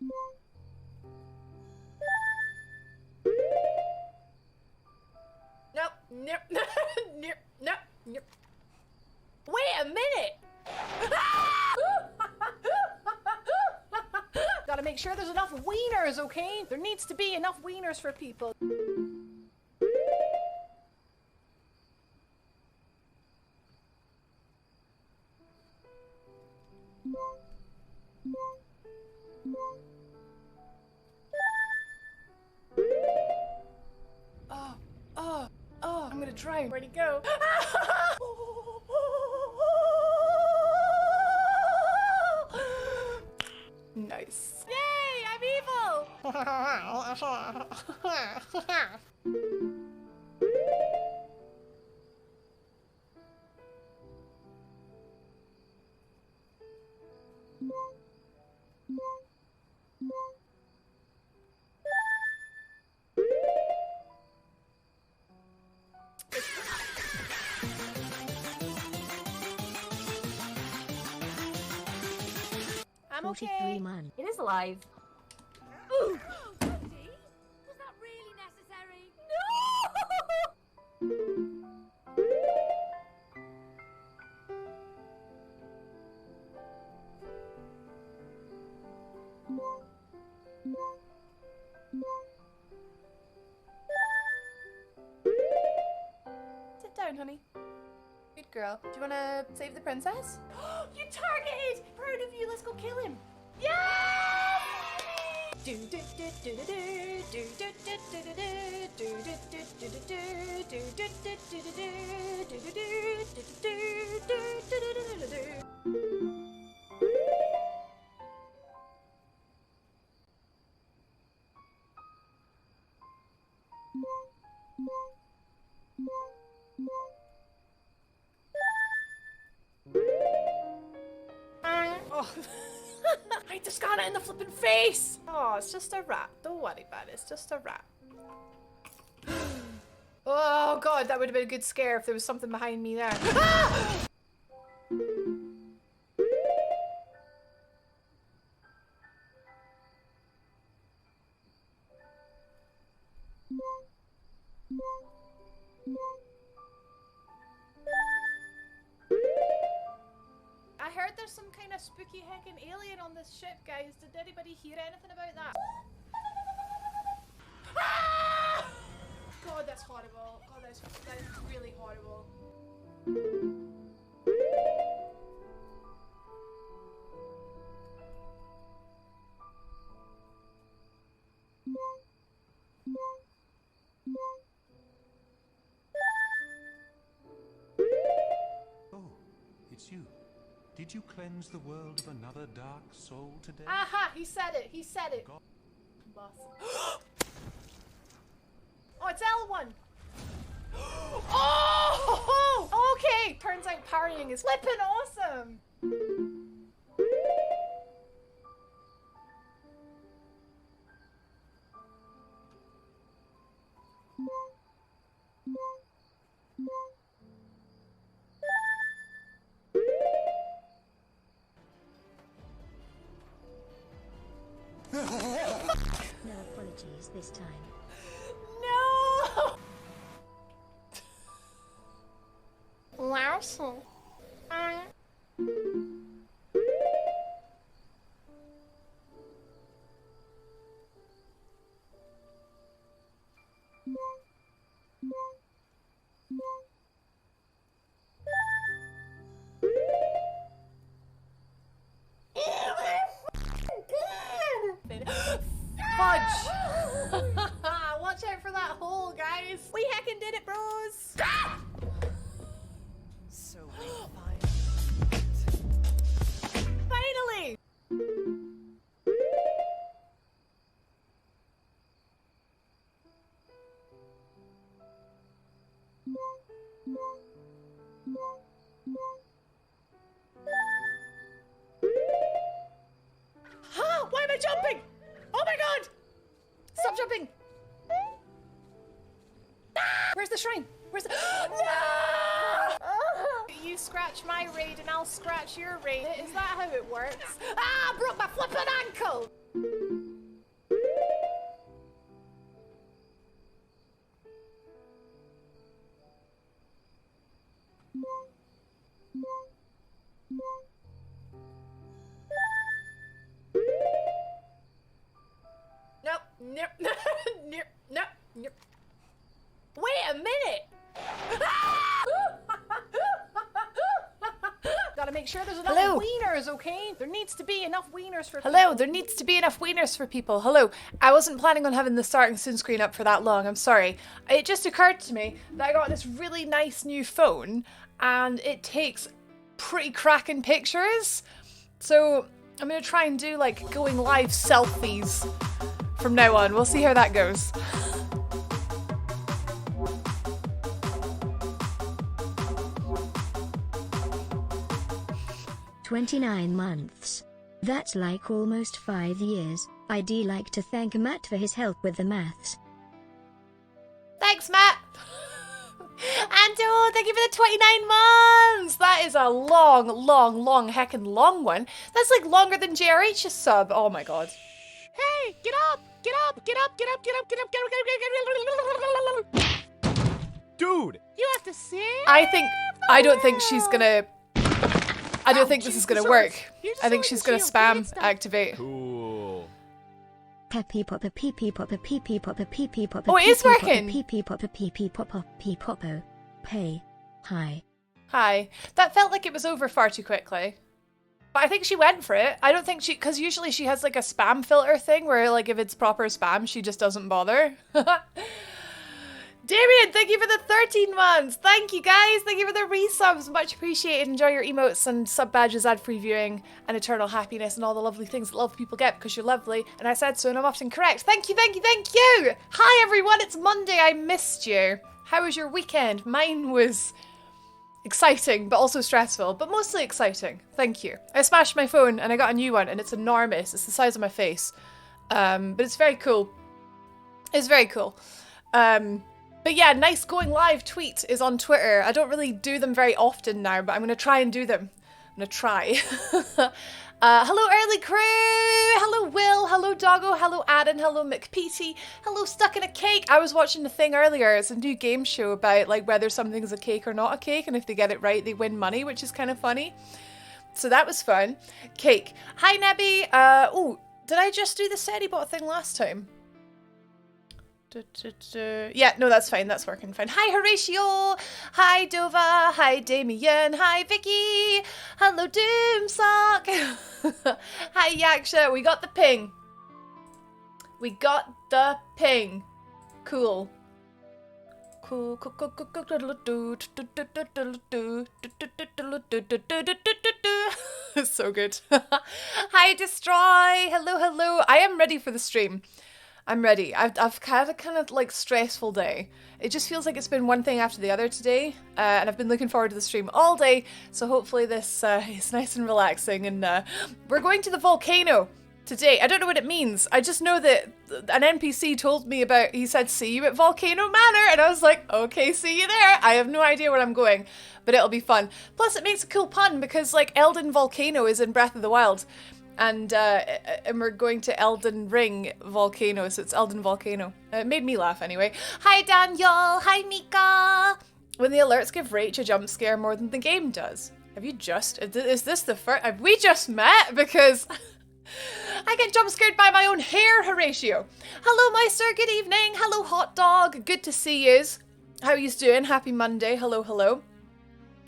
Nope. Nope. Nope. Nope. Nope. Wait a minute! Gotta make sure there's enough wieners, okay? There needs to be enough wieners for people. I'm gonna drown. Where'd he go? Nice. Yay, I'm evil! I'm okay. Man. It is alive. Ooh. Was that really necessary? Sit down, honey. Good girl. Do you want to save the princess? You targeted! Proud of you, let's go kill him. Yeah! Oh. I just got it in the flipping face! Oh, it's just a rat. Don't worry about it. It's just a rat. Oh god, that would have been a good scare if there was something behind me there. Ah! I heard there's some kind of spooky heckin' alien on this ship, guys. Did anybody hear anything about that? Ah! God, that's horrible. God, that's really horrible. Oh, it's you. Did you cleanse the world of another dark soul today? Aha! He said it! He said it! God. Boss. Oh, it's L1! Oh! Okay! Turns out parrying is flippin' awesome! No apologies this time. No! Larson. Fudge! Watch out for that hole, guys! We heckin' did it, bros! So finally! Huh? Why am I jumping? Oh my god! Stop jumping! Where's the shrine? Where's the— No! You scratch my raid and I'll scratch your raid. Is that how it works? Ah! Broke my flippin' ankle! go! Nope, nope, nope, nope, nope. Wait a minute! Gotta make sure there's enough wieners, okay? There needs to be enough wieners for Hello, there needs to be enough wieners for people. Hello, I wasn't planning on having the starting soon screen up for that long, I'm sorry. It just occurred to me that I got this really nice new phone and it takes pretty cracking pictures. So I'm gonna try and do like going live selfies from now on. We'll see how that goes. "29 months. That's like almost 5 years. I'd like to thank Matt for his help with the maths." Thanks, Matt. And oh, thank you for the 29 months. That is a long, long, long, heckin' long one. That's like longer than JRH's sub. Oh my god. Hey, get up, get up, get up, get up, get up, get up, get up, get up, get up. Dude, you have to see. I don't think she's gonna. I don't think this is gonna work. I think she's gonna spam activate. Cool. Peppy popper pee pee popper pee pee popper pee pee popper. Oh, it is working. Pee pee popper pee pee popper pee poppo. Pay. Hi. Hi. That felt like it was over far too quickly. But I think she went for it. I don't think she, because usually she has like a spam filter thing where like if it's proper spam, she just doesn't bother. Damien, thank you for the 13 months. Thank you, guys. Thank you for the resubs. Much appreciated. Enjoy your emotes and sub badges, ad-free viewing, and eternal happiness and all the lovely things that love people get because you're lovely. And I said so and I'm often correct. Thank you, thank you, thank you. Hi, everyone. It's Monday. I missed you. How was your weekend? Mine was exciting, but also stressful, but mostly exciting. Thank you. I smashed my phone and I got a new one and it's enormous. It's the size of my face. But it's very cool. It's very cool. But yeah, nice going live tweet is on Twitter. I don't really do them very often now, but I'm going to try and do them. I'm going to try. Hello, Early Crew. Hello, Will. Hello, Doggo. Hello, Adam. Hello, McPeety. Hello, Stuck in a Cake. I was watching the thing earlier. It's a new game show about like whether something's a cake or not a cake. And if they get it right, they win money, which is kind of funny. So that was fun. Cake. Hi, Nebby. Oh, did I just do the SETI-bot thing last time? Yeah, no, that's fine. That's working fine. Hi, Horatio. Hi, Dova. Hi, Damien. Hi, Vicky. Hello, Doomsock. Hi, Yaksha. We got the ping. We got the ping. Cool. Cool. It's so good. Hi, Destroy. Hello, hello. I am ready for the stream. I'm ready. I've had a kind of like stressful day. It just feels like it's been one thing after the other today, and I've been looking forward to the stream all day. So hopefully this is nice and relaxing. And we're going to the volcano today. I don't know what it means. I just know that an NPC told me about. He said, "See you at Volcano Manor," and I was like, "Okay, see you there." I have no idea where I'm going, but it'll be fun. Plus, it makes a cool pun because like Elden Volcano is in Breath of the Wild. And we're going to Elden Ring Volcano, so it's Elden Volcano. It made me laugh anyway. Hi, Daniel. Hi, Mika. When the alerts give Rach a jump scare more than the game does. Have you just... Is this the first... Have we just met? Because I get jump scared by my own hair, Horatio. Hello, Meister. Good evening. Hello, Hot Dog. Good to see yous. How are yous doing? Happy Monday. Hello, hello.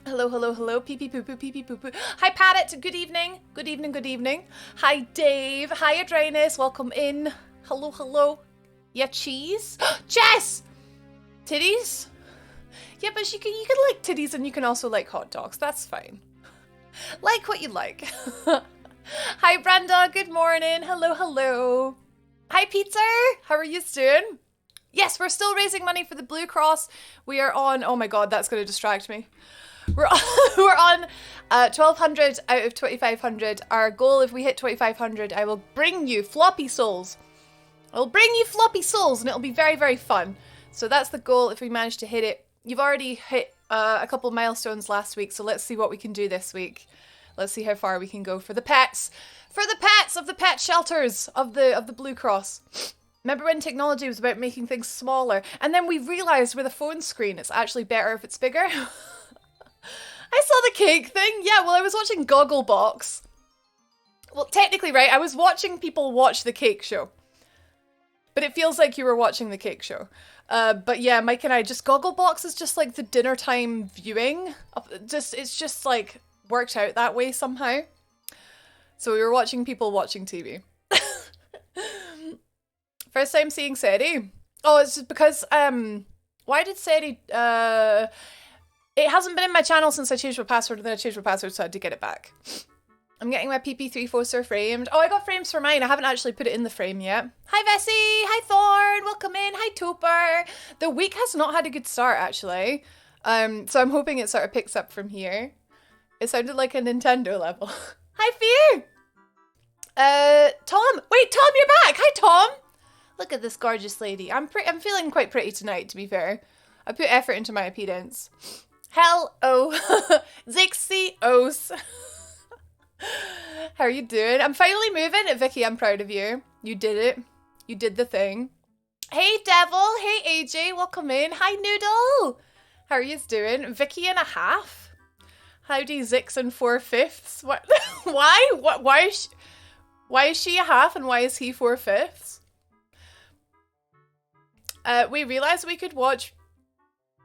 Hello, hello, hello. Pee pee poo poo, pee pee poo poo. Hi, Parrot. Good evening. Good evening, good evening. Hi, Dave. Hi, Adrenus. Welcome in. Hello, hello. Yeah, cheese. Jess! Titties? Yeah, but you can like titties and you can also like hot dogs. That's fine. Like what you like. Hi, Brenda. Good morning. Hello, hello. Hi, Pizza. How are you doing? Yes, we're still raising money for the Blue Cross. We are on... Oh my god, that's going to distract me. We're on 1,200 out of 2,500. Our goal, if we hit 2,500, I will bring you floppy souls. I'll bring you floppy souls, and it'll be very, very fun. So that's the goal if we manage to hit it. You've already hit a couple milestones last week, so let's see what we can do this week. Let's see how far we can go for the pets. For the pets of the pet shelters of the Blue Cross. Remember when technology was about making things smaller, and then we realized with a phone screen it's actually better if it's bigger? I saw the cake thing. Yeah, well, I was watching Gogglebox. Well, technically, right, I was watching people watch the cake show. But it feels like you were watching the cake show. But yeah, Mike and I, just Gogglebox is just like the dinner time viewing. It's just like worked out that way somehow. So we were watching people watching TV. First time seeing Seri. Oh, it's just because, why did Seri, it hasn't been in my channel since I changed my password, and then I changed my password, so I had to get it back. I'm getting my PP3 Foster framed. Oh, I got frames for mine. I haven't actually put it in the frame yet. Hi, Vessi. Hi, Thorn. Welcome in. Hi, Topper. The week has not had a good start, actually. So I'm hoping it sort of picks up from here. It sounded like a Nintendo level. Hi, Fear. Tom. Wait, Tom, you're back. Hi, Tom. Look at this gorgeous lady. I'm feeling quite pretty tonight, to be fair. I put effort into my appearance. Hello. Zixios. How are you doing? I'm finally moving. Vicky, I'm proud of you. You did it. You did the thing. Hey, Devil. Hey, AJ. Welcome in. Hi, Noodle. How are you doing? Vicky and a half? Howdy, Zix and 4/5. What? Why? What? Why is she a half and why is he 4/5? We realized we could watch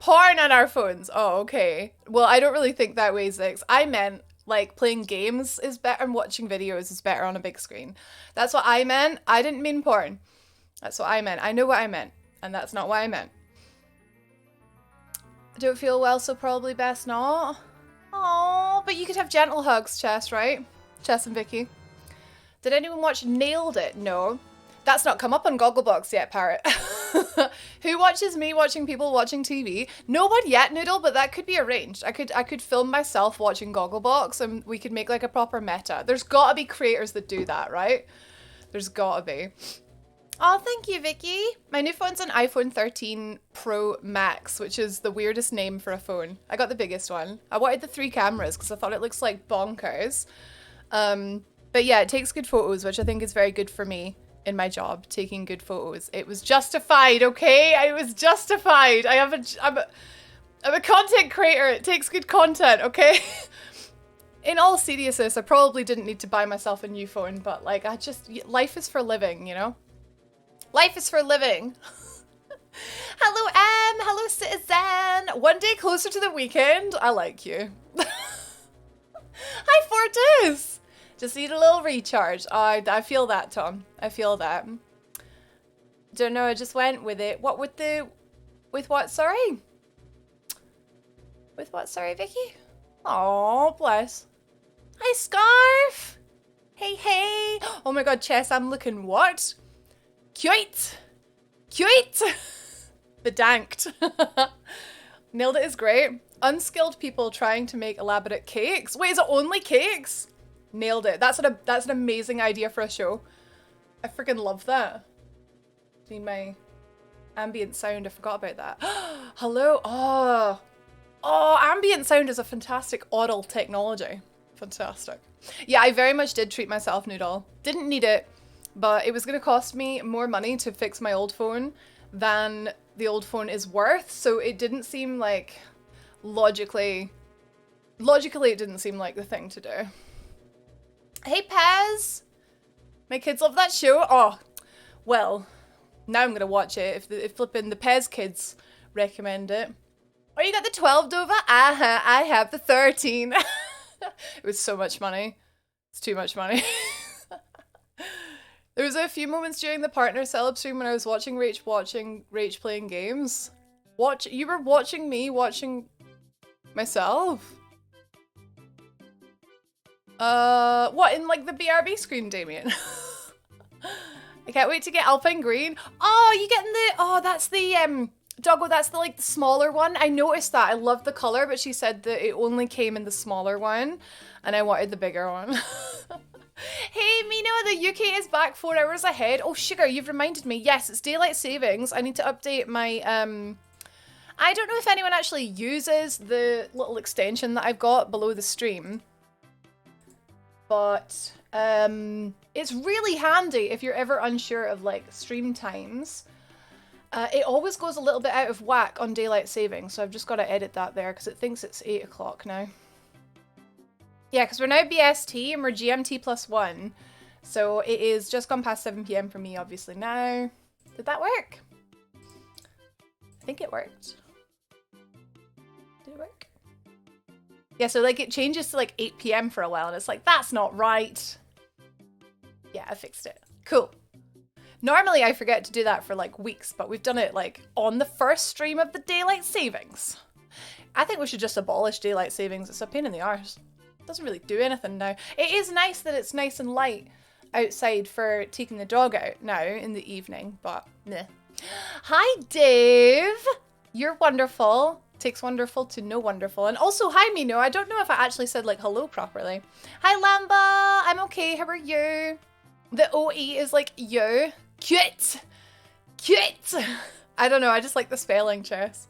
porn on our phones. Oh, okay. Well, I don't really think that way, Zix. I meant, like, playing games is better and watching videos is better on a big screen. That's what I meant. I didn't mean porn. That's what I meant. I know what I meant. And that's not what I meant. Don't feel well, so probably best not. Oh, but you could have gentle hugs, Chess, right? Chess and Vicky. Did anyone watch Nailed It? No. That's not come up on Gogglebox yet, Parrot. Who watches me watching people watching TV? No one yet, Noodle, but that could be arranged. I could film myself watching Gogglebox and we could make like a proper meta. There's gotta be creators that do that, right? There's gotta be. Oh, thank you, Vicky. My new phone's an iPhone 13 Pro Max, which is the weirdest name for a phone. I got the biggest one. I wanted the 3 cameras because I thought it looks like bonkers. But yeah, it takes good photos, which I think is very good for me in my job, taking good photos. It was justified, okay? I was justified. I'm a content creator. It takes good content, okay? In all seriousness, I probably didn't need to buy myself a new phone, but like, life is for living, you know? Life is for living. Hello, M. Hello, Citizen. One day closer to the weekend. I like you. Hi, Fortis. Just need a little recharge. Oh, I feel that, Tom. I feel that. Don't know, I just went with it. What with the... With what, sorry? With what, sorry, Vicky? Oh, bless. Hi, Scarf. Hey, hey. Oh my god, Chess, I'm looking what? Cute. Cute. Bedanked. Nailed It is great. Unskilled people trying to make elaborate cakes. Wait, is it only cakes? Nailed it. That's an amazing idea for a show. I freaking love that. Need my ambient sound. I forgot about that. Hello. Oh, ambient sound is a fantastic aural technology. Fantastic. Yeah, I very much did treat myself, Noodle. Didn't need it, but it was going to cost me more money to fix my old phone than the old phone is worth. So it didn't seem like logically it didn't seem like the thing to do. Hey, Pez! My kids love that show. Oh, well, now I'm going to watch it if flipping the Pez kids recommend it. Oh, you got the 12, Dova? I have the 13. It was so much money. It's too much money. There was a few moments during the partner celeb stream when I was watching Rach playing games. You were watching me watching myself? What, in like the BRB screen, Damien? I can't wait to get Alpine Green. Oh, you getting the, oh, that's the, Doggo, that's the, like, the smaller one. I noticed that. I love the color, but she said that it only came in the smaller one, and I wanted the bigger one. Hey, Mino, the UK is back 4 hours ahead. Oh, sugar, you've reminded me. Yes, it's daylight savings. I need to update my, I don't know if anyone actually uses the little extension that I've got below the stream. But It's really handy if you're ever unsure of like stream times. It always goes a little bit out of whack on daylight saving, so I've just got to edit that there because it thinks it's 8 o'clock now. Yeah, because we're now BST and we're GMT +1, so it is just gone past 7 PM for me obviously now. Did that work? I think it worked. Did it work? Yeah, so like it changes to like 8 PM for a while and it's like, that's not right. Yeah, I fixed it. Cool. Normally I forget to do that for like weeks, but we've done it like on the first stream of the daylight savings. I think we should just abolish daylight savings. It's a pain in the arse. It doesn't really do anything now. It is nice that it's nice and light outside for taking the dog out now in the evening, but meh. Hi Dave! You're wonderful. Takes wonderful to know wonderful. And also hi Mino. I don't know if I actually said like hello properly. Hi Lamba! I'm okay, how are you? The OE is like you. Cute! Cute! I don't know, I just like the spelling, Chess.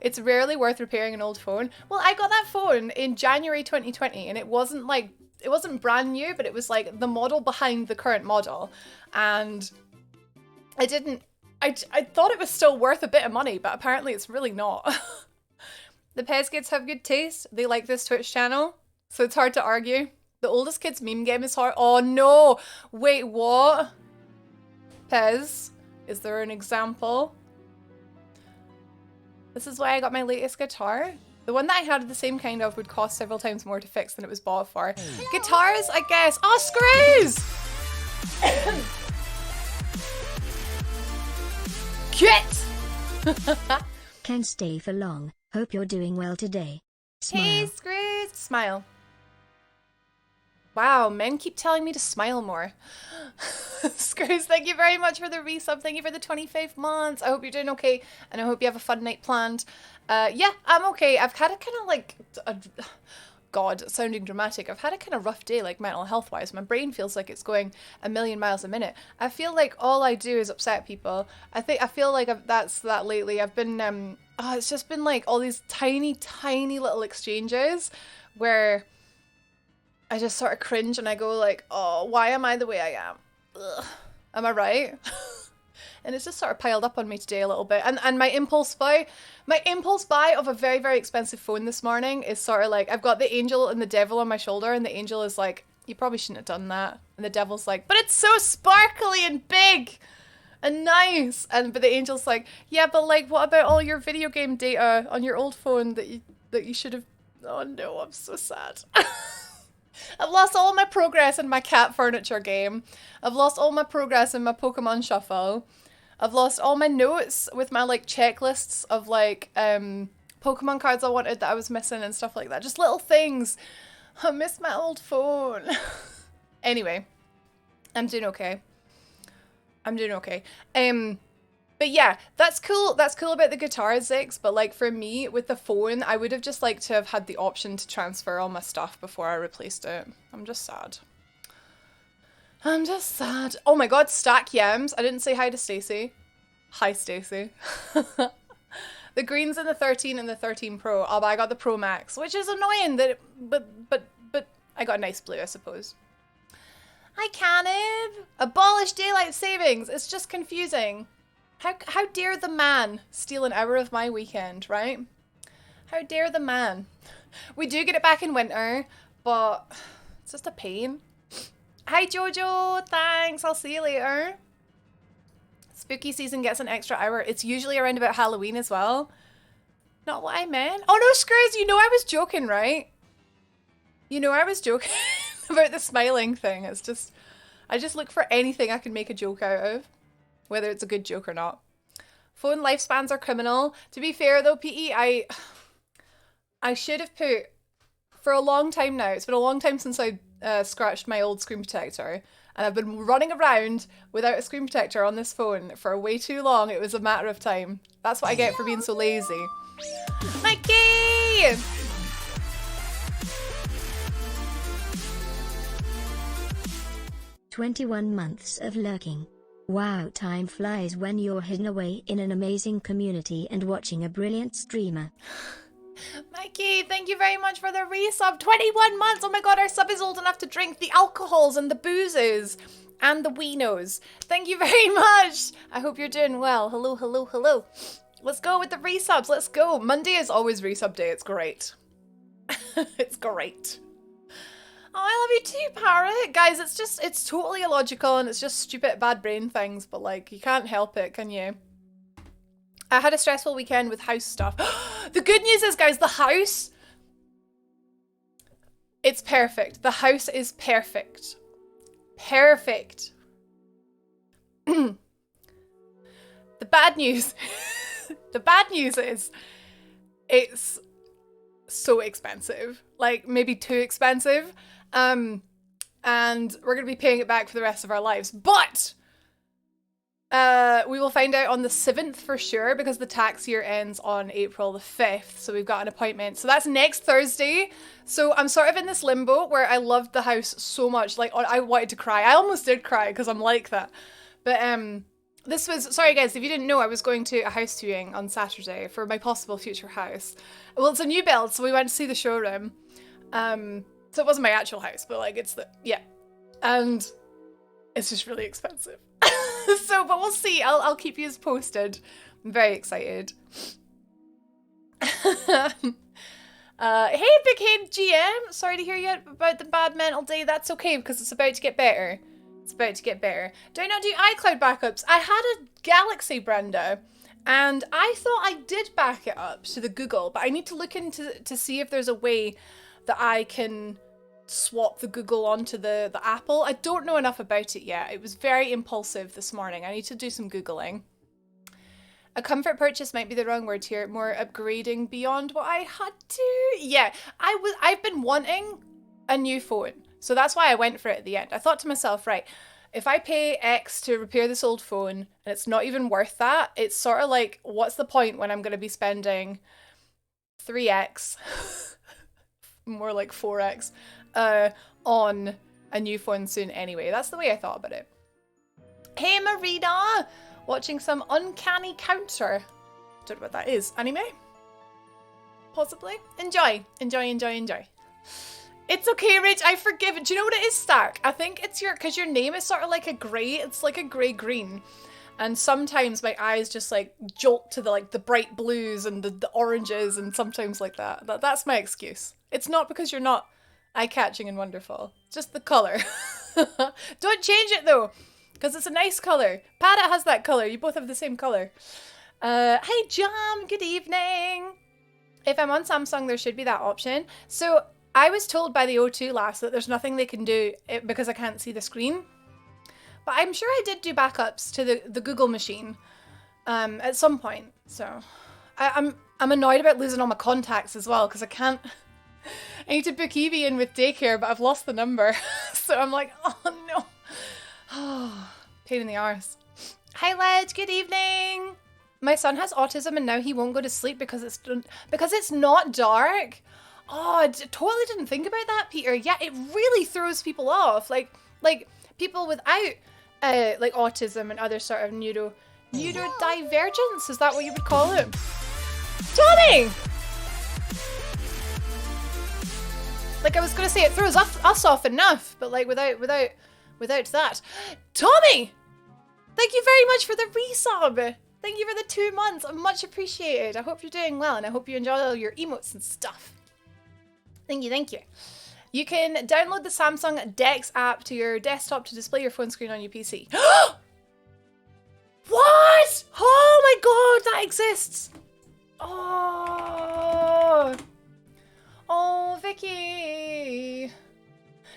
It's rarely worth repairing an old phone. Well, I got that phone in January 2020 and it wasn't like, it wasn't brand new, but it was like the model behind the current model. And I thought it was still worth a bit of money, but apparently it's really not. The Pez kids have good taste. They like this Twitch channel, so it's hard to argue. The oldest kid's meme game is hard. Oh no! Wait, what? Pez, is there an example? This is why I got my latest guitar. The one that I had the same kind of would cost several times more to fix than it was bought for. Guitars, I guess. Oh, screws! Kit! Can't stay for long. Hope you're doing well today. Smile. Hey, Screws! Smile. Wow, men keep telling me to smile more. Screws, thank you very much for the resub. Thank you for the 25 months. I hope you're doing okay, and I hope you have a fun night planned. Yeah, I'm okay. I've had a kind of like... God, sounding dramatic. I've had a kind of rough day, like mental health wise. My brain feels like it's going a million miles a minute. I feel like all I do is upset people. I feel like that's that lately. I've been, it's just been like all these tiny, tiny little exchanges where I just sort of cringe and I go like, oh, why am I the way I am? Ugh. Am I right? And it's just sort of piled up on me today a little bit. And my impulse buy of a very, very expensive phone this morning is sort of like, I've got the angel and the devil on my shoulder, and the angel is like, you probably shouldn't have done that. And the devil's like, but it's so sparkly and big and nice. But the angel's like, yeah, but like, what about all your video game data on your old phone that you should have... Oh no, I'm so sad. I've lost all my progress in my cat furniture game. I've lost all my progress in my Pokemon Shuffle. I've lost all my notes with my like checklists of like Pokemon cards I wanted that I was missing and stuff like that. Just little things. I miss my old phone. Anyway, I'm doing okay. I'm doing okay. But yeah, that's cool. That's cool about the guitar, Zix. But like for me, with the phone, I would have just liked to have had the option to transfer all my stuff before I replaced it. I'm just sad. I'm just sad. Oh my god, Stack Yams. I didn't say hi to Stacey. Hi, Stacey. The green's in the 13 and the 13 Pro. Oh, but I got the Pro Max, which is annoying. But I got a nice blue, I suppose. Hi, Canib. Abolish daylight savings. It's just confusing. How dare the man steal an hour of my weekend, right? How dare the man? We do get it back in winter, but it's just a pain. Hi Jojo, thanks, I'll see you later. Spooky season gets an extra hour. It's usually around about Halloween as well. Not what I meant. Oh no, Screws, you know I was joking, right? You know I was joking about the smiling thing. It's just, I just look for anything I can make a joke out of, whether it's a good joke or not. Phone lifespans are criminal. To be fair though, PE, I should have put, for a long time now, it's been a long time since I scratched my old screen protector, and I've been running around without a screen protector on this phone for way too long. It was a matter of time. That's what I get for being so lazy. Mikey! "21 months of lurking. Wow, time flies when you're hidden away in an amazing community and watching a brilliant streamer." Mikey, thank you very much for the resub. 21 months. Oh my god, our sub is old enough to drink the alcohols and the boozes and the weenos. Thank you very much. I hope you're doing well. Hello, hello, hello. Let's go with the resubs. Let's go. Monday is always resub day. It's great. It's great. Oh, I love you too, Parrot. Guys, it's totally illogical and it's just stupid bad brain things, but like, you can't help it, can you? I had a stressful weekend with house stuff. The good news is, guys, the house, it's perfect. The house is perfect. Perfect. The bad news, the bad news is it's so expensive. Like, maybe too expensive. And we're going to be paying it back for the rest of our lives. But we will find out on the 7th for sure, because the tax year ends on April the 5th. So we've got an appointment. So that's next Thursday. So I'm sort of in this limbo where I loved the house so much. Like, I wanted to cry. I almost did cry because I'm like that. But this was, sorry guys, if you didn't know, I was going to a house viewing on Saturday for my possible future house. Well, it's a new build, so we went to see the showroom. So it wasn't my actual house, but like it's the, yeah. And it's just really expensive. So, but we'll see. I'll keep you posted. I'm very excited. Hey, Big Head GM. Sorry to hear you about the bad mental day. That's okay, because it's about to get better. It's about to get better. Do I not do iCloud backups? I had a Galaxy, Brenda, and I thought I did back it up to the Google, but I need to look into to see if there's a way that I can swap the Google onto the Apple. I don't know enough about it yet. It was very impulsive this morning. I need to do some Googling. A comfort purchase might be the wrong word here. More upgrading beyond what I had to. Yeah, I've been wanting a new phone. So that's why I went for it at the end. I thought to myself, right, if I pay X to repair this old phone and it's not even worth that, it's sort of like, what's the point when I'm going to be spending 3X, more like 4X, on a new phone soon anyway. That's the way I thought about it. Hey Marina! Watching some Uncanny Counter. Don't know what that is. Anime? Possibly? Enjoy. Enjoy, enjoy, enjoy. It's okay, Rich. I forgive it. Do you know what it is, Stark? I think it's because your name is sort of like a grey. It's like a grey-green. And sometimes my eyes just like jolt to the bright blues and the oranges and sometimes like that. That's my excuse. It's not because you're not eye-catching and wonderful. It's just the colour. Don't change it though, because it's a nice colour. Parrot has that colour. You both have the same colour. Hey Jam, good evening. If I'm on Samsung, there should be that option. So I was told by the O2 last that there's nothing they can do because I can't see the screen. But I'm sure I did do backups to the Google machine at some point. So I'm annoyed about losing all my contacts as well, because I can't. I need to book Evie in with daycare, but I've lost the number. So I'm like, oh no. Oh, pain in the arse. Hi Ledge, good evening. My son has autism and now he won't go to sleep because it's not dark. Oh, I totally didn't think about that, Peter. Yeah, it really throws people off. Like people without like autism and other sort of neurodivergence. Is that what you would call it? Tommy! Like I was gonna say, it throws us off enough, but like without that. Tommy! Thank you very much for the resub. Thank you for the 2 months. Much appreciated. I hope you're doing well and I hope you enjoy all your emotes and stuff. Thank you, thank you. You can download the Samsung Dex app to your desktop to display your phone screen on your PC. What? Oh my god, that exists. Oh, Vicky.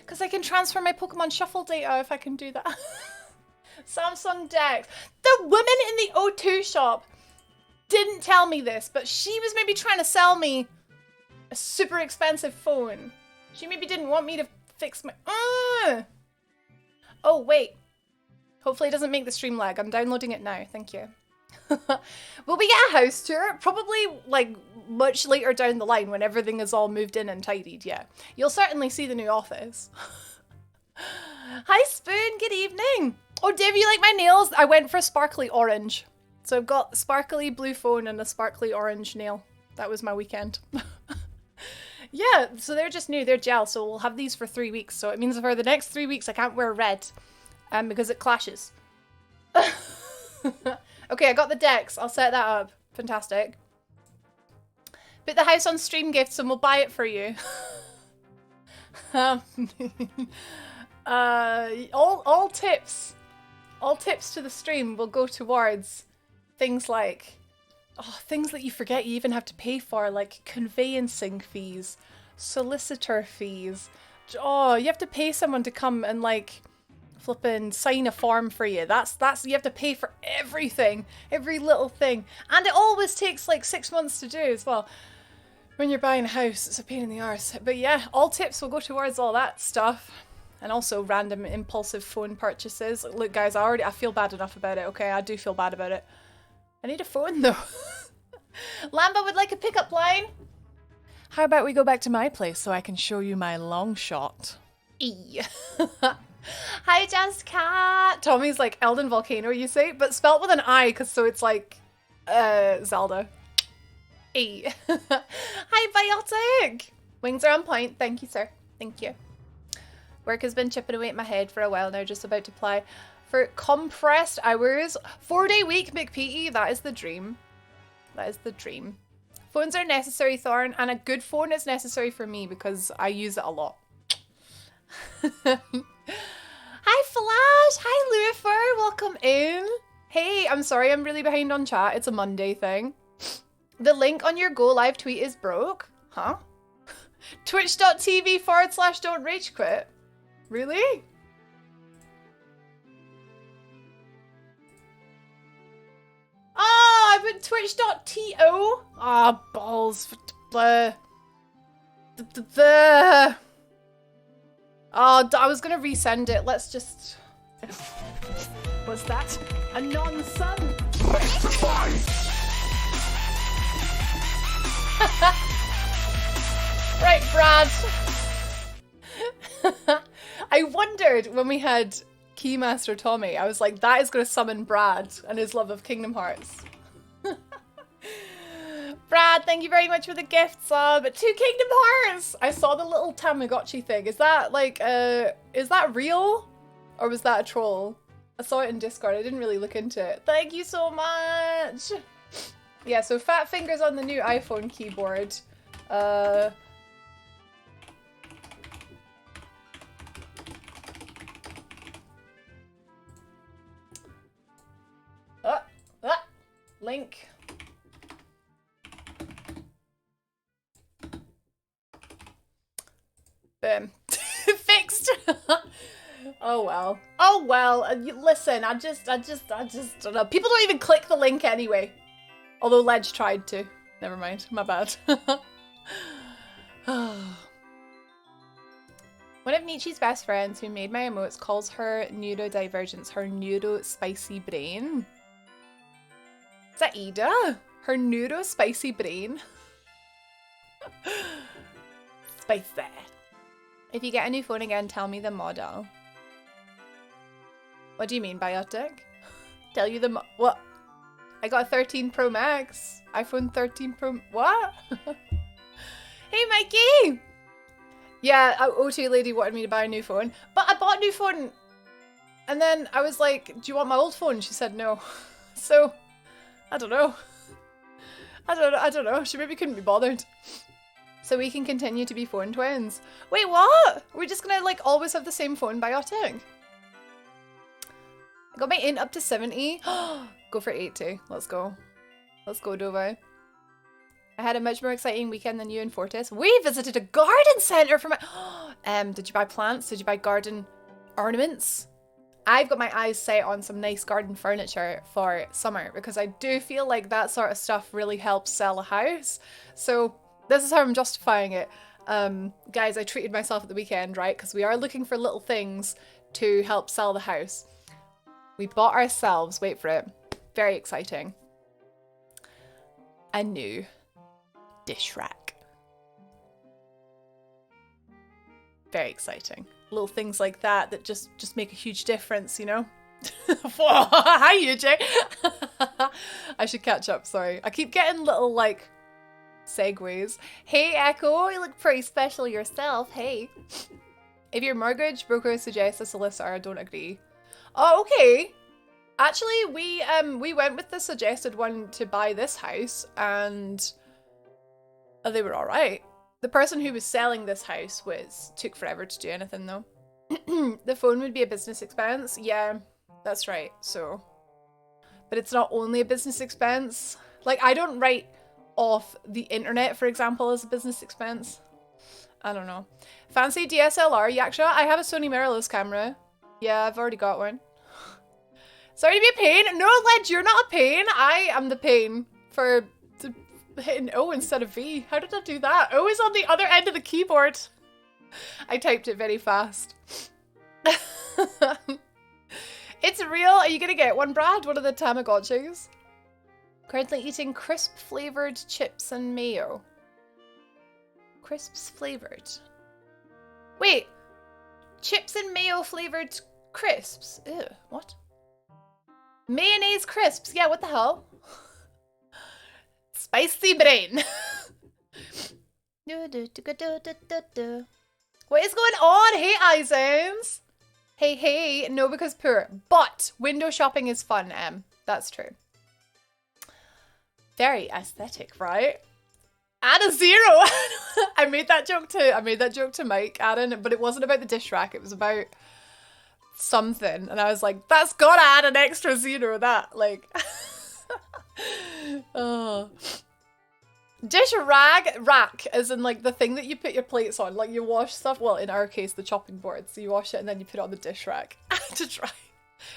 Because I can transfer my Pokemon Shuffle data if I can do that. Samsung Dex. The woman in the O2 shop didn't tell me this, but she was maybe trying to sell me a super expensive phone. She maybe didn't want me to fix my... Oh, wait. Hopefully it doesn't make the stream lag. I'm downloading it now. Thank you. Will we get a house tour? Probably, like, much later down the line when everything is all moved in and tidied, yeah. You'll certainly see the new office. Hi, Spoon. Good evening. Oh, Dave, you like my nails? I went for sparkly orange. So I've got a sparkly blue phone and a sparkly orange nail. That was my weekend. Yeah, so they're just new. They're gel, so we'll have these for 3 weeks. So it means for the next 3 weeks I can't wear red because it clashes. Okay, I got the decks. I'll set that up. Fantastic. Put the house on stream gifts and we'll buy it for you. All tips to the stream will go towards things like things that you forget you even have to pay for, like conveyancing fees, solicitor fees. Oh, you have to pay someone to come and like flippin' sign a form for you. That's you have to pay for everything, every little thing, and it always takes like 6 months to do as well. When you're buying a house, it's a pain in the arse. But yeah, all tips will go towards all that stuff. And also random impulsive phone purchases. Look guys, I feel bad enough about it, okay? I do feel bad about it. I need a phone though. Lamba would like a pickup line. How about we go back to my place so I can show you my long shot? E. Hi Just Cat. Tommy's like Elden Volcano, you say? But spelt with an I, cause so it's like Zelda. E. Hi Biotic. Wings are on point. Thank you, sir. Thank you. Work has been chipping away at my head for a while now, just about to apply for compressed hours. 4-day week, McPeaty. That is the dream. That is the dream. Phones are necessary, Thorn, and a good phone is necessary for me because I use it a lot. Hi, Flash. Hi, Lucifer. Welcome in. Hey, I'm sorry I'm really behind on chat. It's a Monday thing. The link on your Go Live tweet is broke. Huh? Twitch.tv/don't rage quit. Really? Oh, I put twitch.to. Ah, balls. Blah. Oh, I was gonna resend it. Let's just... Was that a non-sun? Right, Brad. I wondered when we had Keymaster Tommy, I was like, that is going to summon Brad and his love of Kingdom Hearts. Brad, thank you very much for the gift sub. 2 Kingdom Hearts! I saw the little Tamagotchi thing. Is that like, is that real? Or was that a troll? I saw it in Discord. I didn't really look into it. Thank you so much! Yeah, so fat fingers on the new iPhone keyboard. Link. Boom. Fixed. Oh well. Oh well. Listen, I just don't know. People don't even click the link anyway. Although Ledge tried to. Never mind. My bad. One of Nietzsche's best friends who made my emotes calls her neurodivergence her neuro-spicy brain. Is that Ida? Her neuro-spicy brain? Spicy. If you get a new phone again, tell me the model. What do you mean, Biotic? Tell you the what? I got a 13 Pro Max. iPhone 13 Pro... What? Hey, Mikey! Yeah, O2 lady wanted me to buy a new phone. But I bought a new phone. And then I was like, do you want my old phone? She said no. So, I don't know. I don't know. She maybe couldn't be bothered. So we can continue to be phone twins. Wait, what? We're just gonna like always have the same phone, Biotic? I got my int up to 70. Go for 80. Let's go. Let's go, Dove. I had a much more exciting weekend than you in Fortis. We visited a garden centre for my... did you buy plants? Did you buy garden ornaments? I've got my eyes set on some nice garden furniture for summer because I do feel like that sort of stuff really helps sell a house. So this is how I'm justifying it. Guys, I treated myself at the weekend, right? Because we are looking for little things to help sell the house. We bought ourselves, wait for it, very exciting, a new dish rack. Very exciting. Little things like that that just make a huge difference, you know? Hi, UJ! I should catch up, sorry. I keep getting little, like, Segways. Hey Echo, you look pretty special yourself. Hey. If your mortgage broker suggests a solicitor, I don't agree. Oh, okay. Actually, we went with the suggested one to buy this house, and they were all right. The person who was selling this house took forever to do anything though. The phone would be a business expense. Yeah, that's right. So, but it's not only a business expense. Like, I don't write off the internet, for example, as a business expense. I don't know. Fancy DSLR, Yaksha? I have a Sony mirrorless camera. Yeah, I've already got one. Sorry to be a pain. No, Ledge, you're not a pain. I am the pain for hitting O instead of V. How did I do that? O is on the other end of the keyboard. I typed it very fast. It's real. Are you gonna get one, Brad? One of the Tamagotchis? Currently eating crisp flavored chips and mayo. Crisps flavored. Wait. Chips and mayo flavored crisps? Ew, what? Mayonnaise crisps. Yeah, what the hell? Spicy brain. What is going on? Hey, Izens. Hey. No, because poor. But window shopping is fun, That's true. Very aesthetic, right? Add a 0. I made that joke to Mike, Aaron, but it wasn't about the dish rack. It was about something, and I was like, that's gotta add an extra 0. That like, oh, dish rack, as in like the thing that you put your plates on, like you wash stuff. Well, in our case, the chopping board. So you wash it and then you put it on the dish rack to dry.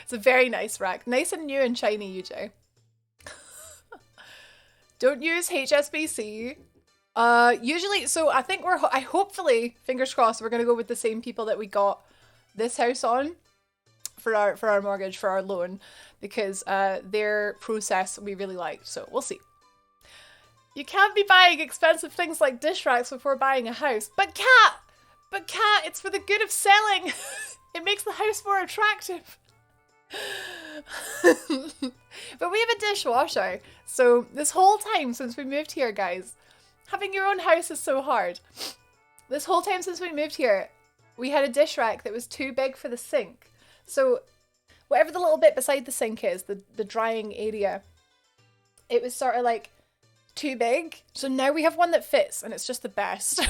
It's a very nice rack, nice and new and shiny, UJ. Don't use HSBC. Usually, so I think I hopefully, fingers crossed, we're gonna go with the same people that we got this house on for our mortgage, for our loan, because their process we really liked. So we'll see. You can't be buying expensive things like dish racks before buying a house. But cat, it's for the good of selling. It makes the house more attractive. But we have a dishwasher. So this whole time since we moved here, guys, having your own house is so hard. This whole time since we moved here, we had a dish rack that was too big for the sink. So whatever the little bit beside the sink is, the drying area, it was sort of like too big. So now we have one that fits, and it's just the best.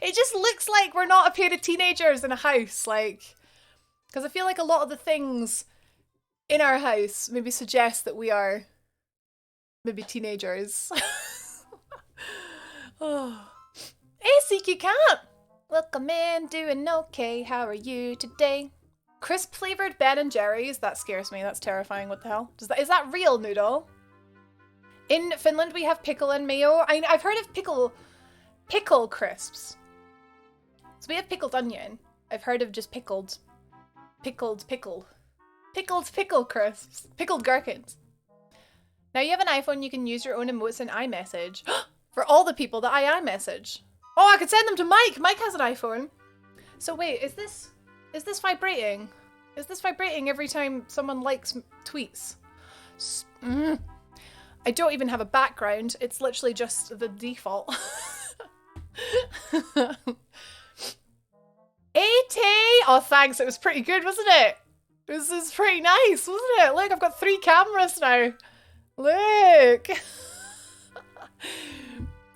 It just looks like we're not a pair of teenagers in a house, like, because I feel like a lot of the things in our house maybe suggest that we are maybe teenagers. Oh. Hey, CQ Cat! Welcome in, doing okay. How are you today? Crisp flavored Ben & Jerry's? That scares me. That's terrifying. What the hell? Is that real, Noodle? In Finland, we have pickle and mayo. I've heard of pickle crisps. So we have pickled onion. I've heard of just pickled pickle crisps. Pickled gherkins. Now you have an iPhone, you can use your own emotes in iMessage. For all the people that I iMessage. Oh, I could send them to Mike. Mike has an iPhone. So wait, is this vibrating? Is this vibrating every time someone likes tweets? I don't even have a background. It's literally just the default. AT! Oh, thanks. It was pretty good, wasn't it? It was pretty nice, wasn't it? Look, I've got 3 cameras now. Look.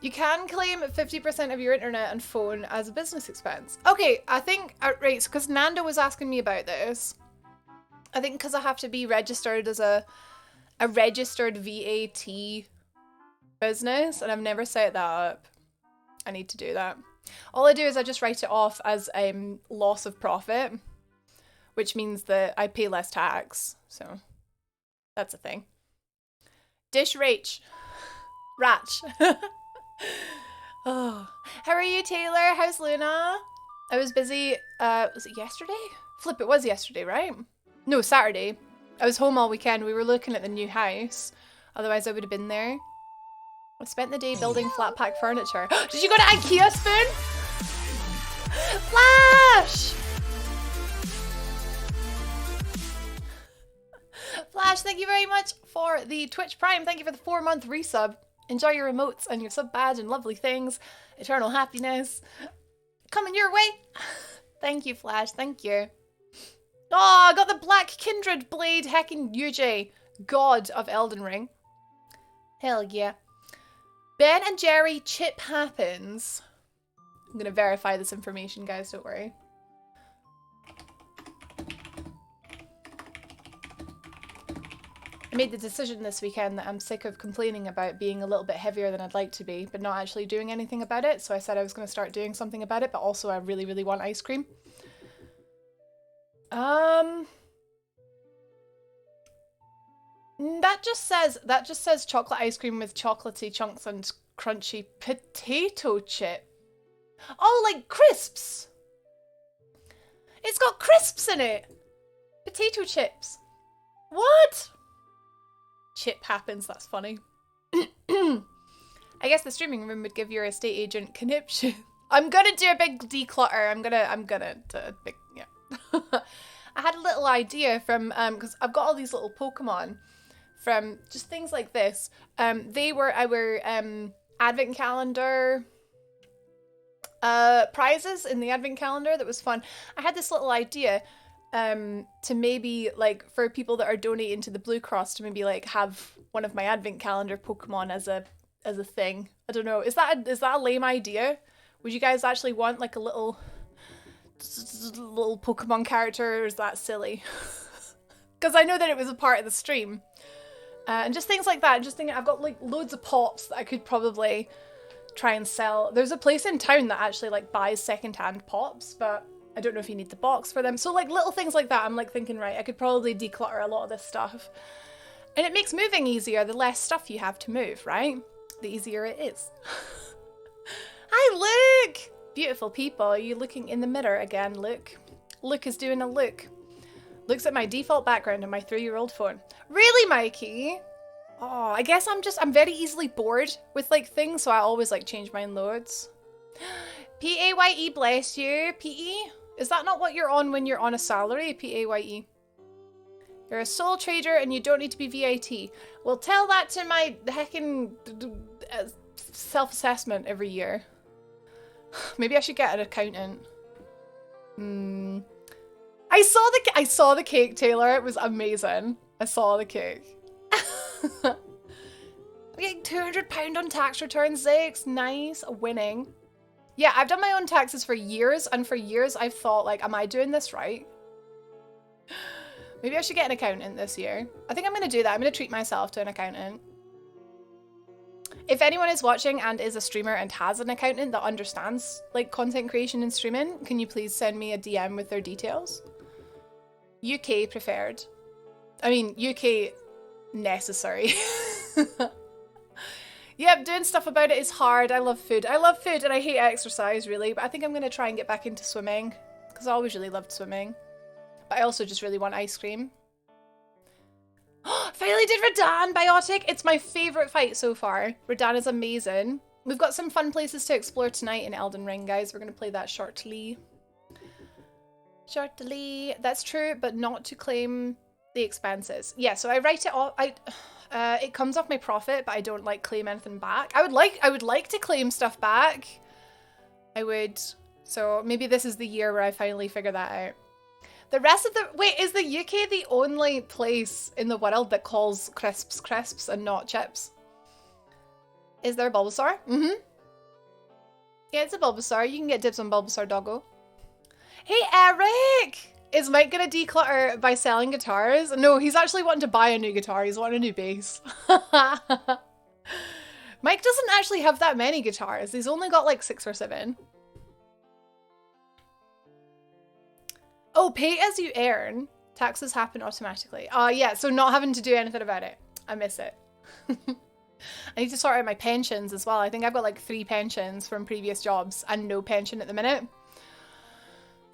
You can claim 50% of your internet and phone as a business expense. Okay, I think, right, because Nando was asking me about this. I think because I have to be registered as a registered VAT business, and I've never set that up. I need to do that. All I do is I just write it off as loss of profit, which means that I pay less tax. So that's a thing. Dish Rach. Ratch. Oh, how are you, Taylor? How's Luna? I was busy. Was it yesterday? Flip, it was yesterday, right? No, Saturday. I was home all weekend. We were looking at the new house. Otherwise, I would have been there. I spent the day building flat pack furniture. Did you go to IKEA, Spoon? Flash! Flash, thank you very much for the Twitch Prime. Thank you for the 4-month resub. Enjoy your emotes and your sub badge and lovely things. Eternal happiness. Coming your way. Thank you, Flash. Thank you. Oh, I got the Black Kindred Blade heckin' UJ. God of Elden Ring. Hell yeah. Ben and Jerry chip happens. I'm gonna verify this information, guys, don't worry. I made the decision this weekend that I'm sick of complaining about being a little bit heavier than I'd like to be, but not actually doing anything about it. So I said I was going to start doing something about it, but also I really, really want ice cream. That just says chocolate ice cream with chocolatey chunks and crunchy potato chip. Oh, like crisps. It's got crisps in it. Potato chips. What? Chip happens, that's funny. I guess the streaming room would give your estate agent conniption. I'm gonna do a big declutter. I'm gonna do a big, yeah. I had a little idea from, because I've got all these little Pokemon from just things like this. They were our advent calendar prizes in the advent calendar. That was fun. I had this little idea to maybe, like, for people that are donating to the Blue Cross, to maybe like have one of my advent calendar Pokemon as a thing. I don't know. Is that a lame idea? Would you guys actually want like a little Pokemon character, or is that silly? Because I know that it was a part of the stream. And just things like that. Just thinking, I've got like loads of pops that I could probably try and sell. There's a place in town that actually like buys secondhand pops, but I don't know if you need the box for them. So like little things like that, I'm like thinking, right, I could probably declutter a lot of this stuff. And it makes moving easier. The less stuff you have to move, right? The easier it is. Hi, Luke! Beautiful people. Are you looking in the mirror again, Luke? Luke is doing a look. Looks at my default background on my 3-year-old phone. Really, Mikey? Oh, I guess I'm very easily bored with like things, so I always like change mine loads. P-A-Y-E, bless you. P-E? Is that not what you're on when you're on a salary? P-A-Y-E. You're a sole trader and you don't need to be VAT. Well, tell that to my heckin' self-assessment every year. Maybe I should get an accountant. I saw the cake, Taylor. It was amazing. I saw the cake. I'm getting £200 on tax return 6. Nice. Winning. Yeah, I've done my own taxes for years, and for years I've thought, like, am I doing this right? Maybe I should get an accountant this year. I think I'm going to do that. I'm going to treat myself to an accountant. If anyone is watching and is a streamer and has an accountant that understands, like, content creation and streaming, can you please send me a DM with their details? UK preferred. I mean, UK necessary. Yep, doing stuff about it is hard. I love food. I love food and I hate exercise, really. But I think I'm going to try and get back into swimming. Because I always really loved swimming. But I also just really want ice cream. Finally did Radahn Biotic! It's my favourite fight so far. Radahn is amazing. We've got some fun places to explore tonight in Elden Ring, guys. We're going to play that shortly. Shortly. That's true, but not to claim the expenses. Yeah, so I write it off. It comes off my profit, but I don't like claim anything back. I would like to claim stuff back. I would. So maybe this is the year where I finally figure that out. The rest of the... Wait, is the UK the only place in the world that calls crisps crisps and not chips? Is there a Bulbasaur? Mm-hmm. Yeah, it's a Bulbasaur. You can get dibs on Bulbasaur, doggo. Hey, Eric! Is Mike gonna declutter by selling guitars? No, he's actually wanting to buy a new guitar. He's wanting a new bass. Mike doesn't actually have that many guitars. He's only got like 6 or 7. Oh, pay as you earn. Taxes happen automatically. Yeah, so not having to do anything about it. I miss it. I need to sort out my pensions as well. I think I've got like 3 pensions from previous jobs and no pension at the minute.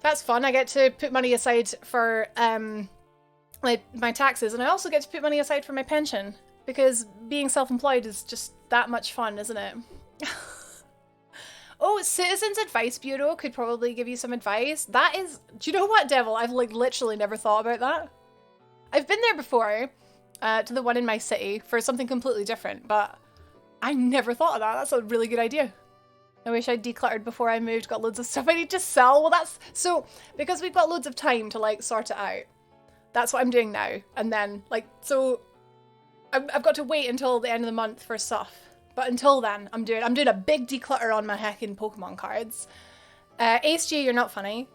That's fun. I get to put money aside for my taxes, and I also get to put money aside for my pension, because being self-employed is just that much fun, isn't it? Oh, Citizens Advice Bureau could probably give you some advice. That is... Do you know what, Devil? I've like literally never thought about that. I've been there before, to the one in my city, for something completely different, but I never thought of that. That's a really good idea. I wish I'd decluttered before I moved. Got loads of stuff I need to sell. Well, that's... So, because we've got loads of time to, like, sort it out, that's what I'm doing now. And then, like, so... I've got to wait until the end of the month for stuff. But until then, I'm doing a big declutter on my heckin' Pokemon cards. Ace G, you're not funny.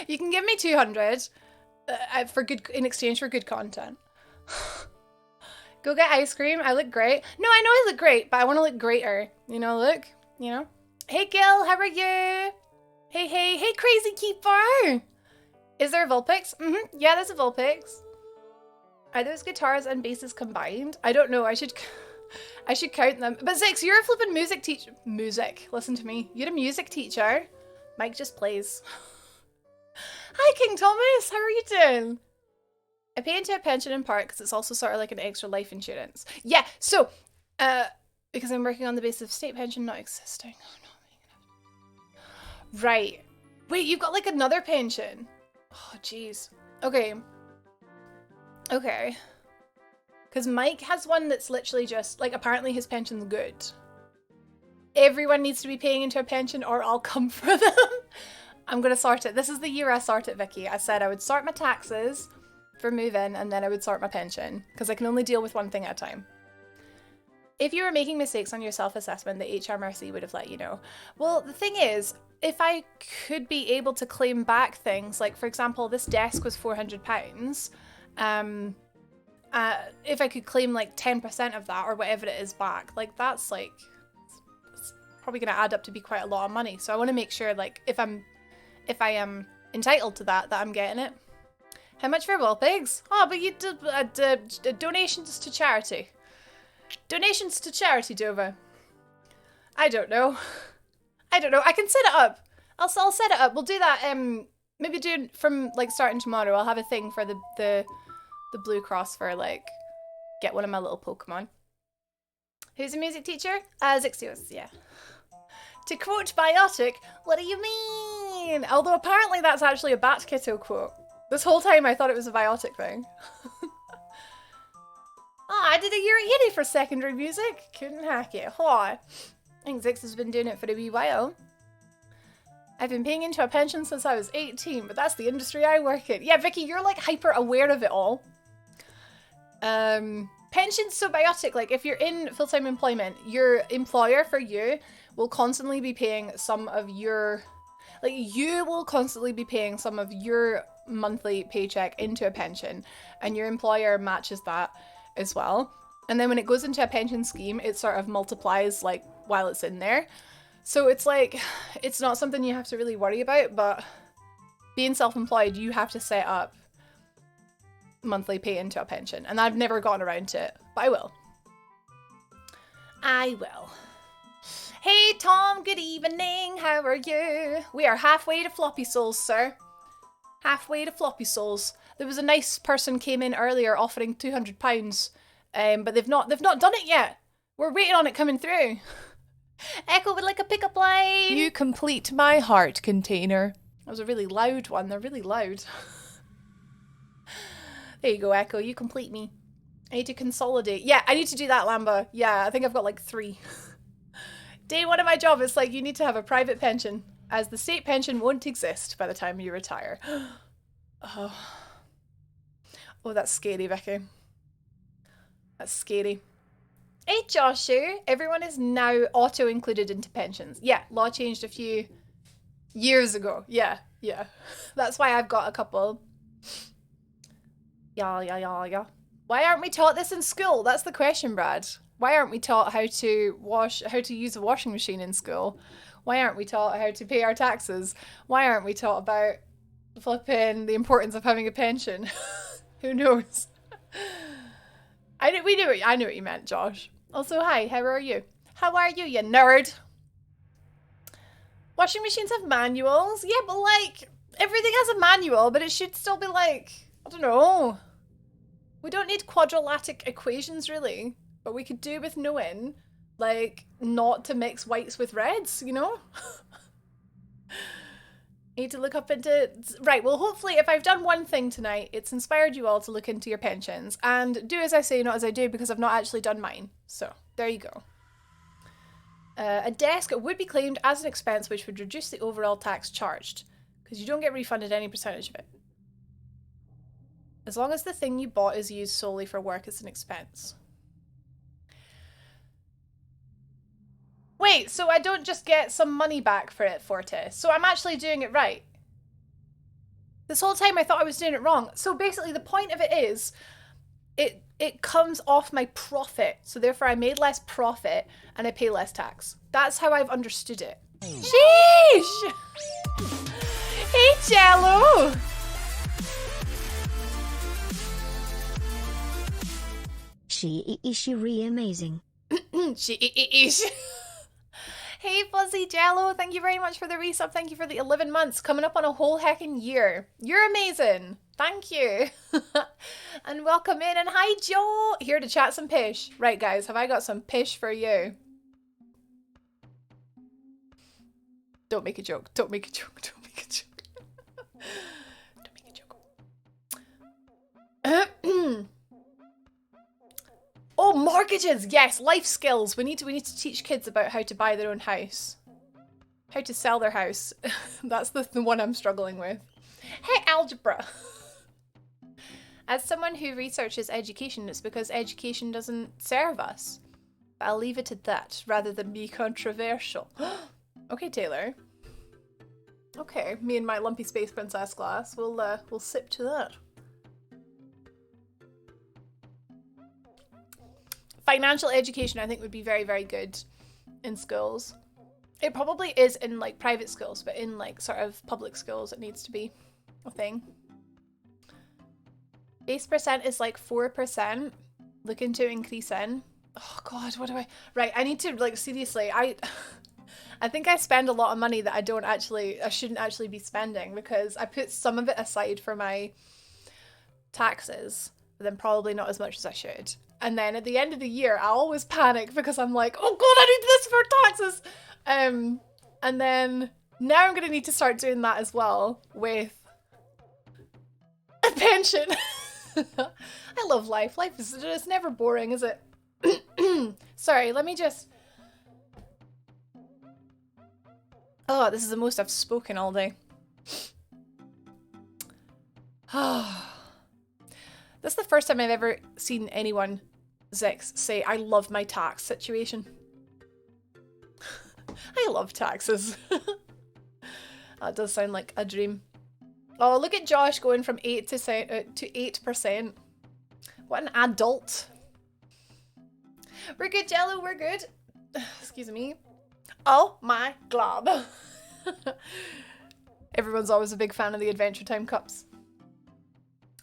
You can give me 200 in exchange for good content. Go get ice cream. I look great. No, I know I look great, but I want to look greater. You know, look. You know. Hey, Gil. How are you? Hey, Crazy Keeper. Is there a Vulpix? Yeah, there's a Vulpix. Are those guitars and basses combined? I don't know. I should count them. But Zix, you're a flippin' music teacher. Music. Listen to me. You're a music teacher. Mike just plays. Hi, King Thomas. How are you doing? I pay into a pension in part because it's also sort of like an extra life insurance. Yeah, so, because I'm working on the basis of state pension not existing. Oh, no. Right. Wait, you've got like another pension. Oh, jeez. Okay. Okay. Because Mike has one that's literally just, like, apparently his pension's good. Everyone needs to be paying into a pension or I'll come for them. I'm going to sort it. This is the year I sort it, Vicky. I said I would sort my taxes for move-in and then I would sort my pension because I can only deal with one thing at a time. If you were making mistakes on your self-assessment, the HMRC would have let you know. Well, the thing is, if I could be able to claim back things, like, for example, this desk was £400, if I could claim like 10% of that or whatever it is back, like that's like, it's probably going to add up to be quite a lot of money. So I want to make sure, like, if I am entitled to that I'm getting it. How much for Vulpix? Oh, but you did donations to charity. Donations to charity, Dova. I don't know. I can set it up. I'll set it up. We'll do that. Maybe do from like starting tomorrow. I'll have a thing for the Blue Cross for like get one of my little Pokemon. Who's a music teacher? Zixios, yeah. To quote Biotic, what do you mean? Although apparently that's actually a Bat Kitto quote. This whole time I thought it was a Biotic thing. I did a year at uni for secondary music. Couldn't hack it. I think Zix has been doing it for a wee while. I've been paying into a pension since I was 18, but that's the industry I work in. Yeah, Vicky, you're like hyper aware of it all. Pension's so biotic. Like if you're in full-time employment, your employer for you will constantly be paying some of your, like you will constantly be paying some of your monthly paycheck into a pension and your employer matches that as well. And then when it goes into a pension scheme, it sort of multiplies like while it's in there. So it's like, it's not something you have to really worry about, but being self-employed, you have to set up monthly pay into a pension. And I've never gotten around to it, but I will. I will. Hey Tom, good evening. How are you? We are halfway to Floppy Souls, sir. Halfway to Floppy Souls. There was a nice person came in earlier offering £200, but they've not done it yet. We're waiting on it coming through. Echo would like a pickup line. You complete my heart container. That was a really loud one. They're really loud. There you go, Echo. You complete me. I need to consolidate. Yeah, I need to do that, Lamba. Yeah, I think I've got like 3. Day 1 of my job is like, you need to have a private pension, as the state pension won't exist by the time you retire. Oh, that's scary, Vicky. That's scary. Hey, Joshu. Everyone is now auto-included into pensions. Yeah, law changed a few years ago. Yeah. That's why I've got a couple. Yeah. Why aren't we taught this in school? That's the question, Brad. Why aren't we taught how to use a washing machine in school? Why aren't we taught how to pay our taxes? Why aren't we taught about flipping the importance of having a pension? Who knows? I knew what you meant, Josh. Also, hi, how are you? How are you, you nerd? Washing machines have manuals. Yeah, but like, everything has a manual, but it should still be like, I don't know. We don't need quadratic equations, really. But we could do with knowing, like, not to mix whites with reds, you know? Need to look up into... Right, well, hopefully if I've done one thing tonight, it's inspired you all to look into your pensions. And do as I say, not as I do, because I've not actually done mine. So, there you go. A desk would be claimed as an expense, which would reduce the overall tax charged. Because you don't get refunded any percentage of it. As long as the thing you bought is used solely for work, it's an expense. Wait, so I don't just get some money back for it, Fortis. So I'm actually doing it right. This whole time I thought I was doing it wrong. So basically the point of it is, it comes off my profit. So therefore I made less profit and I pay less tax. That's how I've understood it. Sheesh! Hey, Jello! She is really amazing. Sheesh. Hey, Fuzzy Jello, thank you very much for the resub. Thank you for the 11 months. Coming up on a whole heckin' year. You're amazing. Thank you. And welcome in. And hi, Joe. Here to chat some pish. Right, guys, have I got some pish for you? Don't make a joke. Don't make a joke. Don't make a joke. Don't make a joke. Oh, mortgages! Yes, life skills. We need to teach kids about how to buy their own house. How to sell their house. That's the one I'm struggling with. Hey, algebra! As someone who researches education, it's because education doesn't serve us. But I'll leave it at that, rather than be controversial. Okay, Taylor. Okay, me and my lumpy space princess glass. We'll sip to that. Financial education, I think, would be very, very good in schools. It probably is in, like, private schools, but in, like, sort of public schools, it needs to be a thing. Base percent is, like, 4%. Looking to increase in. Oh, God, what do I... Right, I need to, like, seriously, I think I spend a lot of money that I shouldn't actually be spending, because I put some of it aside for my taxes, but then probably not as much as I should. And then at the end of the year, I always panic because I'm like, oh God, I need this for taxes. And then now I'm going to need to start doing that as well with a pension. I love life. Life is just never boring, is it? Sorry, let me just... Oh, this is the most I've spoken all day. That's the first time I've ever seen anyone, Zix, say, I love my tax situation. I love taxes. That does sound like a dream. Oh, look at Josh going from 8 to 8%. What an adult. We're good, Jello, we're good. Excuse me. Oh my glob. Everyone's always a big fan of the Adventure Time cups.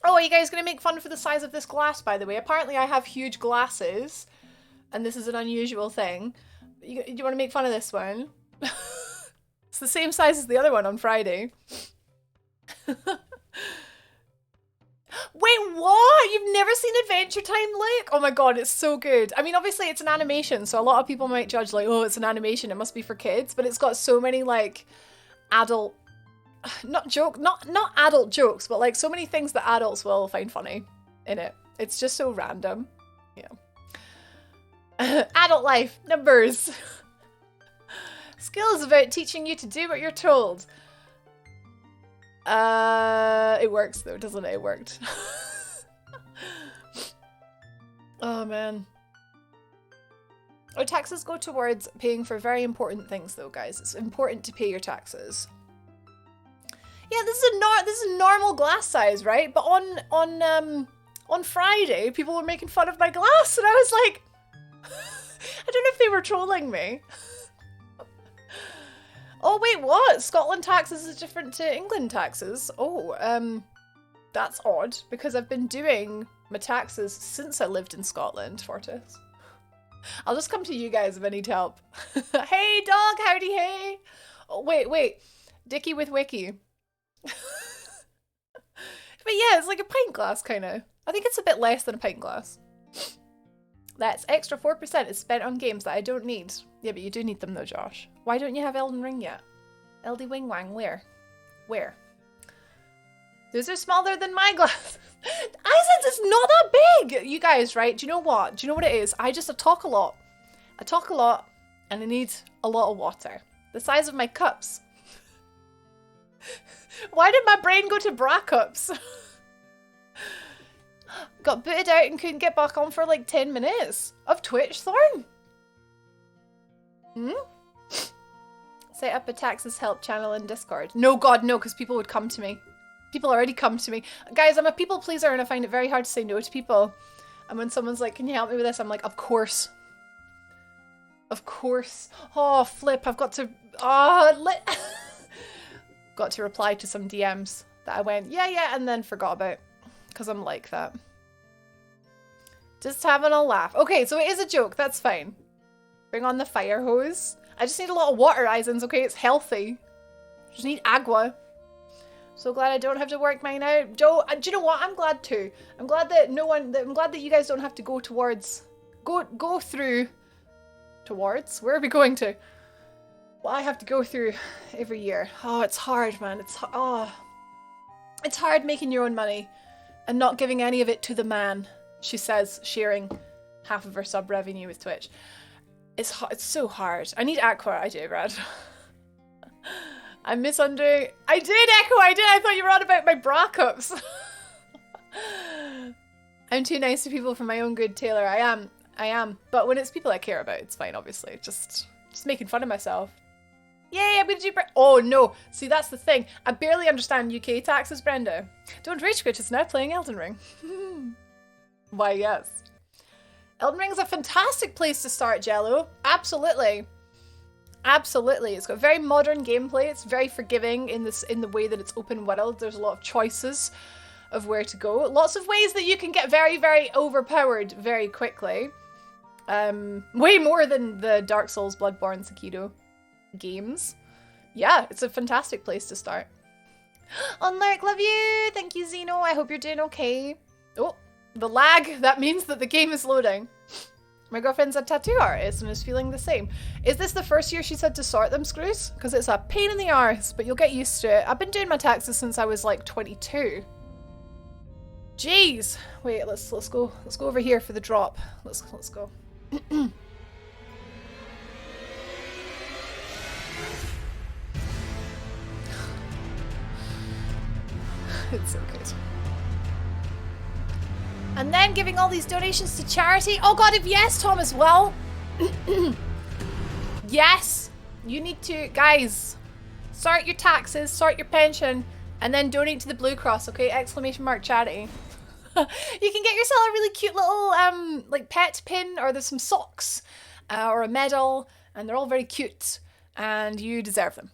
Oh, are you guys going to make fun for the size of this glass, by the way? Apparently I have huge glasses, and this is an unusual thing. Do you want to make fun of this one? It's the same size as the other one on Friday. Wait, what? You've never seen Adventure Time, Luke? Oh my god, it's so good. I mean, obviously it's an animation, so a lot of people might judge like, oh, it's an animation, it must be for kids, but it's got so many like adult... not adult jokes, but like so many things that adults will find funny in it. It's just so random. Yeah. Adult life, numbers. Skill is about teaching you to do what you're told. It works though, doesn't it? It worked. Oh man. Our taxes go towards paying for very important things though, guys. It's important to pay your taxes. Yeah, this is a normal glass size, right? But on Friday, people were making fun of my glass, and I was like, I don't know if they were trolling me. Oh wait, what? Scotland taxes is different to England taxes. Oh, that's odd because I've been doing my taxes since I lived in Scotland, Fortis. I'll just come to you guys if I need help. Hey dog, howdy hey. Oh wait, Dickie with Wiki. But yeah, it's like a pint glass, kind of. I think it's a bit less than a pint glass. That's extra 4% is spent on games that I don't need. Yeah, but you do need them though, Josh. Why don't you have Elden Ring yet? LD Wing Wang, where? Where? Those are smaller than my glasses. Isis is not that big! You guys, right? Do you know what? Do you know what it is? I talk a lot. I talk a lot, and I need a lot of water. The size of my cups. Why did my brain go to bra cups? Got booted out and couldn't get back on for like 10 minutes. Of Twitch, Thorn? Hmm? Set up a taxes help channel in Discord. No, God, no, because people would come to me. People already come to me. Guys, I'm a people pleaser and I find it very hard to say no to people. And when someone's like, can you help me with this? I'm like, of course. Of course. Oh, flip. I've got to... got to reply to some DMs that I went, yeah, and then forgot about. Because I'm like that. Just having a laugh. Okay, so it is a joke. That's fine. Bring on the fire hose. I just need a lot of water, Isons, okay? It's healthy. Just need agua. So glad I don't have to work mine out. Joe, do you know what? I'm glad too. I'm glad that I'm glad that you guys don't have to go towards... Go through... Towards? Where are we going to? Well, I have to go through every year. Oh, it's hard, man. It's hard making your own money and not giving any of it to the man, she says, sharing half of her sub revenue with Twitch. It's so hard. I need aqua. I do, Brad. I misunderstood. I did, Echo. I did. I thought you were on about my bra cups. I'm too nice to people for my own good, Taylor. I am. But when it's people I care about, it's fine, obviously. Just making fun of myself. Yay, I'm gonna do oh no. See, that's the thing. I barely understand UK taxes, Brenda. Don't rage quit, it's now playing Elden Ring. Why, yes. Elden Ring is a fantastic place to start, Jello. Absolutely. Absolutely. It's got very modern gameplay. It's very forgiving in the way that it's open world. There's a lot of choices of where to go. Lots of ways that you can get very, very overpowered very quickly. Way more than the Dark Souls, Bloodborne, Sekiro games. Yeah, it's a fantastic place to start. Unlurk, love you! Thank you, Zeno. I hope you're doing okay. Oh, the lag. That means that the game is loading. My girlfriend's a tattoo artist and is feeling the same. Is this the first year she said to sort them screws? Because it's a pain in the arse, but you'll get used to it. I've been doing my taxes since I was like 22. Jeez. Wait, let's go over here for the drop. Let's go. It's so good. And then giving all these donations to charity. Oh god, if yes, Thomas, well. Yes. You need to, guys, sort your taxes, sort your pension, and then donate to the Blue Cross, okay? Exclamation mark charity. You can get yourself a really cute little like pet pin, or there's some socks, or a medal, and they're all very cute, and you deserve them.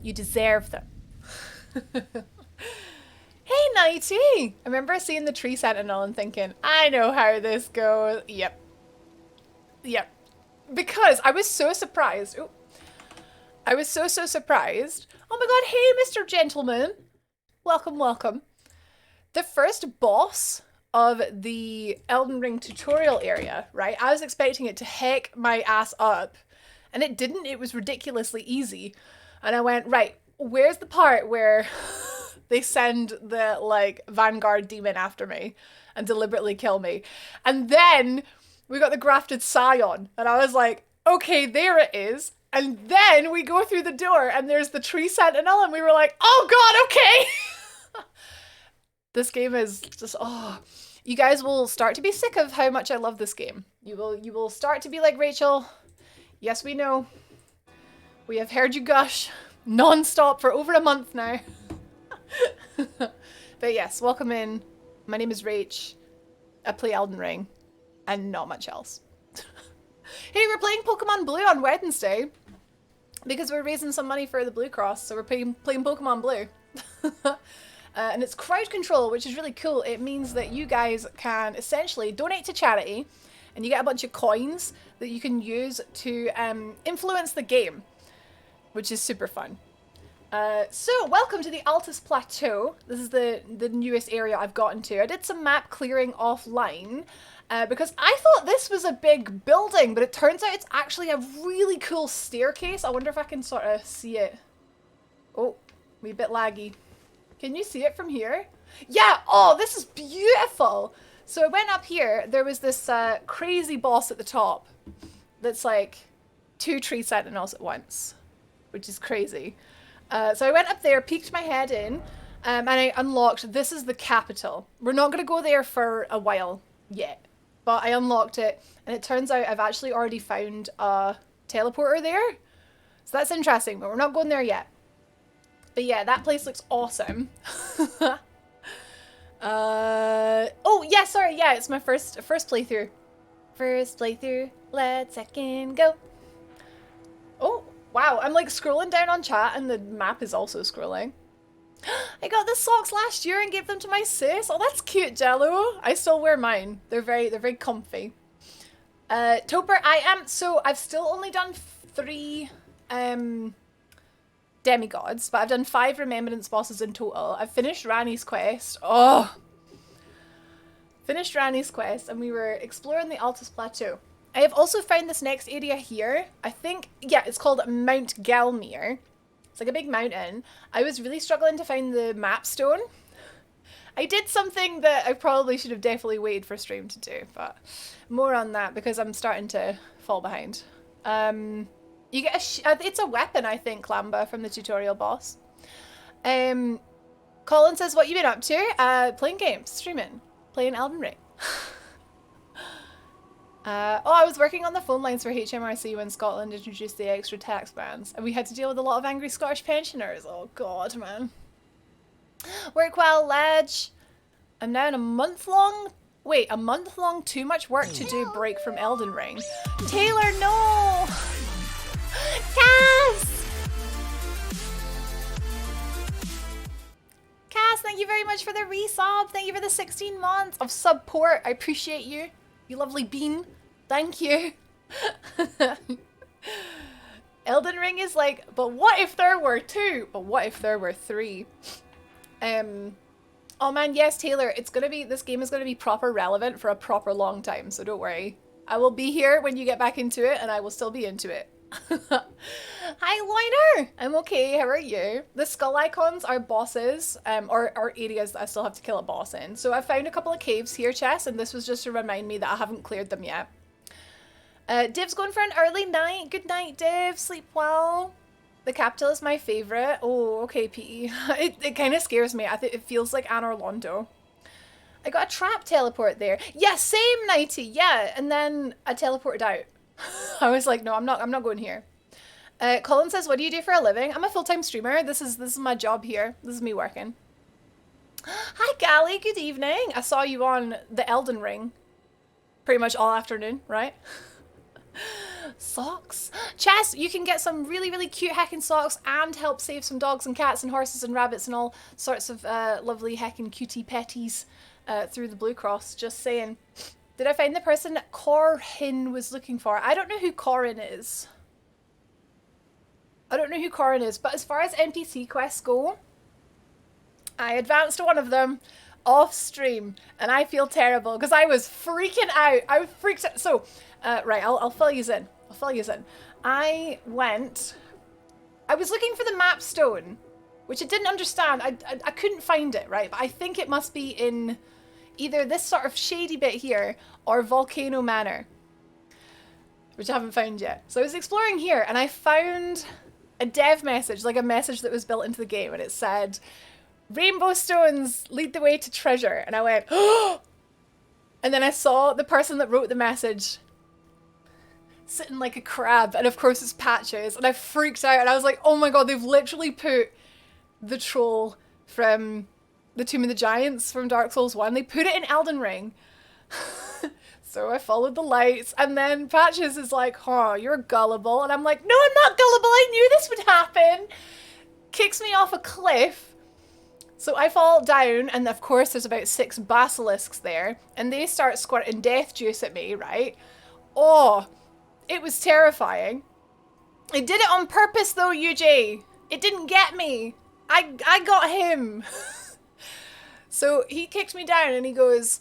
You deserve them. Hey, Nighty! I remember seeing the tree sentinel and thinking, I know how this goes. Yep. Because I was so surprised. Ooh. I was so surprised. Oh my god, hey, Mr. Gentleman. Welcome. The first boss of the Elden Ring tutorial area, right? I was expecting it to heck my ass up. And it didn't. It was ridiculously easy. And I went, right, where's the part where they send the, like, Vanguard demon after me and deliberately kill me? And then we got the grafted scion. And I was like, okay, there it is. And then we go through the door and there's the tree sentinel and we were like, oh god, okay! This game is just, oh. You guys will start to be sick of how much I love this game. You will start to be like, Rachel, yes, we know. We have heard you gush non-stop for over a month now. But yes, welcome in. My name is Rach. I play Elden Ring. And not much else. Hey, we're playing Pokemon Blue on Wednesday. Because we're raising some money for the Blue Cross. So we're playing Pokemon Blue. And it's crowd control, which is really cool. It means that you guys can essentially donate to charity. And you get a bunch of coins that you can use to influence the game. Which is super fun. So, welcome to the Altus Plateau. This is the newest area I've gotten to. I did some map clearing offline because I thought this was a big building, but it turns out it's actually a really cool staircase. I wonder if I can sort of see it. Oh, a bit laggy. Can you see it from here? Yeah! Oh, this is beautiful! So I went up here. There was this crazy boss at the top that's like 2 tree sentinels at once, which is crazy. So I went up there, peeked my head in, and I unlocked, this is the capital. We're not going to go there for a while yet, but I unlocked it, and it turns out I've actually already found a teleporter there. So that's interesting, but we're not going there yet. But yeah, that place looks awesome. Oh, yeah, sorry, yeah, it's my first playthrough. First playthrough, let's second go. Oh, wow, I'm like scrolling down on chat and the map is also scrolling. I got the socks last year and gave them to my sis. Oh, that's cute, Jello. I still wear mine. They're very comfy. Toper, I've still only done 3 demigods, but I've done 5 remembrance bosses in total. I've finished Rani's quest. Oh! Finished Rani's quest and we were exploring the Altus Plateau. I have also found this next area here. I think, yeah, it's called Mount Gelmir. It's like a big mountain. I was really struggling to find the map stone. I did something that I probably should have definitely waited for stream to do, but more on that because I'm starting to fall behind. You get it's a weapon, I think, Lamba, from the tutorial boss. Colin says, what you been up to? Playing games, streaming, playing Elden Ring. Oh, I was working on the phone lines for HMRC when Scotland introduced the extra tax bans, and we had to deal with a lot of angry Scottish pensioners. Oh god, man. Work well, Ledge. I'm now in a month-long too much work to do break from Elden Ring. Taylor, no! Cass! Cass, thank you very much for the resub. Thank you for the 16 months of support. I appreciate you. You lovely bean. Thank you. Elden Ring is like, but what if there were 2? But what if there were 3? Oh man, yes, Taylor, this game is gonna be proper relevant for a proper long time, so don't worry. I will be here when you get back into it, and I will still be into it. Hi, Loiner! I'm okay, how are you? The skull icons are bosses, or areas that I still have to kill a boss in. So I found a couple of caves here, Chess, and this was just to remind me that I haven't cleared them yet. Div's going for an early night. Good night, Div. Sleep well. The capital is my favourite. Oh, okay, P. It kind of scares me. I think it feels like Anne Orlando. I got a trap teleport there. Yeah, same, Nighty. Yeah, and then I teleported out. I was like, no, I'm not going here. Colin says, what do you do for a living? I'm a full-time streamer. This is my job here. This is me working. Hi, Gally. Good evening. I saw you on the Elden Ring pretty much all afternoon, right? Socks. Chess, you can get some really cute heckin' socks and help save some dogs and cats and horses and rabbits and all sorts of lovely heckin' cutie petties through the Blue Cross. Just saying. Did I find the person that Corin was looking for? I don't know who Corin is. I don't know who Corin is, but as far as NPC quests go, I advanced one of them off stream and I feel terrible because I was freaking out. I freaked out. So, right, I'll fill you in. I'll fill you in. I was looking for the map stone, which I didn't understand. I couldn't find it, right? But I think it must be in either this sort of shady bit here or Volcano Manor, which I haven't found yet. So I was exploring here and I found a dev message, like a message that was built into the game, and it said, rainbow stones lead the way to treasure. And I went, oh! And then I saw the person that wrote the message sitting like a crab, and of course it's Patches, and I freaked out and I was like, oh my god, they've literally put the troll from the Tomb of the Giants from Dark Souls 1, they put it in Elden Ring. So I followed the lights, and then Patches is like, oh, you're gullible, and I'm like, no, I'm not gullible, I knew this would happen. Kicks me off a cliff. So I fall down, and of course there's about 6 basilisks there, and they start squirting death juice at me, right? Oh, it was terrifying. I did it on purpose though, UJ. It didn't get me. I got him. So he kicked me down and he goes,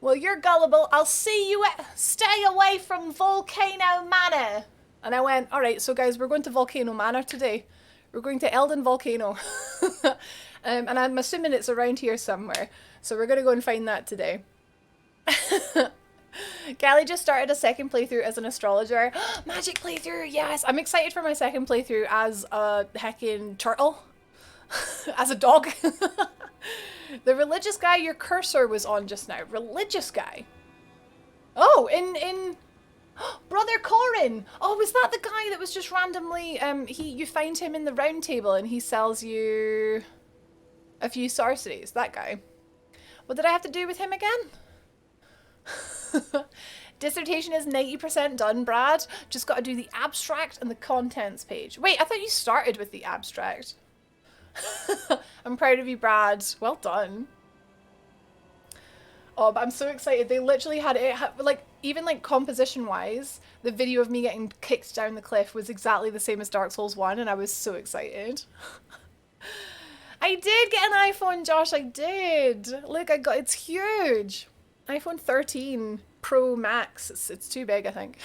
well, you're gullible. I'll see you stay away from Volcano Manor. And I went, all right, so guys, we're going to Volcano Manor today. We're going to Elden Volcano. And I'm assuming it's around here somewhere. So we're going to go and find that today. Callie just started a second playthrough as an astrologer. Magic playthrough, yes. I'm excited for my second playthrough as a heckin' turtle. As a dog. The religious guy your cursor was on just now. Religious guy. Oh, in Brother Corin. Oh, was that the guy that was just randomly, you find him in the round table and he sells you a few sorceries. That guy. What did I have to do with him again? Dissertation is 90% done, Brad. Just got to do the abstract and the contents page. Wait, I thought you started with the abstract. I'm proud of you, Brad. Well done. Oh, but I'm so excited. They literally had it, like, even like composition wise, the video of me getting kicked down the cliff was exactly the same as Dark Souls 1 and I was so excited. I did get an iPhone, Josh, I did. Look, it's huge. iPhone 13 Pro Max. It's too big, I think.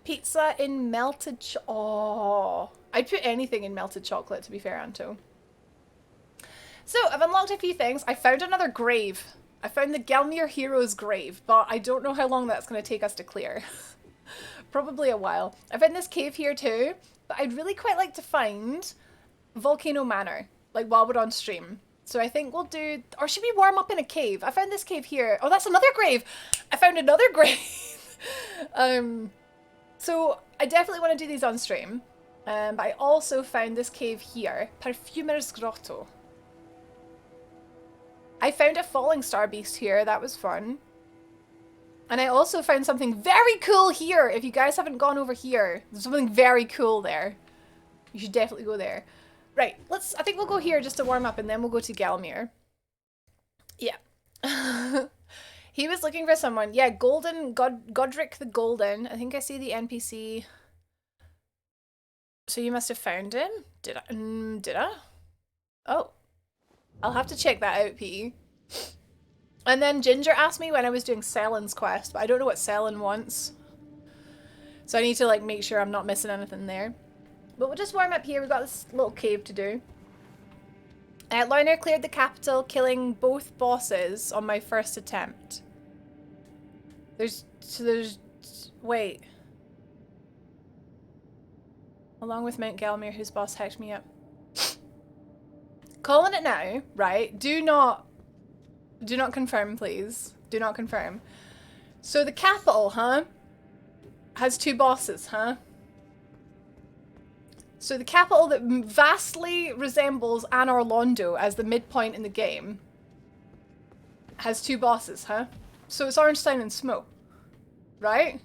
Pizza in melted oh. I'd put anything in melted chocolate, to be fair, Anto. So, I've unlocked a few things. I found another grave. I found the Gelmir Hero's grave, but I don't know how long that's going to take us to clear. Probably a while. I found this cave here too, but I'd really quite like to find Volcano Manor, like while we're on stream. So I think we'll do, or should we warm up in a cave? I found this cave here. Oh, that's another grave. I found another grave. So I definitely want to do these on stream. But I also found this cave here, Perfumer's Grotto. I found a falling star beast here. That was fun. And I also found something very cool here. If you guys haven't gone over here, there's something very cool there. You should definitely go there. Right, I think we'll go here just to warm up and then we'll go to Gelmir. Yeah. He was looking for someone. Yeah, Godric the Golden. I think I see the NPC. So you must have found him? Did I? Oh. I'll have to check that out, P. And then Ginger asked me when I was doing Selen's quest, but I don't know what Selen wants. So I need to like make sure I'm not missing anything there. But we'll just warm up here. We've got this little cave to do. Lorna cleared the capital, killing both bosses on my first attempt. Wait. Along with Mount Gelmir, whose boss hacked me up. Calling it now, right? Do not confirm, please. Do not confirm. So the capital, huh? Has two bosses, huh? So the capital that vastly resembles Anor Londo as the midpoint in the game has two bosses, huh? So it's Ornstein and Smoke, right?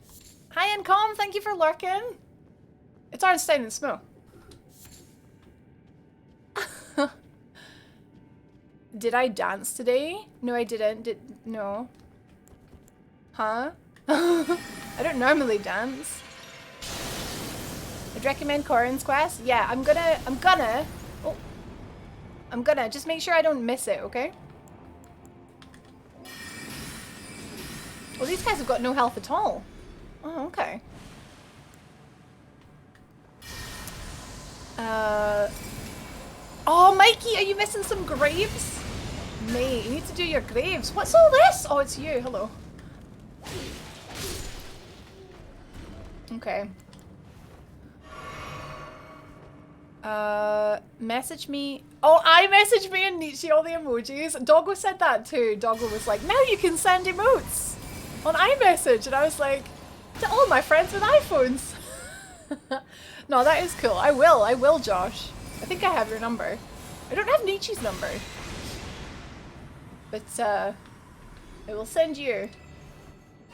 Hi, Encom, thank you for lurking. It's Ornstein and Smoke. Did I dance today? No, I didn't. No. Huh? I don't normally dance. I'd recommend Corin's quest. Yeah, I'm gonna just make sure I don't miss it, okay? Well, these guys have got no health at all. Oh, okay. Oh, Mikey, are you missing some graves? Mate, you need to do your graves. What's all this? Oh, it's you. Hello. Okay. Message me. Oh, I messaged me and Nietzsche all the emojis. Doggo said that too. Doggo was like, now you can send emotes on iMessage. And I was like, to all my friends with iPhones. No, that is cool. I will, Josh. I think I have your number. I don't have Nietzsche's number. But, I will send you.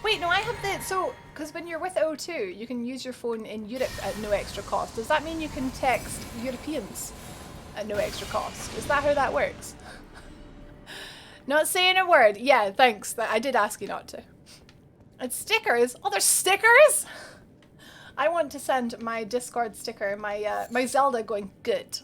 Wait, no, I have the, so, because when you're with O2, you can use your phone in Europe at no extra cost. Does that mean you can text Europeans at no extra cost? Is that how that works? Not saying a word. Yeah, thanks. I did ask you not to. And stickers? Oh, there's stickers? I want to send my Discord sticker, my Zelda going good,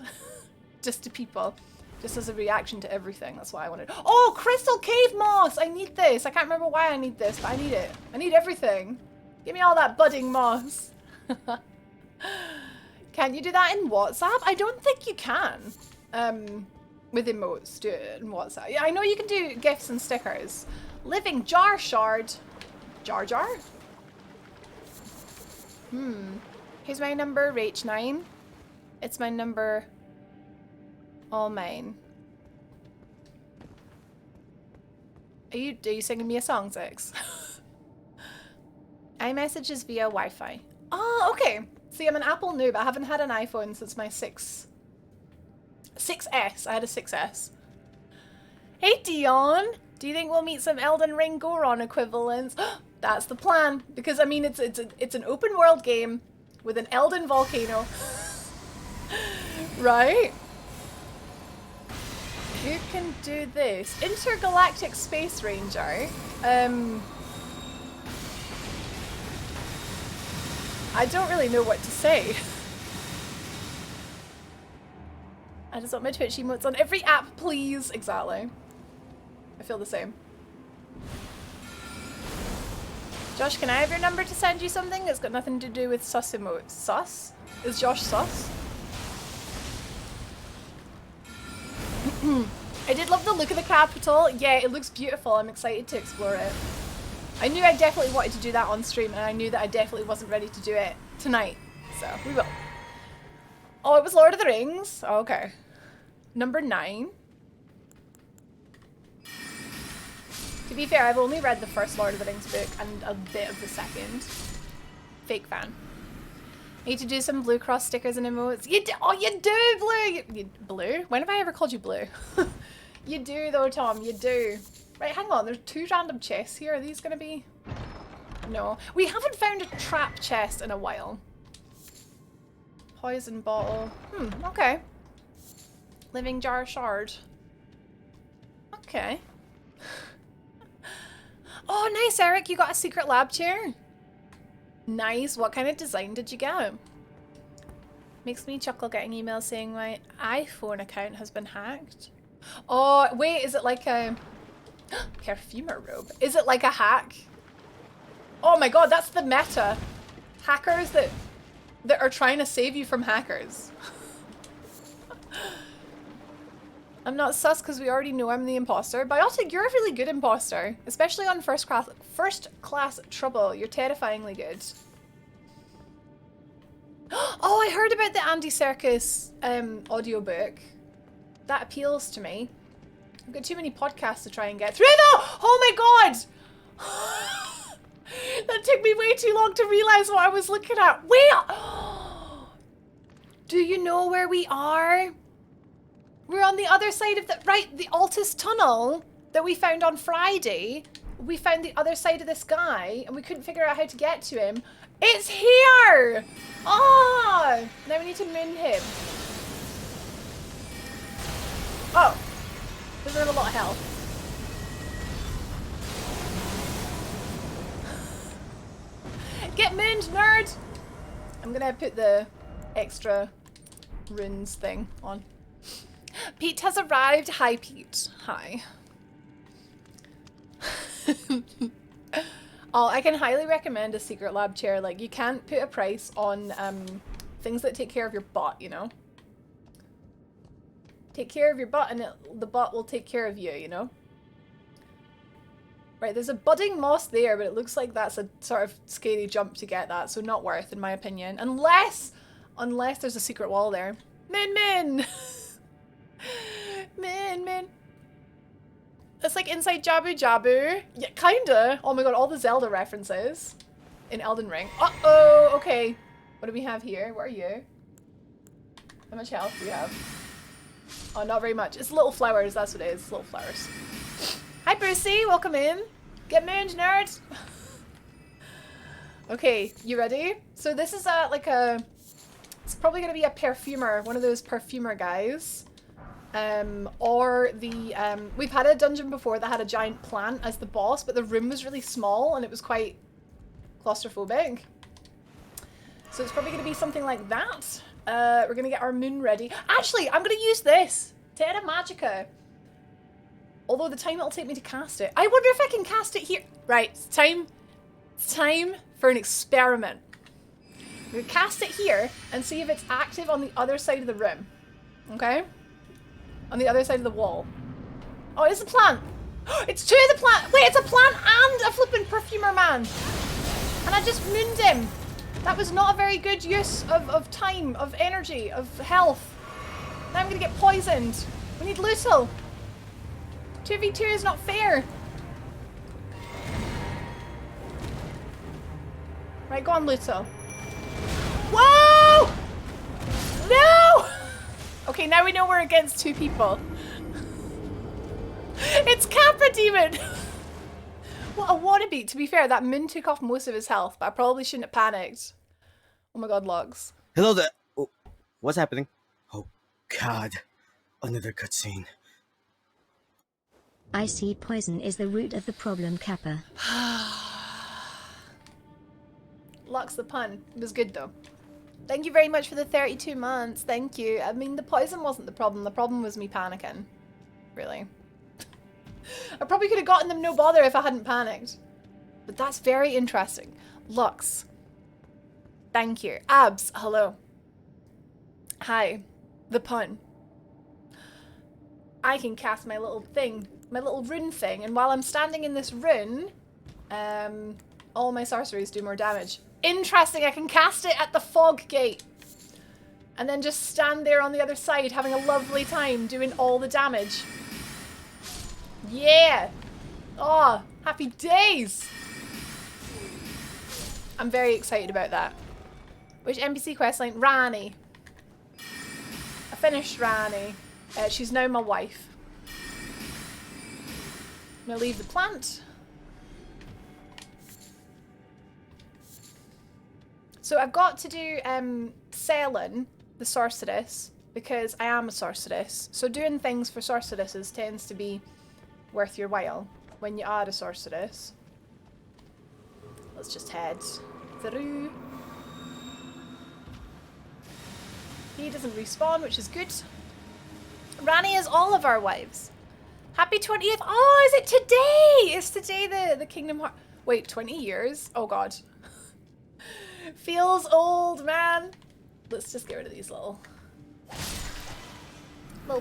just to people, just as a reaction to everything. That's why I wanted. Oh, crystal cave moss! I need this. I can't remember why I need this, but I need it. I need everything. Give me all that budding moss. Can you do that in WhatsApp? I don't think you can. With emotes, do it in WhatsApp. Yeah, I know you can do gifs and stickers. Living jar shard. Jar jar? Here's my number, Rach9. It's my number. All mine. Are you singing me a song, Zix? iMessages via Wi-Fi. Oh, okay. See, I'm an Apple noob. I haven't had an iPhone since my 6S. I had a 6S. Hey, Dion. Do you think we'll meet some Elden Ring Goron equivalents? That's the plan. Because, I mean, it's an open world game with an Elden volcano. Right? Who can do this? Intergalactic Space Ranger. I don't really know what to say. I just want my Twitch emotes on every app, please. Exactly. I feel the same. Josh, can I have your number to send you something? It's got nothing to do with sus emotes. Sus? Is Josh sus? I did love the look of the capital. Yeah, it looks beautiful. I'm excited to explore it. I knew I definitely wanted to do that on stream, and I knew that I definitely wasn't ready to do it tonight. So, we will. Oh, it was Lord of the Rings? Oh, okay. Number 9. To be fair, I've only read the first Lord of the Rings book and a bit of the second. Fake fan. Need to do some Blue Cross stickers and emotes. You do? Oh, you do, Blue! Blue? When have I ever called you Blue? You do, though, Tom. You do. Right, hang on. There's 2 random chests here. Are these going to be... No. We haven't found a trap chest in a while. Poison bottle. Okay. Living jar shard. Okay. Oh, nice, Eric. You got a secret lab chair. Nice. What kind of design did you get? Makes me chuckle getting emails saying my iPhone account has been hacked. Oh, wait. Is it like a... Perfumer robe. Is it like a hack? Oh my god, that's the meta. Hackers that are trying to save you from hackers. I'm not sus because we already know I'm the imposter. Biotic, you're a really good imposter. Especially on first class trouble. You're terrifyingly good. Oh, I heard about the Andy Serkis audiobook. That appeals to me. I've got too many podcasts to try and get through though! Oh my god! That took me way too long to realize what I was looking at. Wait! Do you know where we are? We're on the other side of the... Right, the Altus tunnel that we found on Friday. We found the other side of this guy and we couldn't figure out how to get to him. It's here! Ah! Now we need to moon him. Oh. Doesn't have a lot of health. Get mooned, nerd! I'm gonna put the extra runes thing on. Pete has arrived. Hi, Pete. Hi. Oh, I can highly recommend a secret lab chair. Like, you can't put a price on things that take care of your butt, you know? Take care of your butt and the butt will take care of you, you know? Right, there's a budding moss there, but it looks like that's a sort of scary jump to get that, so not worth, in my opinion. Unless there's a secret wall there. Min Min! Min Min! It's like inside Jabu Jabu. Yeah, kinda. Oh my god, all the Zelda references in Elden Ring. Uh-oh, okay. What do we have here? What are you? How much health do you have? Oh, not very much. It's little flowers, that's what it is. Little flowers. Hi, Brucey. Welcome in. Get mooned, nerd. Okay, you ready? So this is it's probably going to be a perfumer, one of those perfumer guys. Or the, we've had a dungeon before that had a giant plant as the boss, but the room was really small and it was quite claustrophobic. So it's probably going to be something like that. We're going to get our moon ready. Actually, I'm going to use this. Terra Magica. Although the time it'll take me to cast it. I wonder if I can cast it here. Right, it's time for an experiment. I'm going to cast it here and see if it's active on the other side of the room. Okay? On the other side of the wall. Oh, it's a plant. It's two of the plant. Wait, it's a plant and a flippin' perfumer man. And I just mooned him. That was not a very good use of time, of energy, of health. Now I'm going to get poisoned. We need Lutal. 2v2 is not fair. Right, go on, Lutal. Whoa! No! Okay, now we know we're against two people. It's Capra Demon! What a wannabe. To be fair, that moon took off most of his health, but I probably shouldn't have panicked. Oh my god, Lux. Hello there. Oh, what's happening? Oh, God. Another cutscene. I see poison is the root of the problem, Kappa. Lux the pun. It was good though. Thank you very much for the 32 months. Thank you. I mean, the poison wasn't the problem. The problem was me panicking. Really. I probably could have gotten them no bother if I hadn't panicked. But that's very interesting. Lux. Thank you. Abs, hello. Hi. The pun. I can cast my little thing, my little rune thing, and while I'm standing in this rune, all my sorceries do more damage. Interesting, I can cast it at the fog gate. And then just stand there on the other side having a lovely time doing all the damage. Yeah! Oh, happy days! I'm very excited about that. Which NPC questline? Rani. I finished Rani. She's now my wife. I'm gonna leave the plant. So I've got to do Selin, the sorceress, because I am a sorceress. So doing things for sorceresses tends to be worth your while when you are a sorceress. Let's just head through. He doesn't respawn, which is good. Rani is all of our wives. Happy 20th. Oh, is it today? Is today the Kingdom Hearts? Wait, 20 years? Oh god. Feels old, man. Let's just get rid of these little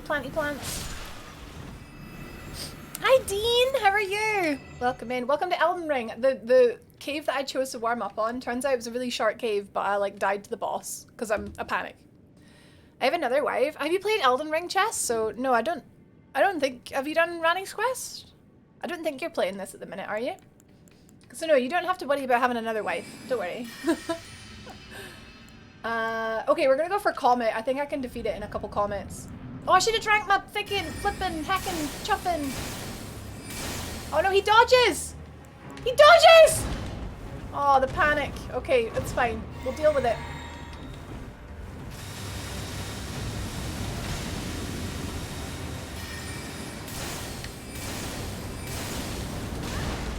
planty plants. Hi Dean, how are you? Welcome in. Welcome to Elden Ring. The cave that I chose to warm up on, turns out it was a really short cave, but I like died to the boss because I'm a panic. I have another wife. Have you played Elden Ring, Chess? So no, I don't think, have you done Rani's quest? I don't think you're playing this at the minute, are you? So no, you don't have to worry about having another wife. Don't worry. Okay, we're gonna go for Comet. I think I can defeat it in a couple comets. Oh, I should have drank my thinking, flippin', heckin', chuffin'. Oh no, he dodges! He dodges! Oh, the panic. Okay, it's fine. We'll deal with it.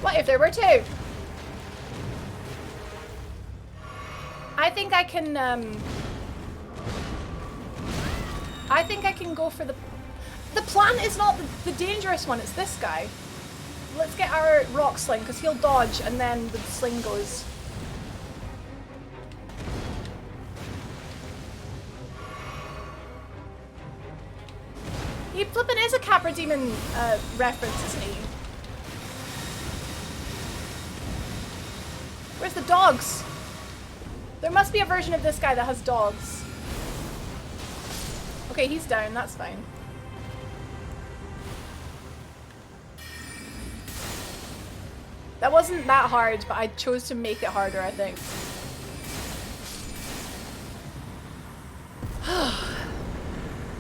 What if there were two? I think I can go for the plant is not the dangerous one, it's this guy. Let's get our rock sling, because he'll dodge and then the sling goes. He flippin' is a Capra Demon reference, isn't he? Where's the dogs? There must be a version of this guy that has dogs. Okay, he's down, that's fine. That wasn't that hard, but I chose to make it harder, I think.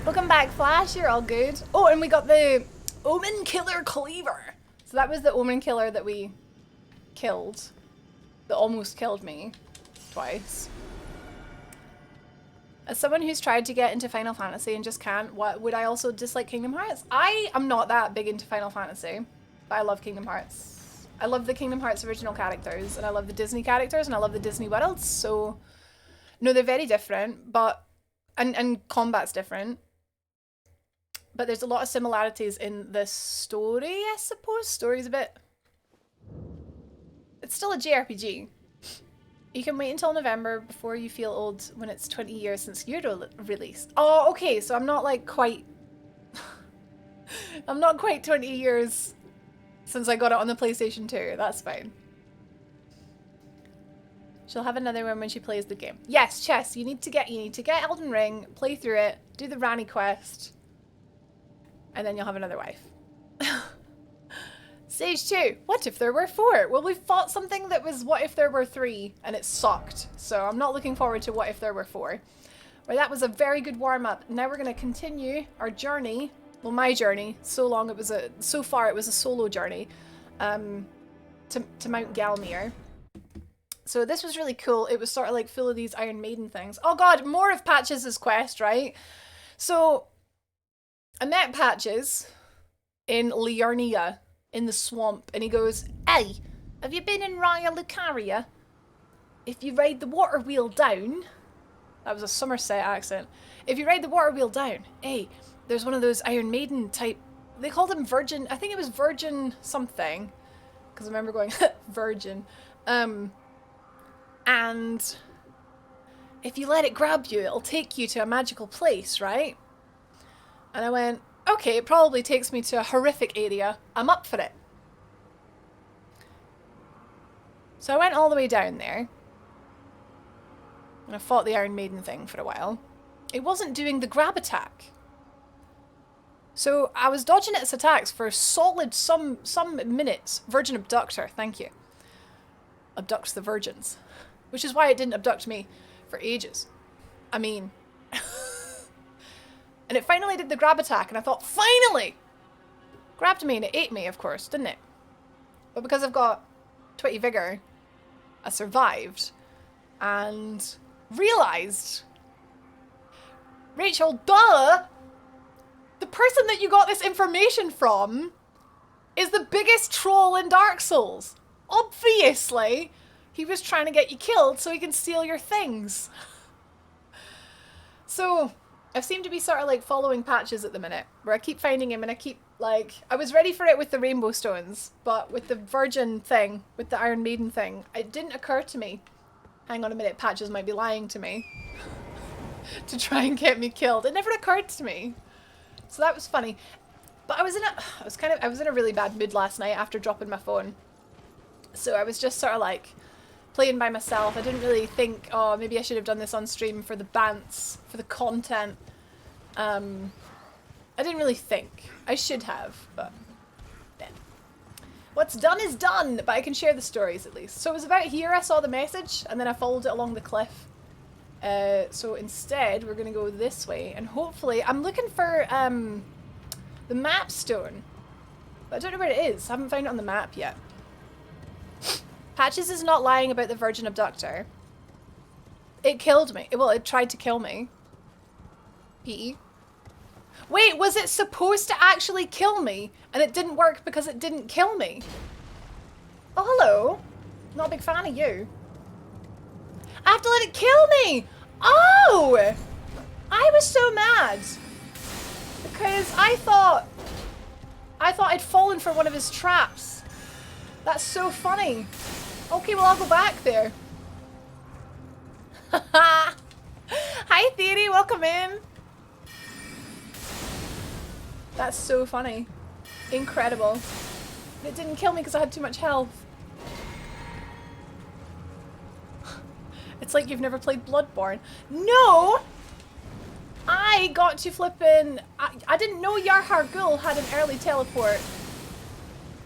Welcome back, Flash, you're all good. Oh, and we got the Omen Killer Cleaver. So that was the Omen Killer that we killed. That almost killed me twice. As someone who's tried to get into Final Fantasy and just can't, what would I also dislike Kingdom Hearts? I am not that big into Final Fantasy, but I love Kingdom Hearts. I love the Kingdom Hearts original characters, and I love the Disney characters, and I love the Disney worlds, so No, they're very different, but and combat's different. But there's a lot of similarities in the story, I suppose. Story's a bit... It's still a JRPG. You can wait until November before you feel old when it's 20 years since Euro release. Oh, okay, so I'm not like quite... I'm not quite 20 years since I got it on the PlayStation 2. That's fine. She'll have another one when she plays the game. Yes, Chess, you need to get Elden Ring, play through it, do the Rani quest, and then you'll have another wife. Stage 2. What if there were 4? Well, we fought something that was what if there were 3, and it sucked. So I'm not looking forward to what if there were 4. Well, that was a very good warm-up. Now we're going to continue our journey. Well, my journey. So far it was a solo journey to Mount Gelmir. So this was really cool. It was sort of like full of these Iron Maiden things. Oh god, more of Patches' quest, right? So I met Patches in Liurnia in the swamp, and he goes, "Hey, have you been in Raya Lucaria? If you ride the water wheel down," that was a Somerset accent. "If you ride the water wheel down, hey, there's one of those Iron Maiden type," they called him Virgin, I think it was Virgin something, because I remember going, Virgin. And if you let it grab you, it'll take you to a magical place, right? And I went, okay, it probably takes me to a horrific area. I'm up for it. So I went all the way down there. And I fought the Iron Maiden thing for a while. It wasn't doing the grab attack. So I was dodging its attacks for solid some minutes. Virgin Abductor, thank you. Abducts the virgins. Which is why it didn't abduct me for ages. I mean... And it finally did the grab attack, and I thought, finally! Grabbed me, and it ate me, of course, didn't it? But because I've got 20 vigor, I survived. And realised... Rachel, duh! The person that you got this information from is the biggest troll in Dark Souls. Obviously! He was trying to get you killed so he can steal your things. So, I seem to be sort of like following Patches at the minute, where I keep finding him and I keep like, I was ready for it with the rainbow stones, but with the virgin thing, with the Iron Maiden thing, it didn't occur to me. Hang on a minute, Patches might be lying to me. To try and get me killed. It never occurred to me. So that was funny. But I was in a really bad mood last night after dropping my phone. So I was just sort of like playing by myself. I didn't really think, oh, maybe I should have done this on stream for the bants, for the content. I didn't really think. I should have, but then. What's done is done, but I can share the stories at least. So it was about here I saw the message, and then I followed it along the cliff. So instead, we're going to go this way, and hopefully, I'm looking for the map stone. But I don't know where it is. I haven't found it on the map yet. Patches is not lying about the Virgin Abductor. It killed me. Well, it tried to kill me. P.E. Wait, was it supposed to actually kill me? And it didn't work because it didn't kill me? Oh, hello. Not a big fan of you. I have to let it kill me! Oh! I was so mad. Because I thought I'd fallen for one of his traps. That's so funny. Okay, well, I'll go back there. Hi, Theory. Welcome in. That's so funny. Incredible. It didn't kill me because I had too much health. It's like you've never played Bloodborne. No! I got to flippin'... I didn't know Yarhar Ghul had an early teleport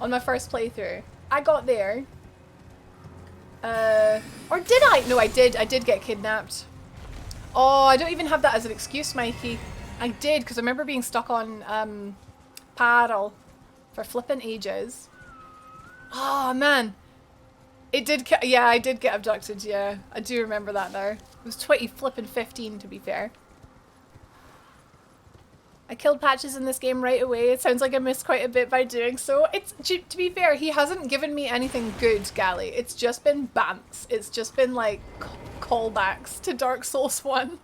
on my first playthrough. I got there. Or did I? No, I did. I did get kidnapped. Oh, I don't even have that as an excuse, Mikey. I did, because I remember being stuck on Parel for flipping ages. Oh, man. It did, yeah, I did get abducted, yeah. I do remember that now. It was 20 flipping 15, to be fair. I killed Patches in this game right away. It sounds like I missed quite a bit by doing so. It's, to be fair, he hasn't given me anything good, Gally. It's just been bants. It's just been like callbacks to Dark Souls 1.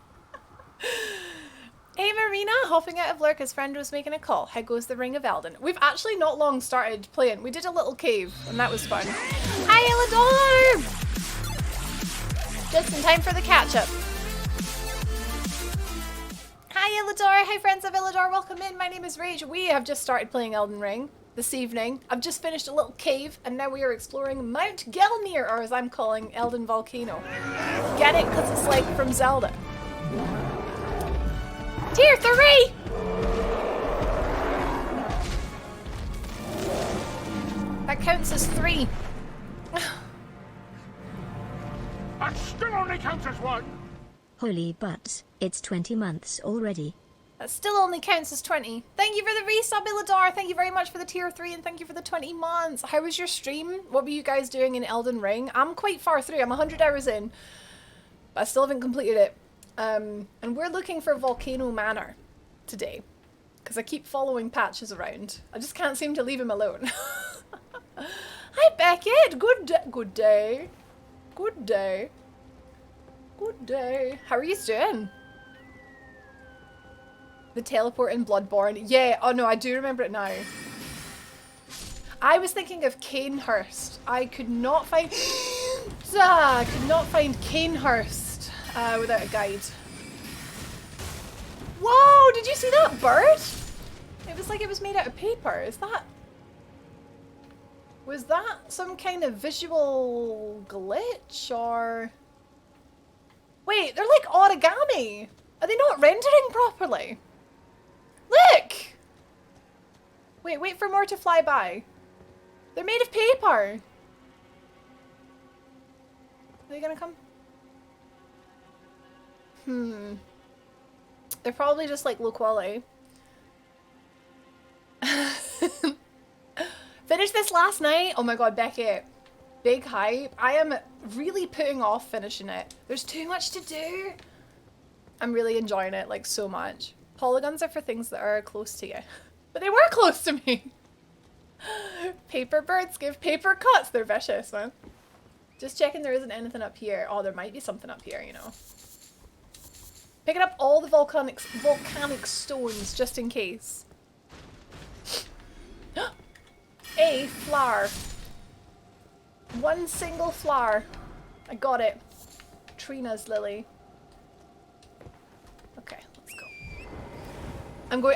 Hey Marina, hopping out of lurk, his friend was making a call. How goes the Ring of Elden? We've actually not long started playing. We did a little cave and that was fun. Hi Elidor! Just in time for the catch up. Hi Elidor, hi friends of Elidor, welcome in. My name is Rach. We have just started playing Elden Ring this evening. I've just finished a little cave and now we are exploring Mount Gelmir, or as I'm calling Elden Volcano. Get it? Because it's like from Zelda. Tier 3! That counts as 3. That still only counts as 1. Holy butts, it's 20 months already. That still only counts as 20. Thank you for the resub, Illadar. Thank you very much for the tier 3 and thank you for the 20 months. How was your stream? What were you guys doing in Elden Ring? I'm quite far through. I'm 100 hours in. But I still haven't completed it. And we're looking for Volcano Manor today. Because I keep following Patches around. I just can't seem to leave him alone. Hi Beckett! Good day. Good day. Good day. Good day. How are you doing? The teleport in Bloodborne. Yeah, oh no, I do remember it now. I was thinking of Canehurst. I could not find Canehurst without a guide. Whoa, did you see that bird? It was like it was made out of paper. Was that some kind of visual glitch or... Wait, they're like origami. Are they not rendering properly? Look! Wait for more to fly by. They're made of paper. Are they gonna come? They're probably just like low quality. Finished this last night. Oh my god, Beckett. Big hype. I am really putting off finishing it. There's too much to do. I'm really enjoying it like so much. Polygons are for things that are close to you. But they were close to me. Paper birds give paper cuts. They're vicious, man. Just checking there isn't anything up here. Oh, there might be something up here, you know. Picking up all the volcanic stones just in case. A flower. One single flower. I got it. Trina's lily. Okay, let's go.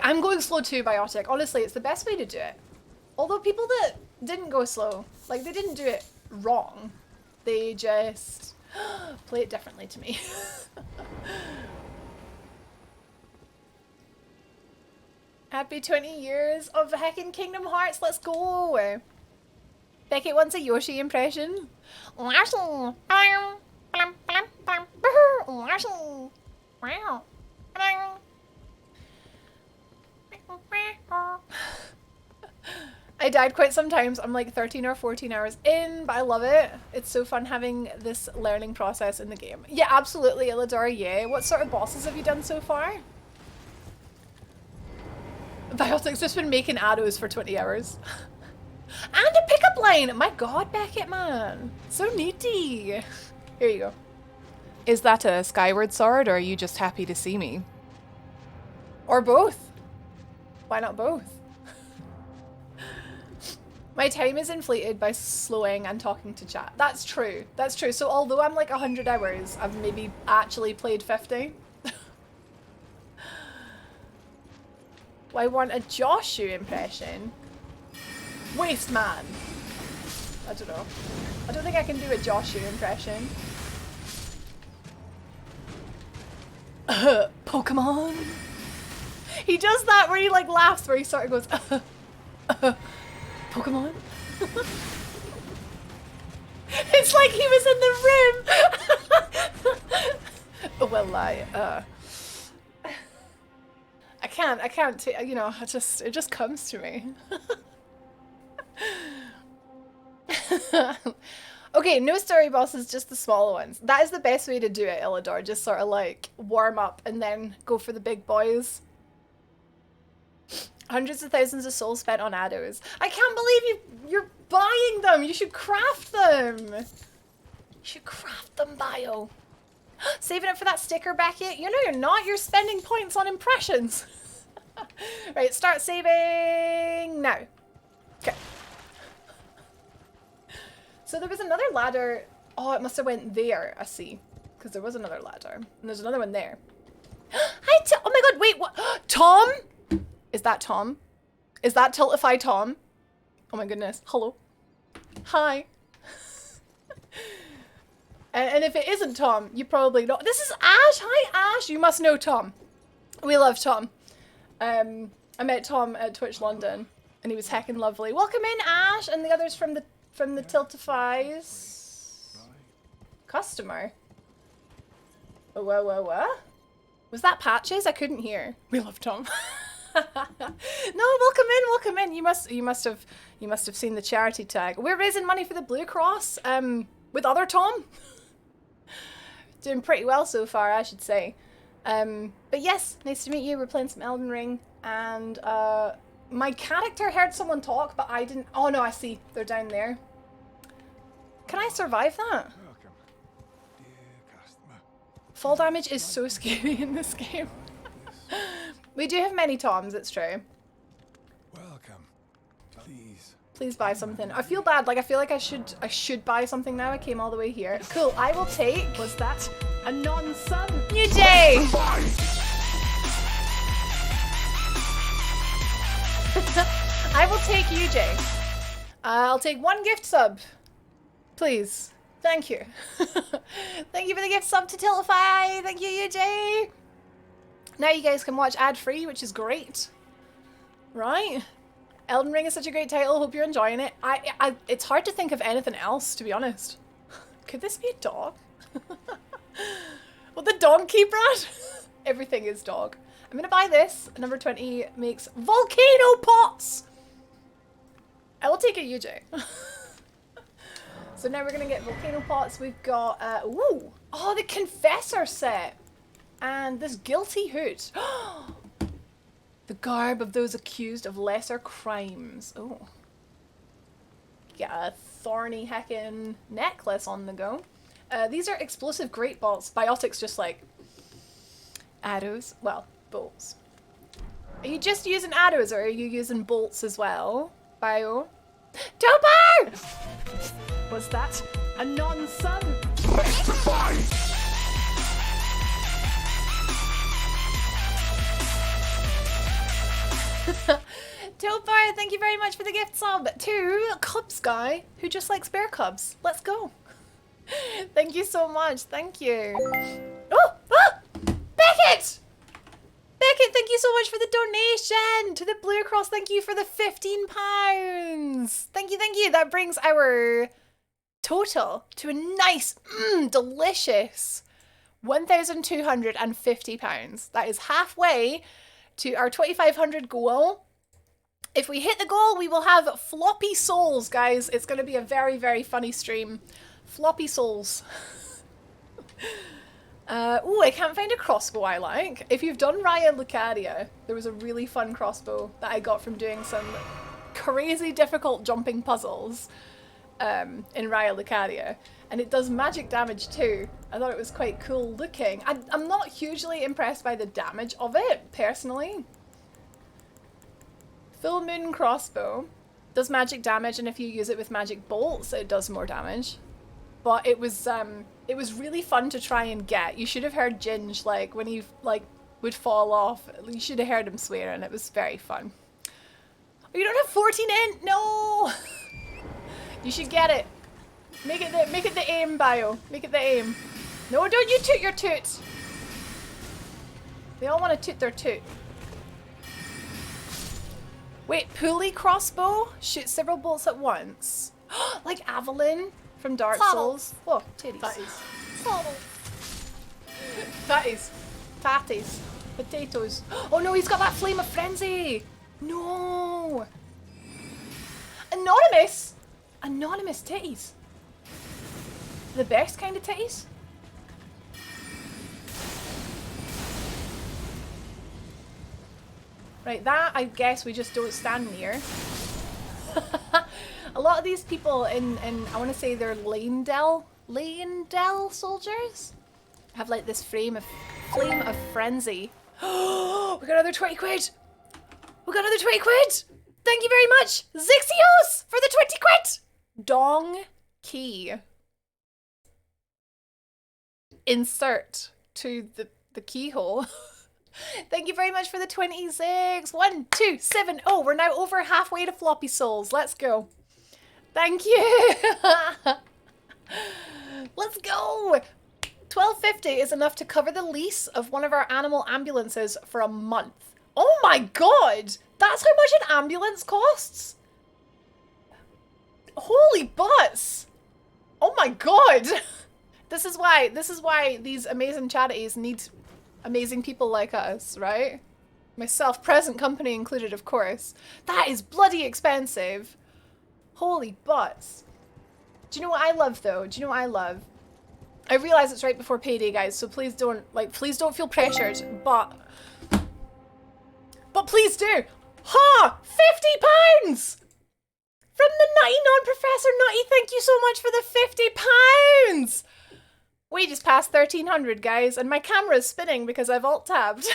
I'm going slow too, Biotic. Honestly, it's the best way to do it. Although people that didn't go slow, like they didn't do it wrong. They just play it differently to me. Happy 20 years of heckin' Kingdom Hearts, let's go! Beckett wants a Yoshi impression. I died quite sometimes. I'm like 13 or 14 hours in, but I love it. It's so fun having this learning process in the game. Yeah, absolutely, Illidor, yeah. What sort of bosses have you done so far? Biotic's just been making arrows for 20 hours. And a pickup line! My god, Beckett, man. So neaty. Here you go. Is that a skyward sword, or are you just happy to see me? Or both. Why not both? My time is inflated by slowing and talking to chat. That's true. That's true. So although I'm like 100 hours, I've maybe actually played 50. I want a Joshu impression. Waste man. I don't know. I don't think I can do a Joshu impression. Pokemon. He does that where he like laughs, where he sort of goes, Pokemon. It's like he was in the room. Well, I can't, you know, it just comes to me. Okay, no story bosses, just the smaller ones. That is the best way to do it, Illidor. Just sort of like warm up and then go for the big boys. Hundreds of thousands of souls spent on addos. I can't believe you're buying them. You should craft them. You should craft them, Bio. Saving it for that sticker, Beckett? You know you're not. You're spending points on impressions. Right, start saving now. Okay. So there was another ladder. Oh, it must have went there, I see. Because there was another ladder. And there's another one there. Hi, oh my god, wait, what? Tom? Is that Tom? Is that Tiltify Tom? Oh my goodness. Hello. Hi. And if it isn't Tom, you probably know. This is Ash. Hi, Ash. You must know Tom. We love Tom. I met Tom at Twitch London, and he was heckin' lovely. Welcome in, Ash, and the others from the Tiltify's customer. Oh, what? Was that Patches? I couldn't hear. We love Tom. No, welcome in. You must have seen the charity tag. We're raising money for the Blue Cross. With other Tom. Doing pretty well so far, I should say. But yes, nice to meet you. We're playing some Elden Ring, and my character heard someone talk, but I didn't. Oh no, I see. They're down there. Can I survive that? Welcome, dear customer. Fall damage is so scary in this game. We do have many Toms, it's true. Welcome. Please buy something. I feel bad, like I feel like I should buy something now. I came all the way here. Cool, I will take, was that a non-sub? New day! I will take UJ. I'll take 1 gift sub. Please. Thank you. Thank you for the gift sub to Tiltify. Thank you, UJ. Now you guys can watch ad-free, which is great. Right? Elden Ring is such a great title. Hope you're enjoying it. It's hard to think of anything else, to be honest. Could this be a dog? Well, the donkey, Brad? Everything is dog. I'm gonna buy this. Number 20 makes volcano pots. I will take a UJ. So now we're gonna get volcano pots. We've got ooh, oh, the confessor set, and this guilty hood. The garb of those accused of lesser crimes. Oh. Get a thorny heckin' necklace on the go. These are explosive great bolts. Biotics just like arrows. Well, bolts. Are you just using arrows or are you using bolts as well? Bio? Tobar! Was that a non-sub? Topar, thank you very much for the gift sub to Cubs guy who just likes bear cubs. Let's go. Thank you so much. Thank you. Oh! Beckett! Beckett, thank you so much for the donation to the Blue Cross. Thank you for the £15. Thank you, thank you. That brings our total to a nice, delicious £1,250. That is halfway to our 2,500 goal. If we hit the goal, we will have floppy souls, guys. It's going to be a very, very funny stream. Floppy souls. Ooh, I can't find a crossbow I like. If you've done Raya Lucadia, there was a really fun crossbow that I got from doing some crazy difficult jumping puzzles in Raya Lucadia. And it does magic damage too. I thought it was quite cool looking. I'm not hugely impressed by the damage of it, personally. Full Moon crossbow does magic damage, and if you use it with magic bolts, it does more damage. But it was really fun to try and get. You should have heard Ginge, like, when he, like, would fall off. You should have heard him swear, and it was very fun. Oh, you don't have 14 int? No! You should get it. Make it the aim, Bio. Make it the aim. No, don't you toot your toot. They all want to toot their toot. Wait, pulley crossbow? Shoot several bolts at once. Like Avalyn from Dark Souls. Whoa, titties. Fatties. Fatties. Potatoes. Oh no, he's got that flame of frenzy. No. Anonymous. Anonymous titties. The best kind of titties. Right, that I guess we just don't stand near. A lot of these people in I want to say they're Leyndell soldiers have like this flame of frenzy. We got another 20 quid. We got another 20 quid. Thank you very much, Zixios, for the 20 quid. Dong key. Insert to the keyhole. Thank you very much for the 26. 1, 2, 7. Oh, we're now over halfway to floppy souls. Let's go. Thank you. Let's go. 12.50 is enough to cover the lease of one of our animal ambulances for a month. Oh my god! That's how much an ambulance costs? Holy butts! Oh my god! This is why these amazing charities need amazing people like us, right? Myself, present company included, of course. That is bloody expensive. Holy butts. Do you know what I love though? Do you know what I love? I realize it's right before payday, guys, so please don't feel pressured, but please do. Ha! £50! From the Nutty Non-Professor Nutty, thank you so much for the £50! We just passed 1300, guys, and my camera is spinning because I've alt-tabbed.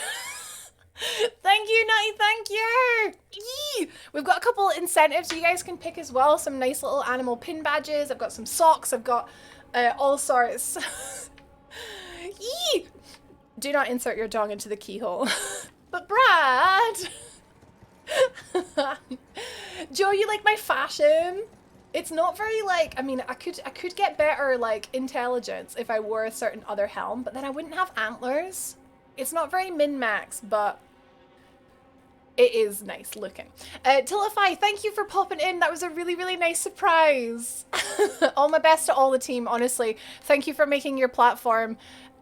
Thank you, Nutty, thank you! Yee! We've got a couple incentives you guys can pick as well. Some nice little animal pin badges. I've got some socks. I've got all sorts. Yee! Do not insert your dong into the keyhole. But Brad! Joe, you like my fashion? It's not very like, I mean, I could get better like intelligence if I wore a certain other helm, but then I wouldn't have antlers. It's not very min-max, but it is nice looking. Tilify, thank you for popping in. That was a really, really nice surprise. All my best to all the team, honestly. Thank you for making your platform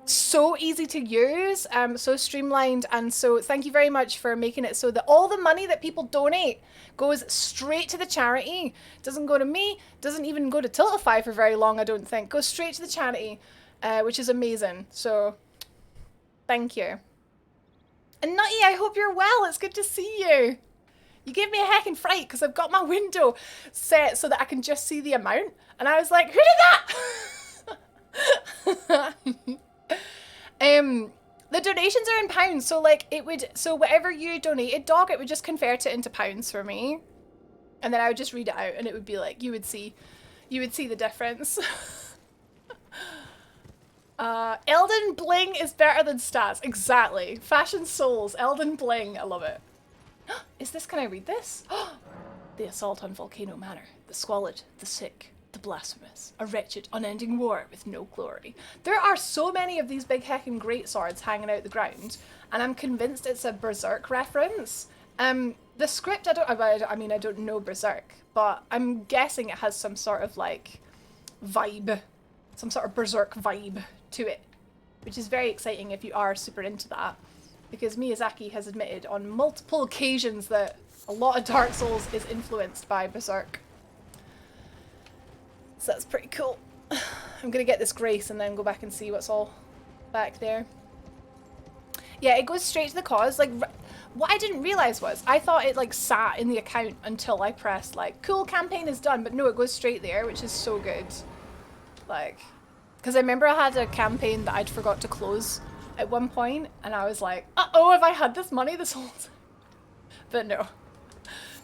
so easy to use, so streamlined, and so thank you very much for making it so that all the money that people donate goes straight to the charity. Doesn't go to me, doesn't even go to Tiltify for very long, I don't think. Goes straight to the charity, which is amazing. So thank you. And Nutty, I hope you're well. It's good to see you. You gave me a heckin' fright because I've got my window set so that I can just see the amount. And I was like, who did that? The donations are in pounds, so like so whatever you donated, dog, it would just convert it into pounds for me. And then I would just read it out and it would be like, you would see the difference. Elden Bling is better than stats. Exactly. Fashion Souls, Elden Bling. I love it. Is this, can I read this? The assault on Volcano Manor. The squalid, the sick, the blasphemous. A wretched, unending war with no glory. There are so many of these big heckin' greatswords hanging out the ground, and I'm convinced it's a Berserk reference. The script, I mean, I don't know Berserk, but I'm guessing it has some sort of like vibe. Some sort of Berserk vibe to it, which is very exciting if you are super into that, because Miyazaki has admitted on multiple occasions that a lot of Dark Souls is influenced by Berserk. So that's pretty cool. I'm gonna get this Grace and then go back and see what's all back there. Yeah, it goes straight to the cause. Like, what I didn't realize was, I thought it like sat in the account until I pressed like, cool, campaign is done, but no, it goes straight there, which is so good. Like, because I remember I had a campaign that I'd forgot to close at one point, and I was like, uh-oh, have I had this money this whole time? But no.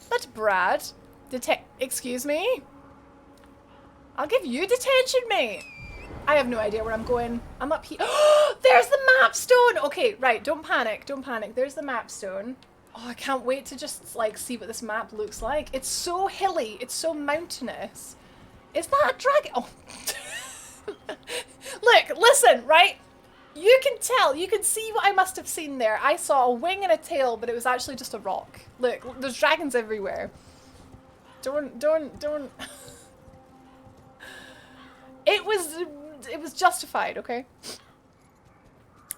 But Brad, excuse me? I'll give you detention, mate. I have no idea where I'm going. I'm up here. There's the map stone! Okay, right, don't panic, don't panic. There's the map stone. Oh, I can't wait to just, like, see what this map looks like. It's so hilly, it's so mountainous. Is that a dragon? Oh. Look, listen, right? You can tell, you can see what I must have seen there. I saw a wing and a tail, but it was actually just a rock. Look, there's dragons everywhere. Don't. It was justified, okay?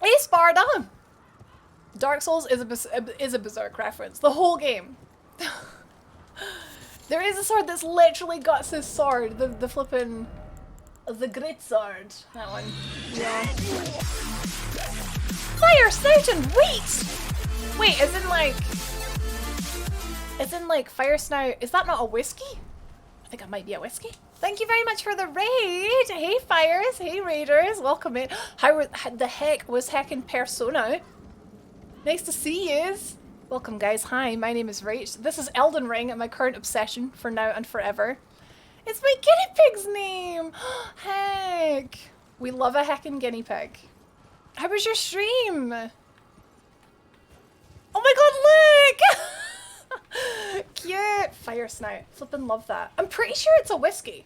Hey, Sparta! Dark Souls is a Berserk reference. The whole game. There is a sword that's literally got this sword. The flippin'... The great sword. That one. Yeah. Fire, snout, and wheat! Wait, as in like... It's in like fire snout. Is that not a whiskey? I think it might be a whiskey. Thank you very much for the raid. Hey fires, hey raiders, welcome in. How the heck was heckin' Persona? Nice to see yous. Welcome guys, hi, my name is Rach. This is Elden Ring and my current obsession for now and forever. It's my guinea pig's name! Heck! We love a heckin' guinea pig. How was your stream? Oh my god, look! Cute! Fire snout. Flippin' love that. I'm pretty sure it's a whiskey.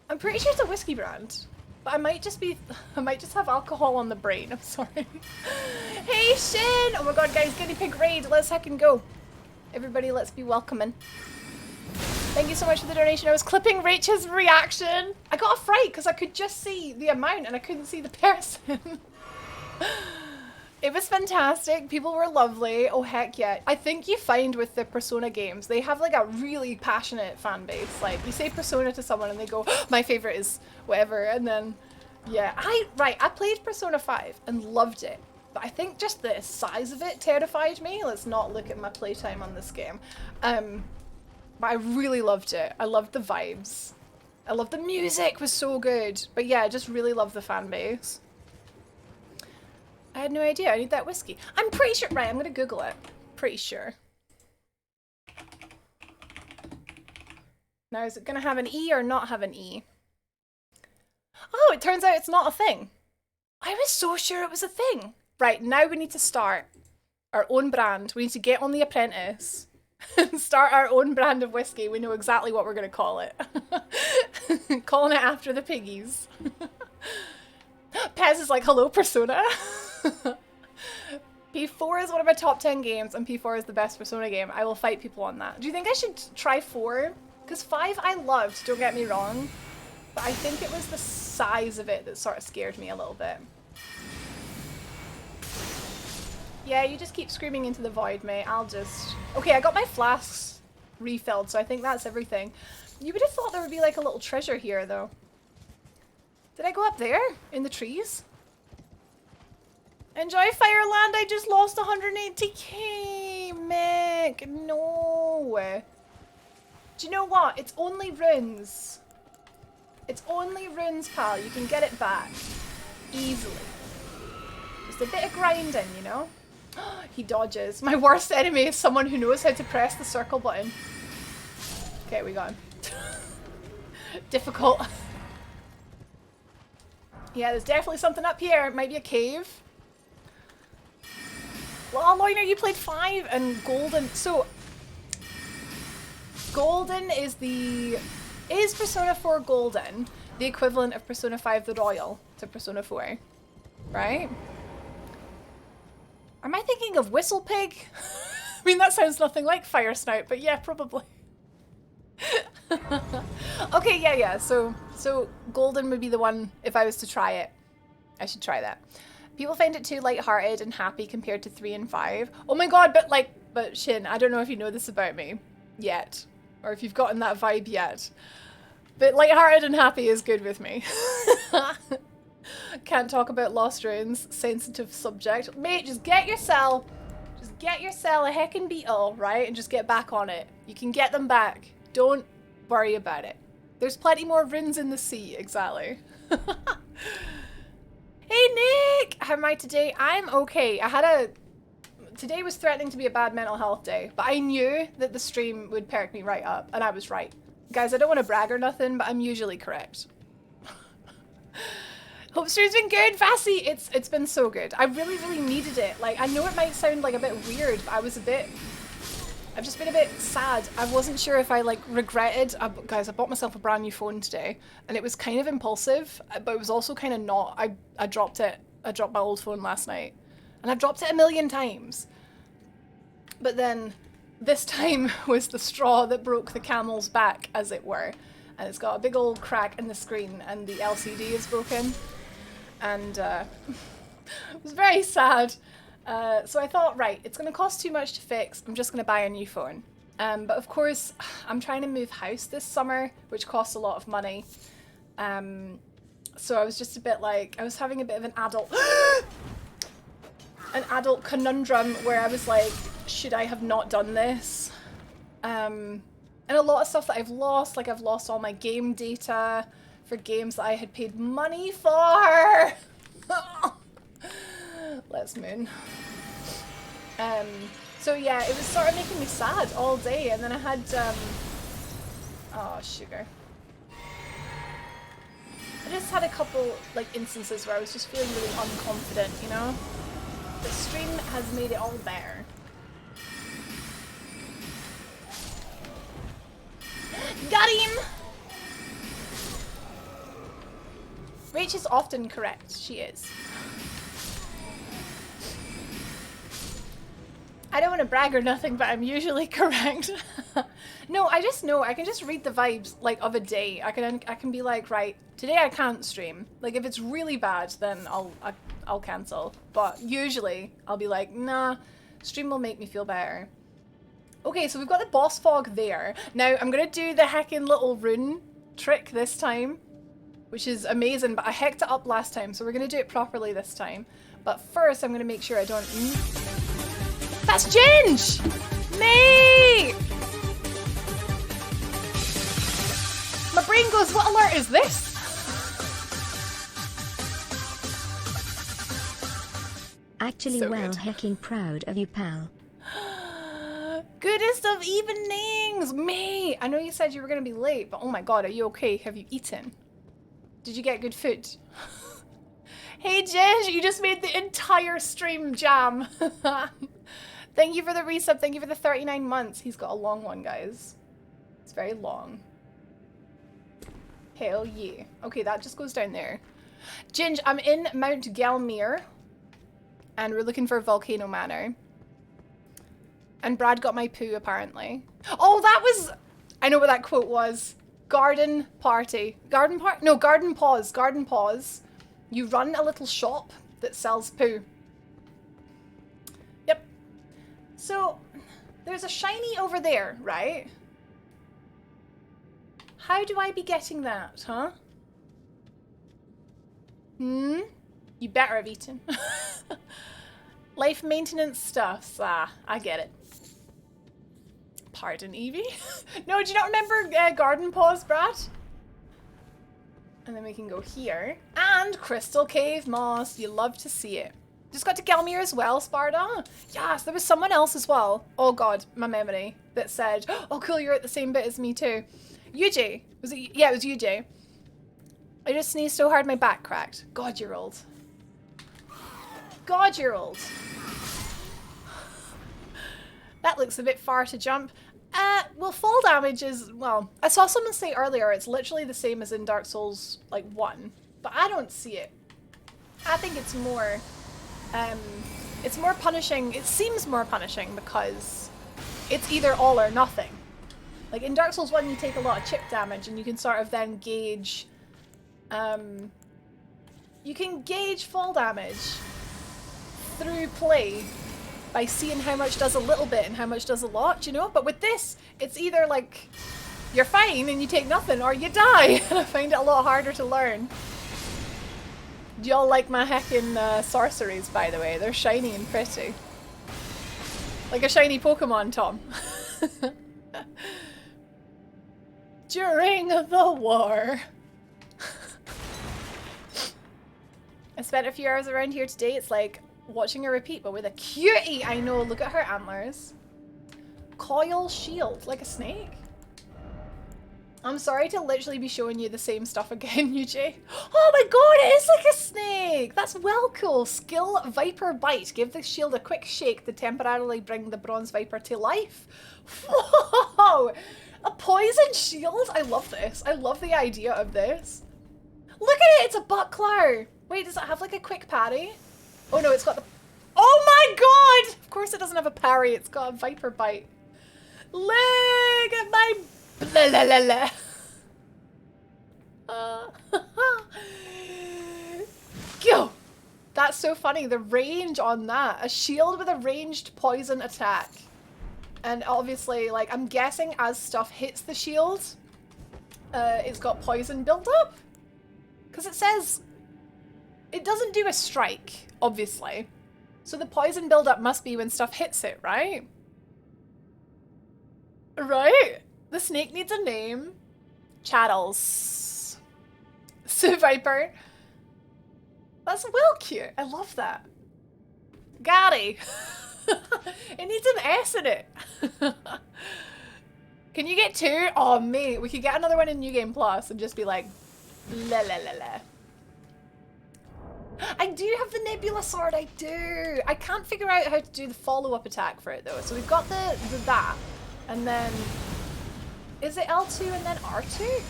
I'm pretty sure it's a whiskey brand. But I might just have alcohol on the brain. I'm sorry. Hey Shin! Oh my god, guys, guinea pig raid. Let's heckin' go. Everybody, let's be welcoming. Thank you so much for the donation. I was clipping Rachel's reaction. I got a fright because I could just see the amount and I couldn't see the person. It was fantastic. People were lovely. Oh heck yeah. I think you find with the Persona games, they have like a really passionate fan base. Like you say Persona to someone and they go, oh, my favorite is whatever. And then, yeah, I played Persona 5 and loved it. But I think just the size of it terrified me. Let's not look at my playtime on this game. But I really loved it. I loved the vibes. I loved the music was so good. But yeah, I just really love the fan base. I had no idea. I need that whiskey. I'm pretty sure. Right, I'm gonna Google it. Pretty sure. Now, is it gonna have an E or not have an E? Oh, it turns out it's not a thing. I was so sure it was a thing. Right, now we need to start our own brand. We need to get on The Apprentice and start our own brand of whiskey. We know exactly what we're gonna call it. Calling it after the piggies. Pez is like, hello, Persona. P4 is one of my top 10 games, and P4 is the best Persona game. I will fight people on that. Do you think I should try 4? Because 5 I loved, don't get me wrong. But I think it was the size of it that sort of scared me a little bit. Yeah, you just keep screaming into the void, mate. I'll just... Okay, I got my flasks refilled, so I think that's everything. You would have thought there would be like a little treasure here, though. Did I go up there? In the trees? Enjoy Fireland, I just lost 180k, Mick. No. Do you know what? It's only runes. It's only runes, pal. You can get it back. Easily. Just a bit of grinding, you know? He dodges. My worst enemy is someone who knows how to press the circle button. Okay, we got him. Difficult. Yeah, there's definitely something up here. It might be a cave. Well, Loiner, you played 5 and Golden. So, Golden is the... Is Persona 4 Golden the equivalent of Persona 5 the Royal to Persona 4? Right? Am I thinking of Whistle Pig? I mean, that sounds nothing like Fire Snout, but yeah, probably. Okay, yeah. So Golden would be the one if I was to try it. I should try that. People find it too lighthearted and happy compared to 3 and 5. Oh my god, but Shin, I don't know if you know this about me yet, or if you've gotten that vibe yet. But lighthearted and happy is good with me. Can't talk about lost ruins, sensitive subject. Mate, just get yourself a heckin' beetle, right? And just get back on it. You can get them back. Don't worry about it. There's plenty more runes in the sea, exactly. Hey Nick! How am I today? I'm okay. Today was threatening to be a bad mental health day, but I knew that the stream would perk me right up, and I was right. Guys, I don't want to brag or nothing, but I'm usually correct. Hope stream's been good, Vassy! It's been so good. I really, really needed it. Like, I know it might sound like a bit weird, but I've just been a bit sad. I wasn't sure if I like regretted. Guys, I bought myself a brand new phone today, and it was kind of impulsive, but it was also kind of not. I dropped it. I dropped my old phone last night, and I've dropped it a million times. But then this time was the straw that broke the camel's back, as it were, and it's got a big old crack in the screen, and the LCD is broken, and it was very sad. So I thought, right, it's going to cost too much to fix. I'm just going to buy a new phone. But of course, I'm trying to move house this summer, which costs a lot of money. So I was just a bit like, I was having a bit of an adult conundrum where I was like, should I have not done this? And a lot of stuff that I've lost, like I've lost all my game data for games that I had paid money for. Let's moon. So yeah, it was sort of making me sad all day, and then I had, oh, sugar. I just had a couple, like, instances where I was just feeling really unconfident, you know? The stream has made it all better. Got him! Rach is often correct. She is. I don't want to brag or nothing, but I'm usually correct. No, I just know. I can just read the vibes, like, of a day. I can be like, right, today I can't stream. Like, if it's really bad, then I'll cancel. But usually, I'll be like, nah, stream will make me feel better. Okay, so we've got the boss fog there. Now, I'm going to do the heckin' little rune trick this time, which is amazing, but I hecked it up last time, so we're going to do it properly this time. But first, I'm going to make sure I don't... That's Ginge! Mate! My brain goes, what alert is this? Actually, So well, good. hecking proud of you, pal. Goodest of evenings! Mate! I know you said you were going to be late, but oh my god, are you okay? Have you eaten? Did you get good food? Hey Ginge, you just made the entire stream jam! Thank you for the resub, thank you for the 39 months. He's got a long one, guys. It's very long. Hell yeah. Okay, that just goes down there. Ginge, I'm in Mount Gelmir. And we're looking for Volcano Manor. And Brad got my poo, apparently. Oh, that was... I know what that quote was. Garden party. Garden part? No, garden pause. Garden pause. You run a little shop that sells poo. Yep. So, there's a shiny over there, right? How do I be getting that, huh? Hmm? You better have eaten. Life maintenance stuff. Ah, I get it. Pardon, Evie? No, do you not remember Garden Pause, Brad? And then we can go here. And Crystal Cave Moss. You love to see it. Just got to Gelmir as well, Sparta. Yes, there was someone else as well. Oh god, my memory. That said, oh cool, you're at the same bit as me too. UJ. Was it? Yeah, it was UJ. I just sneezed so hard my back cracked. God, you're old. God, you're old. That looks a bit far to jump. Well, fall damage is, well, I saw someone say earlier it's literally the same as in Dark Souls, like, 1. But I don't see it. I think it's more punishing. It seems more punishing because it's either all or nothing. Like, in Dark Souls 1, you take a lot of chip damage and you can sort of then gauge, you can gauge fall damage through play by seeing how much does a little bit and how much does a lot, you know? But with this, it's either like, you're fine and you take nothing, or you die! And I find it a lot harder to learn. Do y'all like my heckin' sorceries, by the way? They're shiny and pretty. Like a shiny Pokemon, Tom. During the war. I spent a few hours around here today. It's like watching a repeat, but with a cutie. I know, look at her antlers. Coil shield, like a snake. I'm sorry to literally be showing you the same stuff again, UJ. Oh my god, it is like a snake! That's well cool. Skill Viper Bite. Give the shield a quick shake to temporarily bring the bronze viper to life. Whoa! A poison shield? I love this. I love the idea of this. Look at it! It's a buckler! Wait, does it have like a quick parry? Oh no, it's got the... Oh my god! Of course it doesn't have a parry, it's got a Viper Bite. Look at my... Blah, blah, blah, blah. Go! That's so funny, the range on that. A shield with a ranged poison attack. And obviously, like, I'm guessing as stuff hits the shield, it's got poison built up. Because it says... It doesn't do a strike, obviously. So the poison buildup must be when stuff hits it, right? Right? The snake needs a name. Chattels. Sue Viper. That's well cute. I love that. Gary. It needs an S in it. Can you get two? Oh, mate. We could get another one in New Game Plus and just be like, la la la la. I do have the Nebula sword. I do. I can't figure out how to do the follow-up attack for it, though. So we've got the that. And then... Is it L2 and then R2?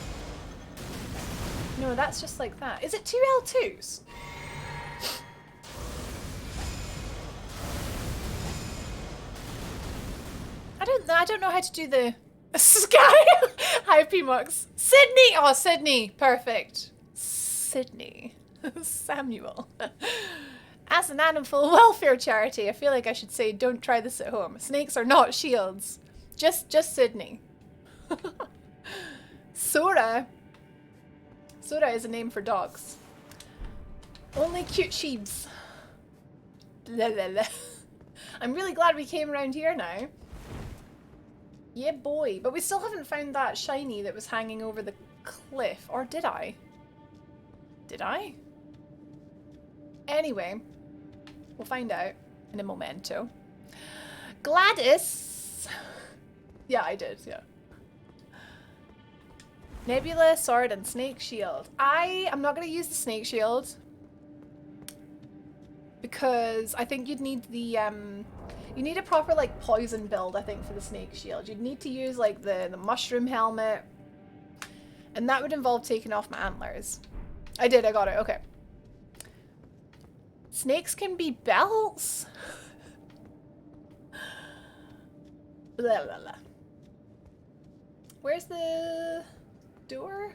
No, that's just like that. Is it two L2s? I don't know how to do the Sky. Hi, PMux. Sydney. Oh, Sydney. Perfect. Sydney. Samuel. As an animal welfare charity, I feel like I should say don't try this at home. Snakes are not shields. Just Sydney. Sora. Sora is a name for dogs. Only cute sheeps. La la la. I'm really glad we came around here now. Yeah, boy. But we still haven't found that shiny that was hanging over the cliff. Or did I? Did I? Anyway, we'll find out in a momento. Gladys! Yeah, I did, yeah. Nebula, sword, and snake shield. I'm not going to use the snake shield. Because I think you'd need the, you need a proper, like, poison build, I think, for the snake shield. You'd need to use, like, the mushroom helmet. And that would involve taking off my antlers. I did, I got it, okay. Snakes can be belts? Blah, blah, blah. Where's the door?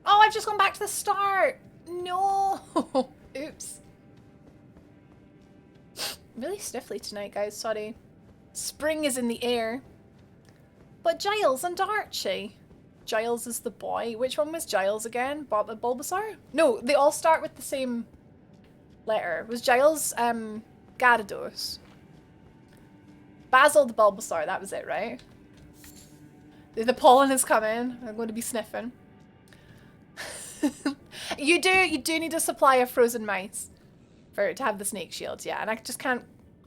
Oh, I've just gone back to the start! No! Oops. Really sniffly tonight, guys, sorry. Spring is in the air. But Giles and Archie. Giles is the boy. Which one was Giles again? Bulbasaur? No, they all start with the same letter. Was Giles, Gyarados? Basil the Bulbasaur, that was it, right? The pollen is coming. I'm going to be sniffing. You do need a supply of frozen mice to have the snake shields, yeah, and I just can't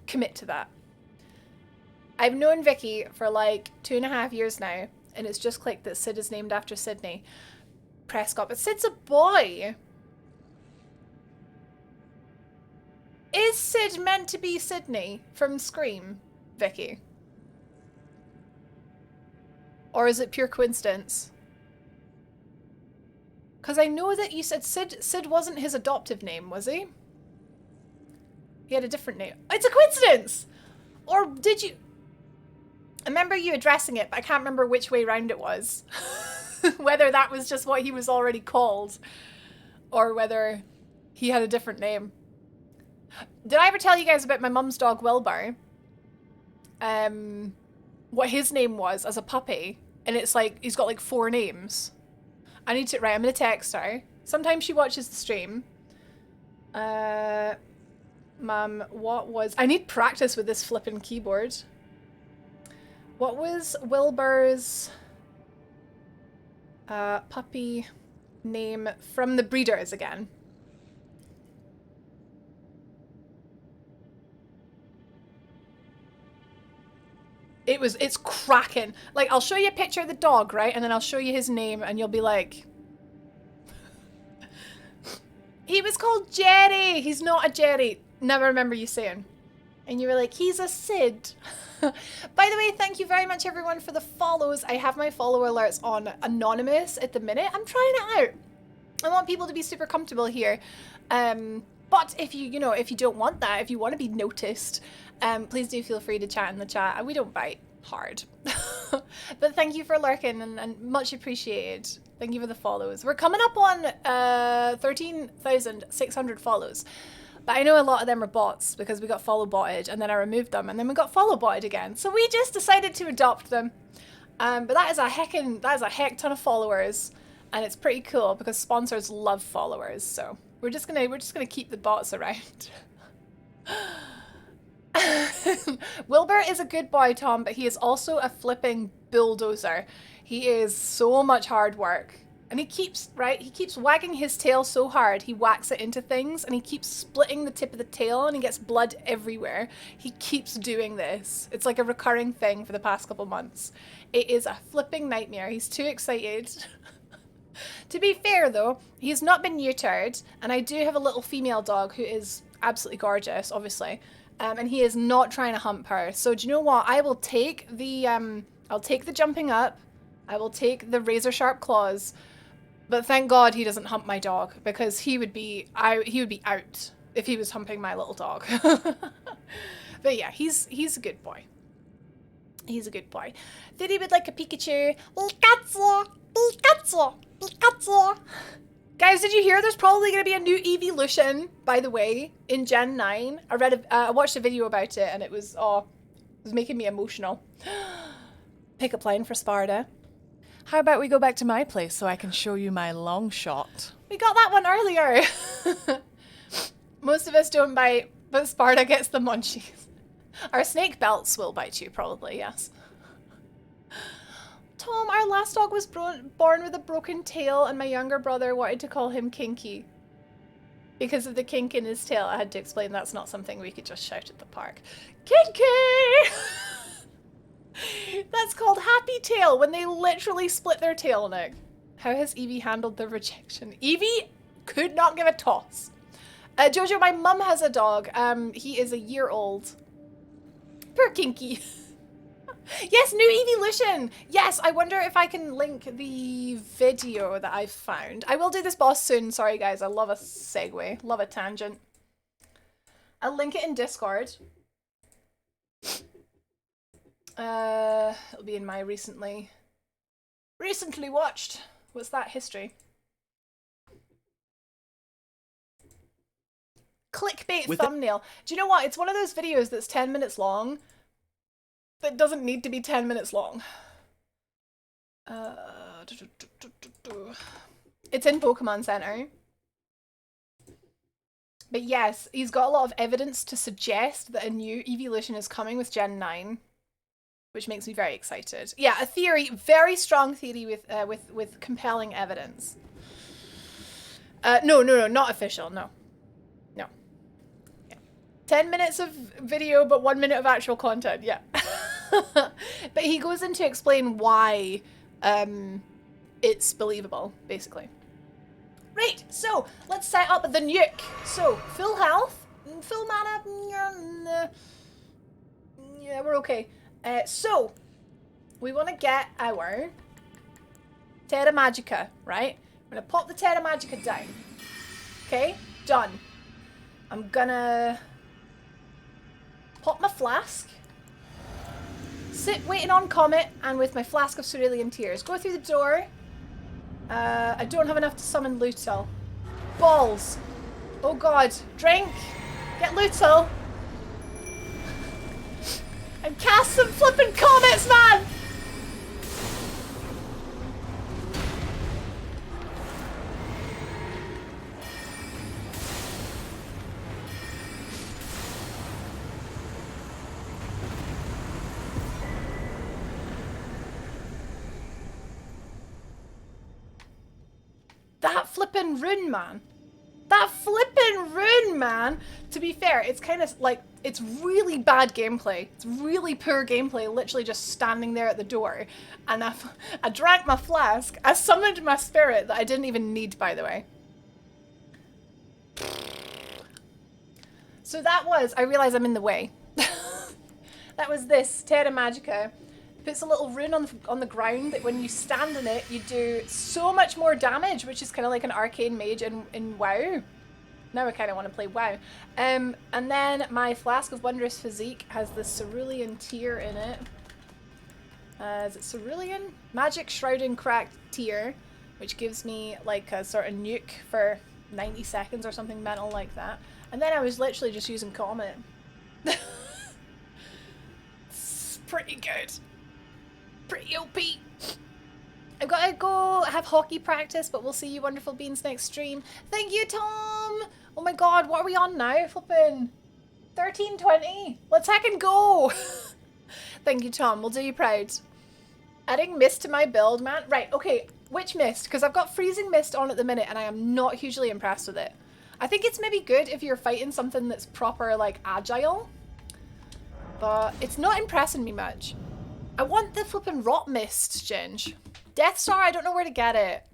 commit to that. I've known Vicky for like 2.5 years now, and it's just clicked that Sid is named after Sydney Prescott, but Sid's a boy. Is Sid meant to be Sydney from Scream, Vicky? Or is it pure coincidence? Because I know that you said Sid wasn't his adoptive name, was he? He had a different name. It's a coincidence! Or did you... I remember you addressing it, but I can't remember which way round it was. Whether that was just what he was already called, or whether he had a different name. Did I ever tell you guys about my mum's dog, Wilbur? What his name was as a puppy, and it's like, he's got like 4 names. I need to, right, I'm gonna text her. Sometimes she watches the stream. Mum, what was... I need practice with this flipping keyboard. What was Wilbur's puppy name from the breeders again? It's cracking. Like, I'll show you a picture of the dog, right? And then I'll show you his name and you'll be like... He was called Jerry! He's not a Jerry. Never remember you saying. And you were like, he's a Sid. By the way, thank you very much everyone for the follows. I have my follow alerts on anonymous at the minute. I'm trying it out. I want people to be super comfortable here. But if you know, if you don't want that, if you want to be noticed, please do feel free to chat in the chat. We don't bite hard. But thank you for lurking and much appreciated. Thank you for the follows. We're coming up on 13,600 follows. But I know a lot of them are bots because we got follow botted and then I removed them and then we got follow botted again. So we just decided to adopt them. But that is a heck ton of followers and it's pretty cool because sponsors love followers. So we're just gonna keep the bots around. Wilbur is a good boy, Tom, but he is also a flipping bulldozer. He is so much hard work. And he keeps wagging his tail so hard, he whacks it into things, and he keeps splitting the tip of the tail, and he gets blood everywhere. He keeps doing this. It's like a recurring thing for the past couple months. It is a flipping nightmare. He's too excited. To be fair, though, he's not been neutered, and I do have a little female dog who is absolutely gorgeous, obviously. And he is not trying to hump her. So do you know what? I will take the, I'll take the jumping up. I will take the razor sharp claws. But thank God he doesn't hump my dog, because he would be out if he was humping my little dog. But yeah, he's a good boy. He's a good boy. Did he would like a Pikachu? Pikachu! Pikachu! Pikachu! Guys, did you hear there's probably going to be a new evolution, by the way, in Gen 9? I watched a video about it, and it was making me emotional. Pickup line for Sparta. How about we go back to my place so I can show you my long shot? We got that one earlier. Most of us don't bite, but Sparta gets the munchies. Our snake belts will bite you, probably, yes. Tom, our last dog was born with a broken tail, and my younger brother wanted to call him Kinky. Because of the kink in his tail, I had to explain that's not something we could just shout at the park. Kinky! That's called happy tail, when they literally split their tail, Nick. How has Evie handled the rejection? Evie could not give a toss. Jojo, my mum has a dog. He is a year old. Poor Kinky. Yes, new evolution. Yes, I wonder if I can link the video that I've found. I will do this boss soon. Sorry, guys. I love a segue. Love a tangent. I'll link it in Discord. It'll be in my recently watched. What's that? History. Clickbait thumbnail. Do you know what? It's one of those videos that's 10 minutes long that doesn't need to be 10 minutes long. It's in Pokemon Center. But yes, he's got a lot of evidence to suggest that a new evolution is coming with Gen 9. Which makes me very excited. Yeah, a theory, very strong theory with compelling evidence. No, not official, no. Yeah. 10 minutes of video, but 1 minute of actual content, yeah. But he goes in to explain why it's believable, basically. Right, so let's set up the nuke. So, full health, full mana, yeah, we're okay. So, we want to get our Terra Magica, right? I'm going to pop the Terra Magica down. Okay, done. I'm gonna pop my flask, sit waiting on Comet, and with my flask of cerulean tears, go through the door. I don't have enough to summon Lutal. Balls. Oh god, drink. Get Lutal. And cast some flippin' comets, man! That flippin' rune, man. That flippin' rune, man! To be fair, it's kind of like, it's really bad gameplay. It's really poor gameplay, literally just standing there at the door. And I drank my flask. I summoned my spirit that I didn't even need, by the way. So that was, I realize I'm in the way. That was this, Terra Magica. Puts a little rune on the ground that when you stand in it, you do so much more damage, which is kind of like an arcane mage in WoW. Now I kind of want to play WoW. And then my Flask of Wondrous Physique has the Cerulean Tear in it. Is it Cerulean? Magic Shrouding Cracked Tear, which gives me like a sort of nuke for 90 seconds or something mental like that. And then I was literally just using Comet. It's pretty good. Pretty OP. I've got to go have hockey practice, but we'll see you wonderful beans next stream. Thank you, Tom! Oh my god, what are we on now? Flippin' 1320. Let's hack and go. Thank you, Tom. We'll do you proud. Adding mist to my build, man. Right, okay. Which mist? Because I've got freezing mist on at the minute and I am not hugely impressed with it. I think it's maybe good if you're fighting something that's proper, like, agile. But it's not impressing me much. I want the flipping rot mist, Ginge. Death Star, I don't know where to get it.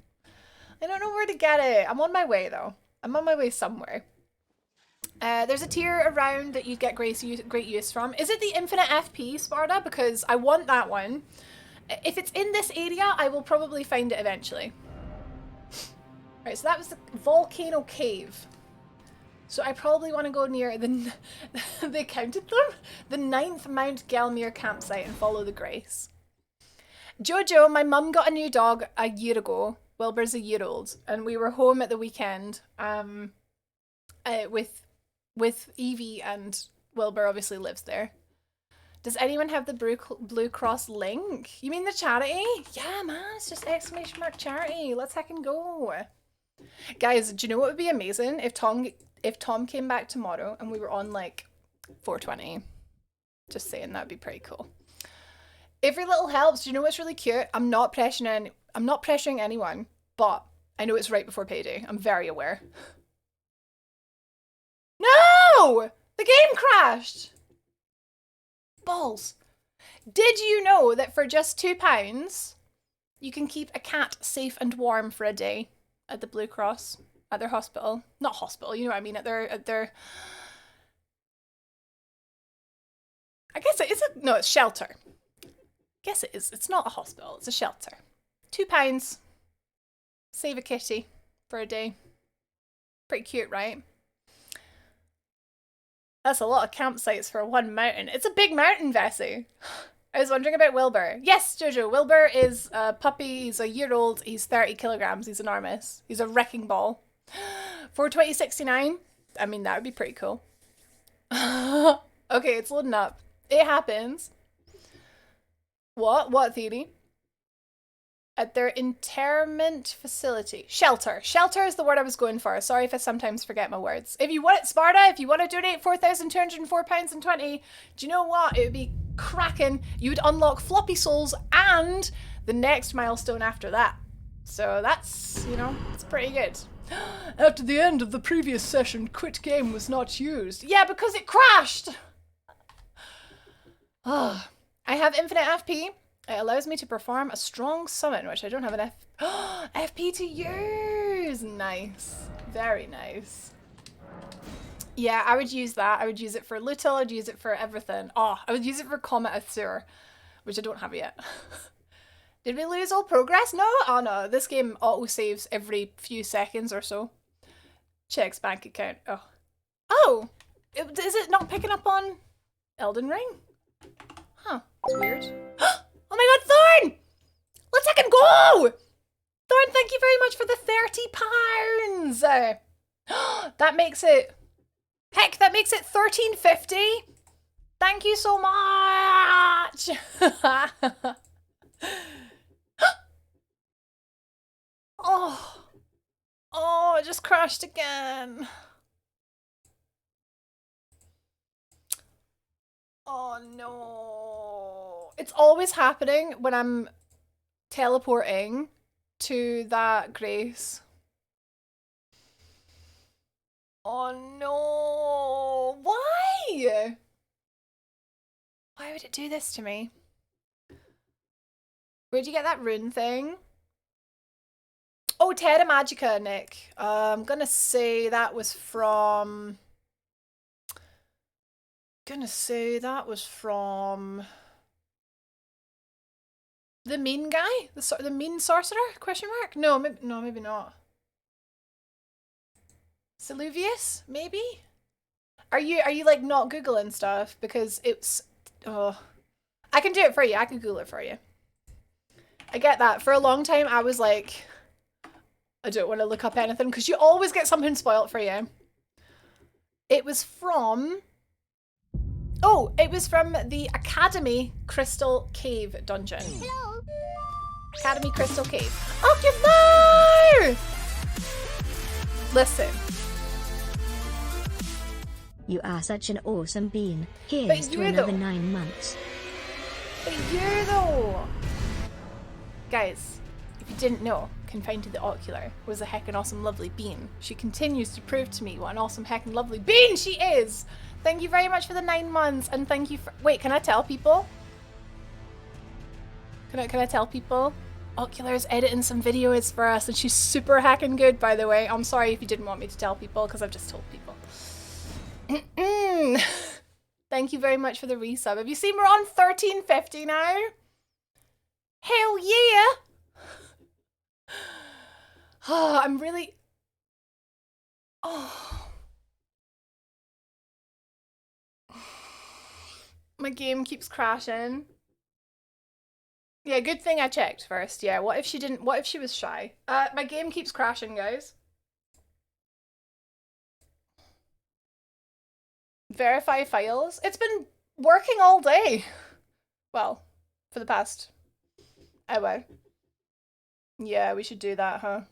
I don't know where to get it. I'm on my way, though. I'm on my way somewhere. There's a tier around that you get great use from. Is it the Infinite FP, Sparta? Because I want that one. If it's in this area, I will probably find it eventually. Right, so that was the Volcano Cave. So I probably want to go near the... they counted them? The 9th Mount Gelmir campsite and follow the Grace. Jojo, my mum got a new dog a year ago. Wilbur's a year old. And we were home at the weekend with Evie, and Wilbur obviously lives there. Does anyone have the Blue Cross link? You mean the charity? Yeah, man, it's just !charity. Let's heckin' go. Guys, do you know what would be amazing? If Tom came back tomorrow and we were on like 420. Just saying, that'd be pretty cool. Every little helps. Do you know what's really cute? I'm not pressuring anyone, but I know it's right before payday. I'm very aware. No! The game crashed! Balls. Did you know that for just £2, you can keep a cat safe and warm for a day at the Blue Cross, at their hospital? Not hospital, you know what I mean, at their... I guess it is no, it's shelter. Guess it is. It's not a hospital, it's a shelter. £2. Save a kitty for a day. Pretty cute, right? That's a lot of campsites for one mountain. It's a big mountain, Vessie. I was wondering about Wilbur. Yes, Jojo. Wilbur is a puppy. He's a year old. He's 30 kilograms. He's enormous. He's a wrecking ball. For 2069, I mean, that would be pretty cool. Okay, it's loading up. It happens. What? What theory? At their interment facility. Shelter. Shelter is the word I was going for. Sorry if I sometimes forget my words. If you want it, Sparta, if you want to donate £4,204.20, do you know what? It would be cracking. You would unlock floppy souls and the next milestone after that. So that's, you know, it's pretty good. After the end of the previous session, quit game was not used. Yeah, because it crashed! Oh, I have infinite FP. It allows me to perform a strong summon, which I don't have an FP to use. Nice. Very nice. Yeah, I would use that. I would use it for Lutal. I'd use it for everything. Oh, I would use it for Comet Azure, which I don't have yet. Did we lose all progress? No? Oh no, this game auto-saves every few seconds or so. Checks bank account. Oh. Oh! Is it not picking up on Elden Ring? Huh. It's weird. Oh my god, Thorn! Let's fucking go! Thorn, thank you very much for the £30. That makes it... Heck, that makes it $13.50. Thank you so much! Oh. Oh, it just crashed again. Oh no. It's always happening when I'm teleporting to that Grace. Oh no. Why? Why would it do this to me? Where'd you get that rune thing? Oh, Terra Magica, Nick. I'm gonna say that was from... the mean guy? The mean sorcerer? Question mark? No, maybe not. Saluvius? Maybe? Are you like not Googling stuff? Because it's... Oh. I can do it for you. I can Google it for you. I get that. For a long time, I was like... I don't want to look up anything because you always get something spoiled for you. It was from... Oh, it was from the Academy Crystal Cave dungeon. Hello. Academy Crystal Cave. Ocular! Listen. You are such an awesome bean. But Here's to you another though. 9 months. But you though. Guys, if you didn't know, Confined to the Ocular was a heckin' awesome lovely bean. She continues to prove to me what an awesome heckin' lovely bean she is! Thank you very much for the 9 months, and thank you for— wait, can I tell people? Can I tell people? Ocular's editing some videos for us, and she's super heckin' good, by the way. I'm sorry if you didn't want me to tell people, because I've just told people. Thank you very much for the resub. Have you seen we're on 1350 now? Hell yeah! Oh, I'm really... Oh. My game keeps crashing. Yeah, good thing I checked first. Yeah, what if she didn't... what if she was shy? My game keeps crashing, guys. Verify files. It's been working all day. Well, for the past hour. Yeah, we should do that, huh?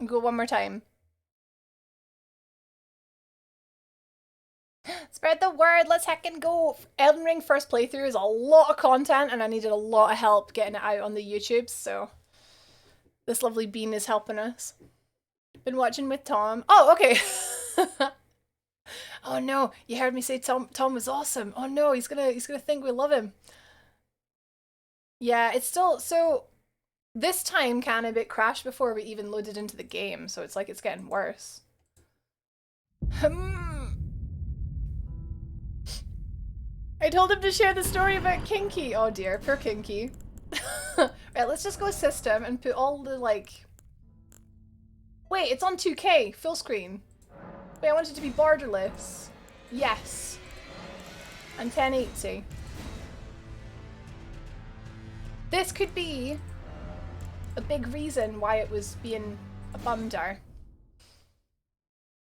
Go one more time. Spread the word, let's heckin' go. Elden Ring first playthrough is a lot of content and I needed a lot of help getting it out on the YouTube, so this lovely bean is helping us. Been watching with Tom. Oh, okay. Oh no, you heard me say Tom was awesome. Oh no, he's gonna think we love him. Yeah, it's still, so this time Canabit crashed before we even loaded into the game, so it's like it's getting worse. I told him to share the story about Kinky. Oh dear, poor Kinky. Right, let's just go system and put all the like... Wait, it's on 2K, full screen. Wait, I want it to be borderless. Yes. And 1080. This could be a big reason why it was being a bumder.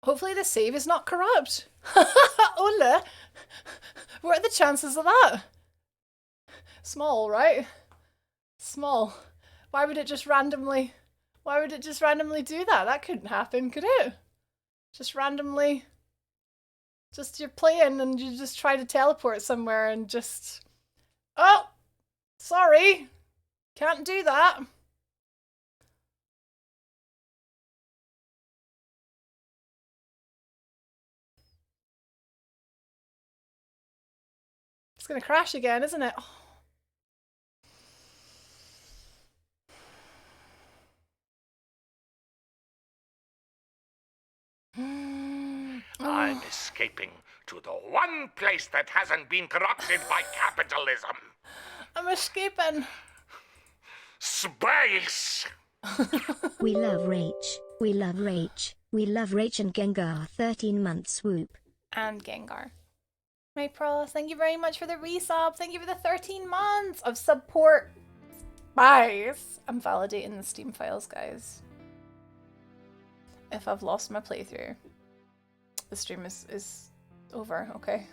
Hopefully the save is not corrupt. Ola! What are the chances of that? Small, right? Small. Why would it just randomly do that? That couldn't happen, could it? Just randomly, just you're playing and you just try to teleport somewhere and just, oh, sorry, can't do that. It's gonna crash again, isn't it? Oh. I'm escaping to the one place that hasn't been corrupted by capitalism. I'm escaping. Space! We love Rach. We love Rach. We love Rach and Gengar 13-month swoop. And Gengar. My pros, thank you very much for the resub. Thank you for the 13 months of support. Spice. I'm validating the Steam files, guys. If I've lost my playthrough, the stream is over, okay?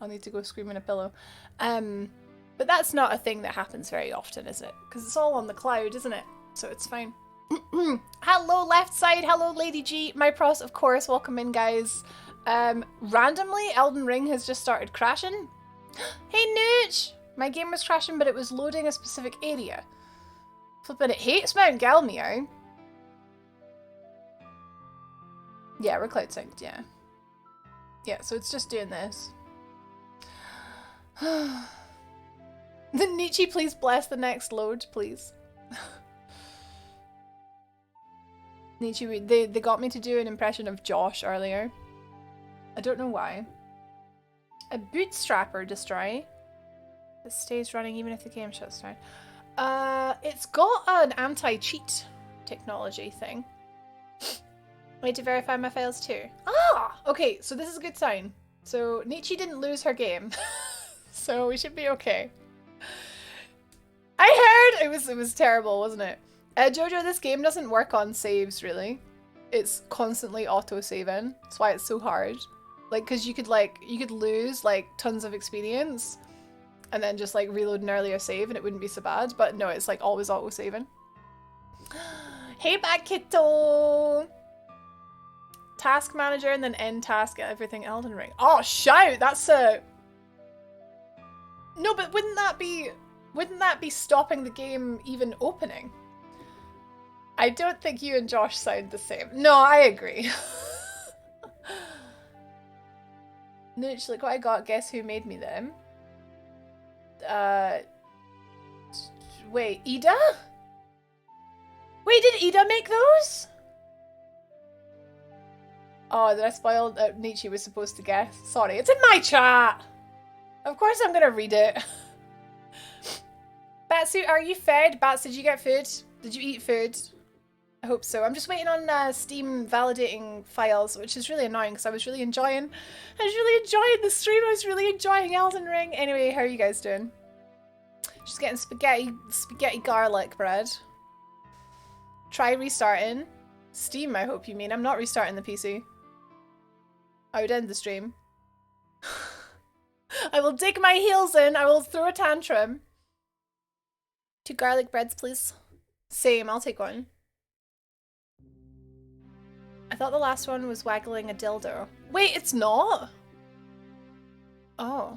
I'll need to go scream in a pillow. But that's not a thing that happens very often, is it? Because it's all on the cloud, isn't it? So it's fine. Hello, left side. Hello, Lady G. My pros, of course. Welcome in, guys. Randomly, Elden Ring has just started crashing. Hey, Nooch! My game was crashing, but it was loading a specific area. Flippin' it hates Mount Galmeow. Yeah, we're cloud synced, yeah. Yeah, so it's just doing this. The Nietzsche, please bless the next load, please. Nietzsche, they got me to do an impression of Josh earlier. I don't know why. A bootstrapper destroy. It stays running even if the game shuts down. It's got an anti-cheat technology thing. I need to verify my files too. Ah! Okay, so this is a good sign. So Nietzsche didn't lose her game. So we should be okay. I heard! It was terrible, wasn't it? Jojo, this game doesn't work on saves, really. It's constantly auto-saving. That's why it's so hard. Like, because you could lose, like, tons of experience and then just, like, reload an earlier save and it wouldn't be so bad. But no, it's, like, always auto-saving. Hey back, kiddo! Task manager and then end task at everything Elden Ring. Oh, shout! That's a... No, but wouldn't that be stopping the game even opening? I don't think you and Josh sound the same. No, I agree. Nooch, look what I got. Guess who made me them? Wait, Ida? Wait, did Ida make those? Oh, did I spoil? Nietzsche was supposed to guess. Sorry, it's in my chat. Of course I'm gonna read it. Batsu, are you fed? Bats, did you get food? Did you eat food? I hope so. I'm just waiting on Steam validating files, which is really annoying because I was really enjoying the stream. I was really enjoying Elden Ring. Anyway, how are you guys doing? Just getting spaghetti garlic bread. Try restarting. Steam, I hope you mean. I'm not restarting the PC. I would end the stream. I will dig my heels in. I will throw a tantrum. 2 garlic breads, please. Same, I'll take one. I thought the last one was waggling a dildo. Wait, it's not? Oh.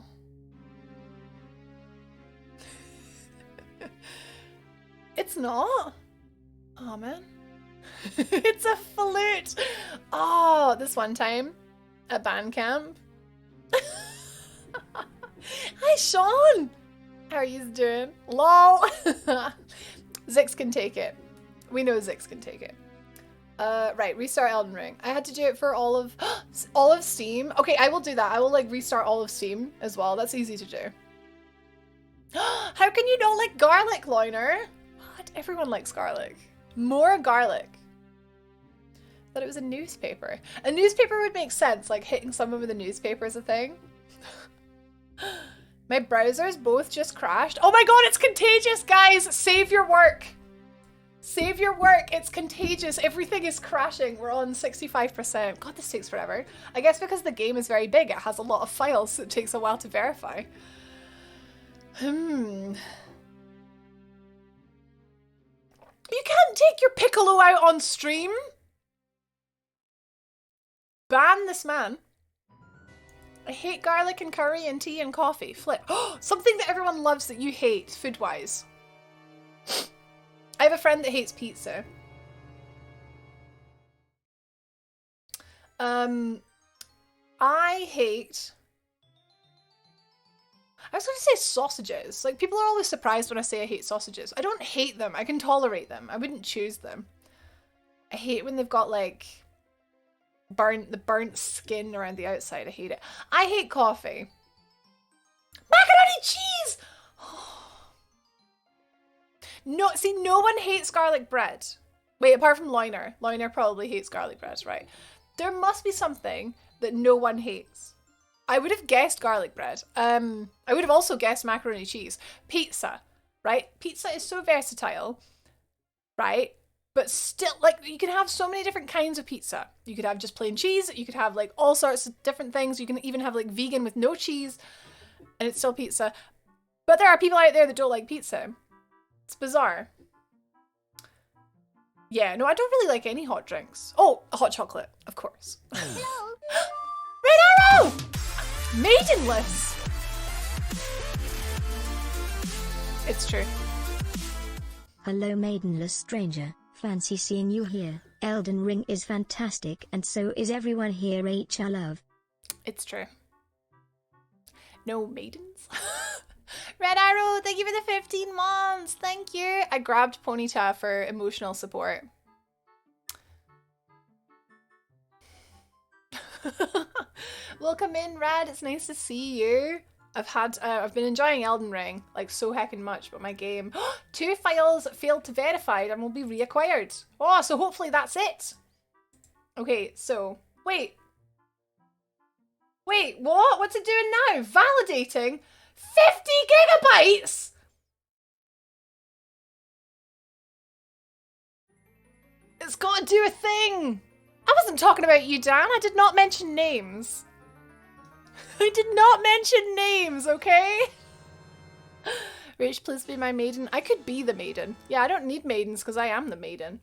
It's not? Oh, man. It's a flute. Oh, this one time at band camp. Hi, Sean. How are you doing? Lol. Zix can take it. We know Zix can take it. Right, restart Elden Ring. I had to do it for all of Steam. Okay, I will do that. I will like restart all of Steam as well. That's easy to do. How can you not like garlic, Loiner? What? Everyone likes garlic. More garlic. Thought it was a newspaper. A newspaper would make sense, like hitting someone with a newspaper is a thing. My browsers both just crashed. Oh my god, it's contagious, guys! Save your work! Save your work, it's contagious. Everything is crashing. We're on 65%. God, this takes forever. I guess because the game is very big, it has a lot of files, so it takes a while to verify. You can't take your piccolo out on stream! Ban this man. I hate garlic and curry and tea and coffee. Flip. Something that everyone loves that you hate, food-wise. I have a friend that hates pizza. I hate... I was going to say sausages. Like, people are always surprised when I say I hate sausages. I don't hate them. I can tolerate them. I wouldn't choose them. I hate when they've got, like, the burnt skin around the outside. I hate it. I hate coffee. Macaroni cheese! No, see, no one hates garlic bread. Wait, apart from Loiner. Loiner probably hates garlic bread, right? There must be something that no one hates. I would have guessed garlic bread. I would have also guessed macaroni cheese. Pizza, right? Pizza is so versatile, right? But still, like, you can have so many different kinds of pizza. You could have just plain cheese. You could have, like, all sorts of different things. You can even have, like, vegan with no cheese. And it's still pizza. But there are people out there that don't like pizza. It's bizarre. Yeah, no, I don't really like any hot drinks. Oh, hot chocolate, of course. Red Arrow! Maidenless! It's true. Hello, maidenless stranger. Fancy seeing you here. Elden Ring is fantastic, and so is everyone here. I love. It's true. No maidens? Red Arrow, thank you for the 15 months. Thank you. I grabbed Ponyta for emotional support. Welcome in, Rad. It's nice to see you. I've been enjoying Elden Ring like so heckin' much, but my game 2 files failed to verify and will be reacquired. Oh, so hopefully that's it. Okay, so wait, what? What's it doing now? Validating 50 gigabytes. It's got to do a thing. I wasn't talking about you, Dan. I did not mention names. I did not mention names, okay? Rach, please be my maiden. I could be the maiden. Yeah, I don't need maidens because I am the maiden.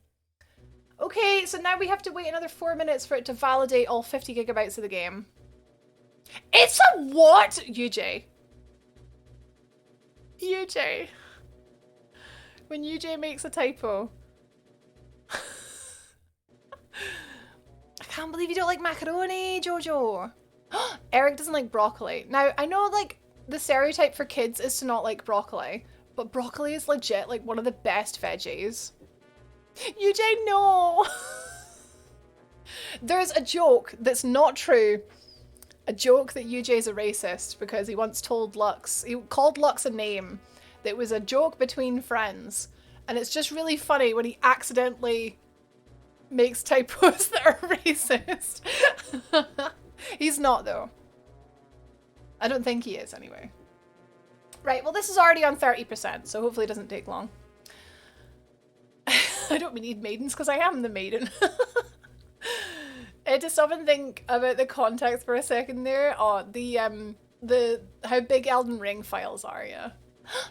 Okay, so now we have to wait another 4 minutes for it to validate all 50 gigabytes of the game. It's a what? UJ. UJ. When UJ makes a typo. I can't believe you don't like macaroni, Jojo. Eric doesn't like broccoli. Now, I know like the stereotype for kids is to not like broccoli, but broccoli is legit like one of the best veggies. UJ, no! There's a joke that's not true. A joke that UJ's a racist because he once told Lux, he called Lux a name that was a joke between friends. And it's just really funny when he accidentally makes typos that are racist. He's not though. I don't think he is anyway. Right, well this is already on 30%, so hopefully it doesn't take long. I don't need maidens because I am the maiden. To stop and think about the context for a second there. Oh, the how big Elden Ring files are, yeah.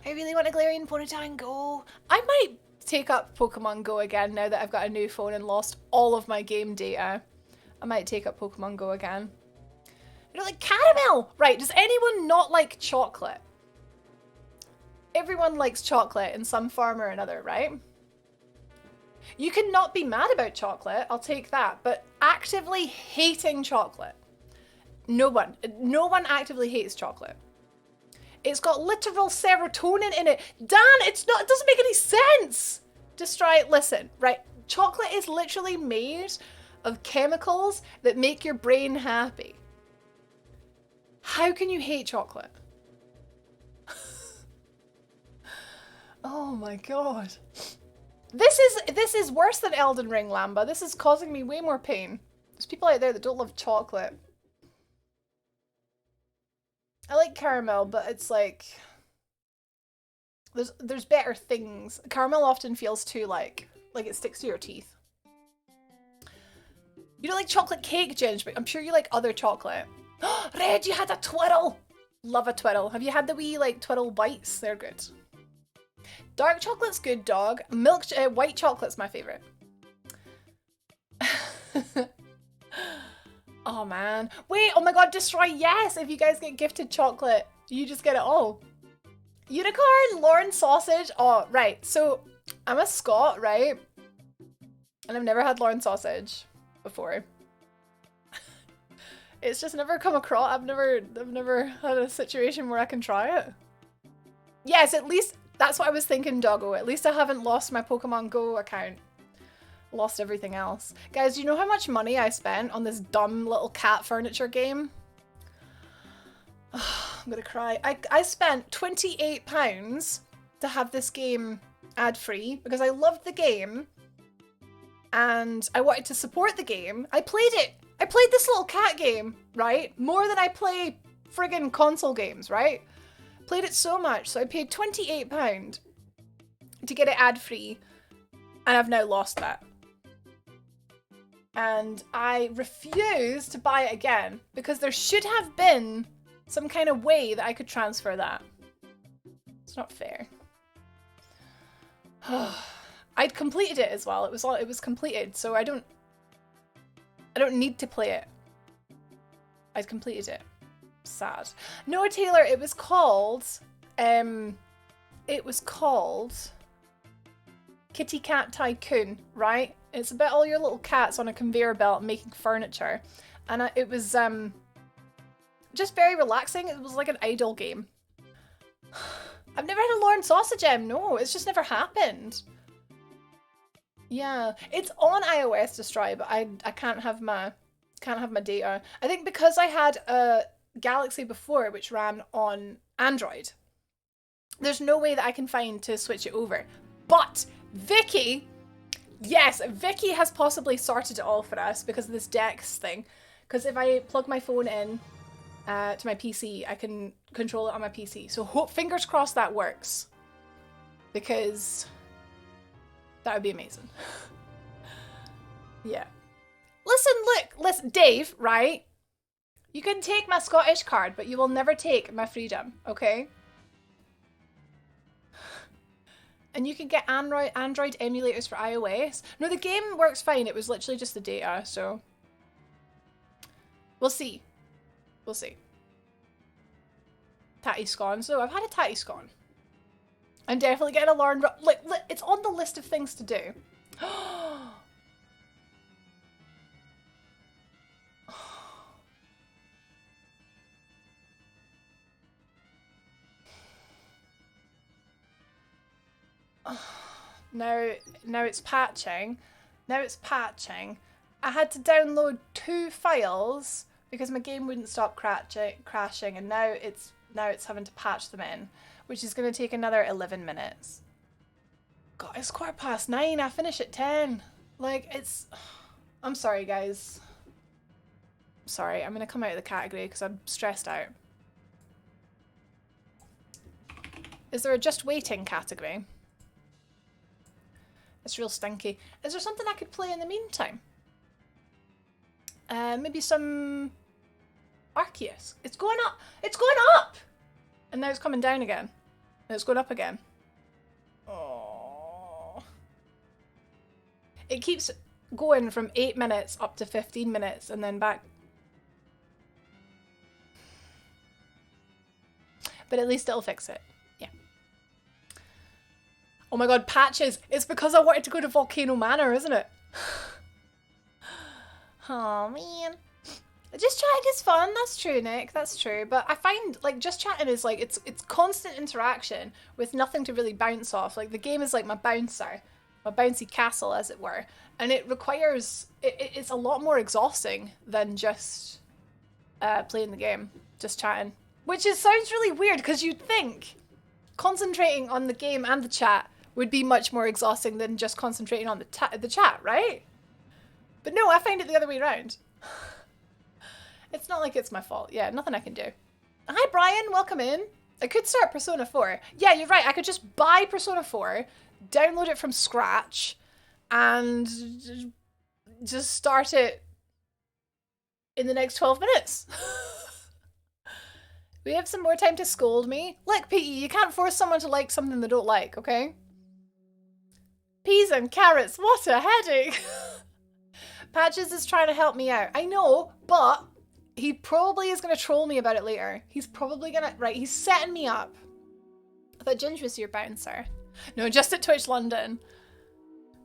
I really want a Galarian Ponyta Go. I might take up Pokemon Go again now that I've got a new phone and lost all of my game data. I might take up Pokemon Go again. You don't like caramel? Right, does anyone not like chocolate? Everyone likes chocolate in some form or another, right? You can not be mad about chocolate, I'll take that, but actively hating chocolate. No one actively hates chocolate. It's got literal serotonin in it. Dan, it doesn't make any sense. Destroy, listen, right? Chocolate is literally made of chemicals that make your brain happy. How can you hate chocolate? Oh my god. This is worse than Elden Ring, Lamba. This is causing me way more pain. There's people out there that don't love chocolate. I like caramel, but it's like there's better things. Caramel often feels too like it sticks to your teeth. You don't like chocolate cake, Ginge, but I'm sure you like other chocolate. Red, you had a twirl. Love a twirl. Have you had the wee like twirl bites? They're good. Dark chocolate's good, dog. White chocolate's my favorite. Oh man. Wait, oh my god, destroy, yes! If you guys get gifted chocolate, you just get it all. Unicorn, Lauren sausage. Oh, right. So I'm a Scot, right? And I've never had Lauren sausage before. It's just never come across. I've never had a situation where I can try it. Yes, at least that's what I was thinking, doggo. At least I haven't lost my Pokemon Go account. Lost everything else. Guys, do you know how much money I spent on this dumb little cat furniture game? Oh, I'm gonna cry. I spent £28 to have this game ad-free because I loved the game and I wanted to support the game. I played it. I played this little cat game, right? More than I play friggin' console games, right? Played it so much, so I paid £28 to get it ad-free, and I've now lost that. And I refuse to buy it again, because there should have been some kind of way that I could transfer that. It's not fair. I'd completed it as well. It was completed, so I don't need to play it. I'd completed it. Sad. No, Taylor, it was called Kitty Cat Tycoon, right? It's about all your little cats on a conveyor belt making furniture. And it was just very relaxing. It was like an idle game. I've never had a Lauren Sausage M, no, it's just never happened. Yeah, it's on iOS Destroy, but I can't have my data. I think because I had a Galaxy before, which ran on Android, there's no way that I can find to switch it over. But Vicky, yes, Vicky has possibly sorted it all for us because of this Dex thing. Because if I plug my phone in to my PC, I can control it on my PC. So fingers crossed that works, because that would be amazing. Yeah. Listen, Dave, right? You can take my Scottish card, but you will never take my freedom, okay? And you can get Android emulators for iOS. No, the game works fine. It was literally just the data, so we'll see. We'll see. Tatty scone. So I've had a tatty scone. I'm definitely getting a Lauren. Like, it's on the list of things to do. Now it's patching. Now it's patching. I had to download 2 files because my game wouldn't stop crashing, and now it's having to patch them in, which is going to take another 11 minutes. God, it's 9:15. I finish at 10. Like, it's... I'm sorry, guys. I'm sorry. I'm going to come out of the category because I'm stressed out. Is there a just waiting category? It's real stinky. Is there something I could play in the meantime? Maybe some Arceus. It's going up! It's going up! And now it's coming down again. And it's going up again. Oh. It keeps going from 8 minutes up to 15 minutes and then back. But at least it'll fix it. Yeah. Oh my god, patches! It's because I wanted to go to Volcano Manor, isn't it? Oh man. Just chatting is fun, that's true, Nick, that's true. But I find, like, just chatting is like, it's constant interaction with nothing to really bounce off. Like, the game is like my bouncer, my bouncy castle, as it were. And it requires, it's a lot more exhausting than just playing the game, just chatting. Which sounds really weird, because you'd think concentrating on the game and the chat would be much more exhausting than just concentrating on the chat, right? But no, I find it the other way around. It's not like it's my fault. Yeah, nothing I can do. Hi, Brian. Welcome in. I could start Persona 4. Yeah, you're right. I could just buy Persona 4, download it from scratch, and just start it in the next 12 minutes. We have some more time to scold me. Look, PE, you can't force someone to like something they don't like, okay? Peas and carrots. What a headache. Patches is trying to help me out. I know, but he probably is going to troll me about it later. He's probably going to... Right, he's setting me up. I thought Ginge was your bouncer. No, just at Twitch London.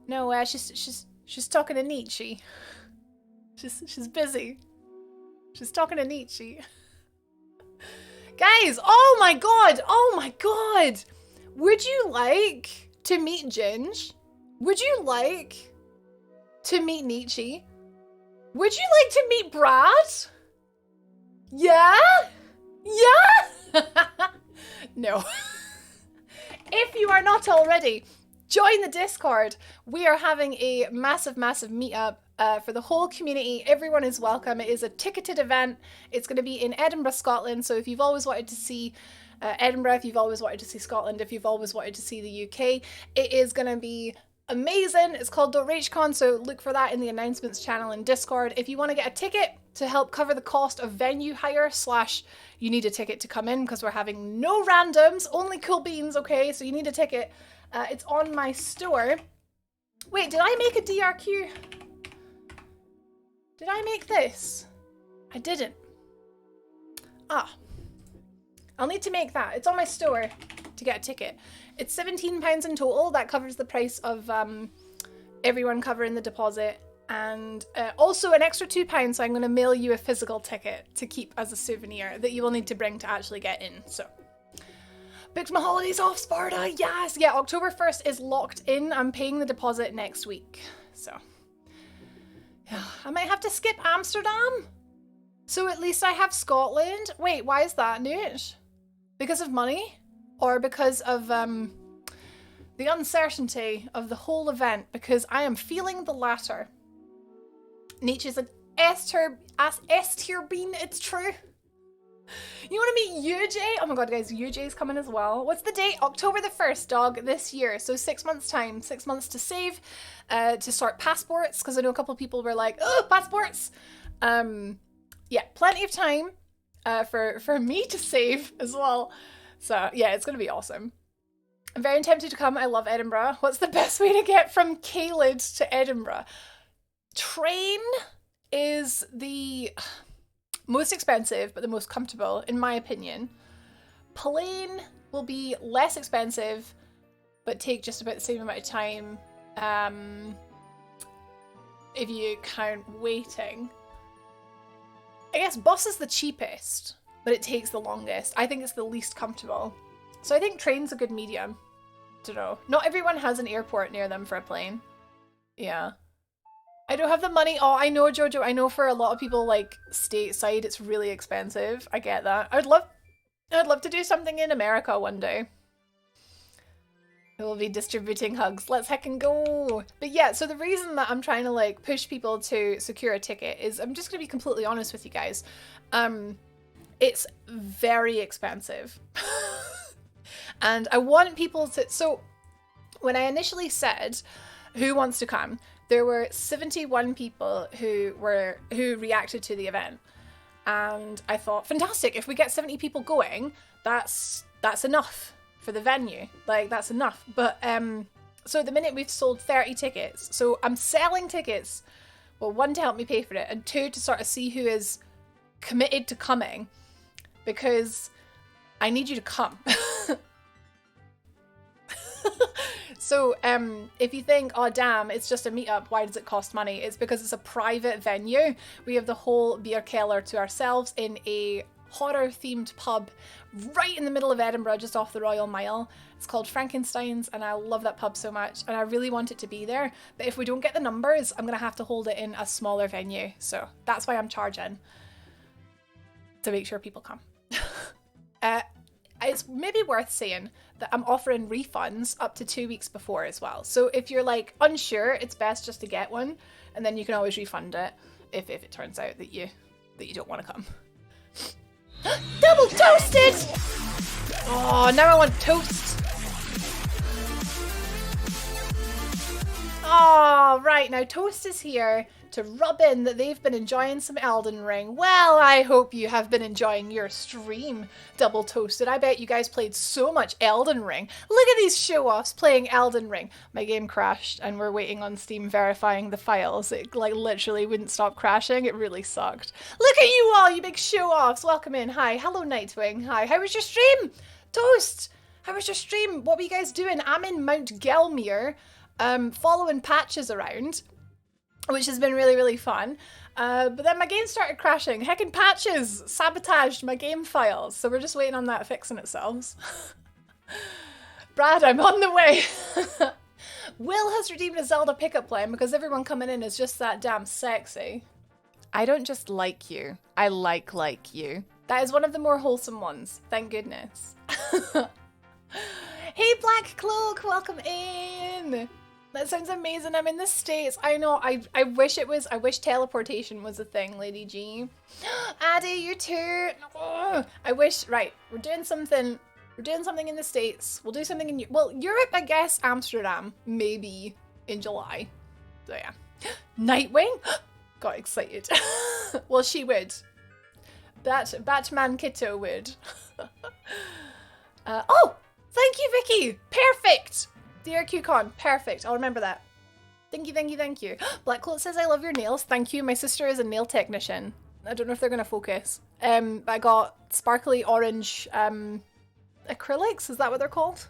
No, she's talking to Nietzsche. She's busy. She's talking to Nietzsche. Guys, oh my god! Oh my god! Would you like to meet Ginge? Would you like to meet Nietzsche? Would you like to meet Brad? Yeah? Yeah? No. If you are not already, join the Discord. We are having a massive, massive meetup for the whole community. Everyone is welcome. It is a ticketed event. It's going to be in Edinburgh, Scotland. So if you've always wanted to see Edinburgh, if you've always wanted to see Scotland, if you've always wanted to see the UK, it is going to be amazing. It's called DotRageCon, so look for that in the announcements channel in Discord. If you want to get a ticket to help cover the cost of venue hire / you need a ticket to come in because we're having no randoms, only cool beans, okay? So you need a ticket. It's on my store. Wait, did I make a DRQ? Did I make this? I didn't. Ah. I'll need to make that. It's on my store to get a ticket. It's £17 in total. That covers the price of everyone covering the deposit. And also an extra £2, so I'm going to mail you a physical ticket to keep as a souvenir that you will need to bring to actually get in. So, booked my holidays off, Sparta. Yes. Yeah, October 1st is locked in. I'm paying the deposit next week. So, yeah, I might have to skip Amsterdam. So at least I have Scotland. Wait, why is that, Newt? Because of money? Or because of the uncertainty of the whole event? Because I am feeling the latter. Nietzsche's an S-tier bean, it's true. You want to meet UJ? Oh my god, guys, UJ's coming as well. What's the date? October the 1st, dog, this year. So 6 months time. 6 months to save, to start passports, because I know a couple of people were like, oh, passports! Yeah, plenty of time for me to save as well. So yeah, it's going to be awesome. I'm very tempted to come. I love Edinburgh. What's the best way to get from Caelid to Edinburgh? Train is the most expensive, but the most comfortable, in my opinion. Plane will be less expensive, but take just about the same amount of time if you count waiting. I guess bus is the cheapest, but it takes the longest. I think it's the least comfortable. So I think train's a good medium. Don't know. Not everyone has an airport near them for a plane. Yeah. I don't have the money. Oh, I know, Jojo. I know for a lot of people, like, stateside, it's really expensive. I get that. I'd love to do something in America one day. We'll be distributing hugs. Let's heckin' go. But yeah, so the reason that I'm trying to, like, push people to secure a ticket is, I'm just gonna be completely honest with you guys. It's very expensive. And I want people to, so when I initially said, who wants to come? There were 71 people who reacted to the event. And I thought, fantastic, if we get 70 people going, that's enough for the venue. Like, that's enough. But, so at the minute we've sold 30 tickets. So I'm selling tickets, well, one, to help me pay for it, and two, to sort of see who is committed to coming. Because I need you to come. So if you think, oh damn, it's just a meetup, why does it cost money? It's because it's a private venue. We have the whole beer cellar to ourselves in a horror themed pub right in the middle of Edinburgh, just off the Royal Mile. It's called Frankenstein's, and I love that pub so much, and I really want it to be there. But if we don't get the numbers, I'm gonna have to hold it in a smaller venue. So that's why I'm charging, to make sure people come. It's maybe worth saying that I'm offering refunds up to 2 weeks before as well. So if you're like unsure, it's best just to get one, and then you can always refund it if it turns out that you don't want to come. Double toasted! Oh, now I want toast. Oh, right, now Toast is here to rub in that they've been enjoying some Elden Ring. Well, I hope you have been enjoying your stream, Double Toasted. I bet you guys played so much Elden Ring. Look at these show-offs playing Elden Ring. My game crashed and we're waiting on Steam verifying the files. It like literally wouldn't stop crashing. It really sucked. Look at you all, you big show-offs. Welcome in. Hi. Hello, Nightwing. Hi. How was your stream? Toast. How was your stream? What were you guys doing? I'm in Mount Gelmir, following Patches around, which has been really, really fun. But then my game started crashing. Heckin' Patches sabotaged my game files, so we're just waiting on that fixing itself. Brad, I'm on the way. Will has redeemed a Zelda pickup line because everyone coming in is just that damn sexy. I don't just like you. I like you. That is one of the more wholesome ones. Thank goodness. Hey, Black Cloak, welcome in. That sounds amazing. I'm in the States. I know. I wish it was. I wish teleportation was a thing, Lady G. Addy, you too. Oh, I wish. Right. We're doing something. We're doing something in the States. We'll do something in Europe, I guess. Amsterdam, maybe in July. So yeah. Nightwing got excited. Well, she would. Batman Kitto would. Oh, thank you, Vicky. Perfect. Dear QCon, perfect. I'll remember that. Thank you, thank you, thank you. Black Cloak says, I love your nails. Thank you. My sister is a nail technician. I don't know if they're going to focus. I got sparkly orange acrylics. Is that what they're called?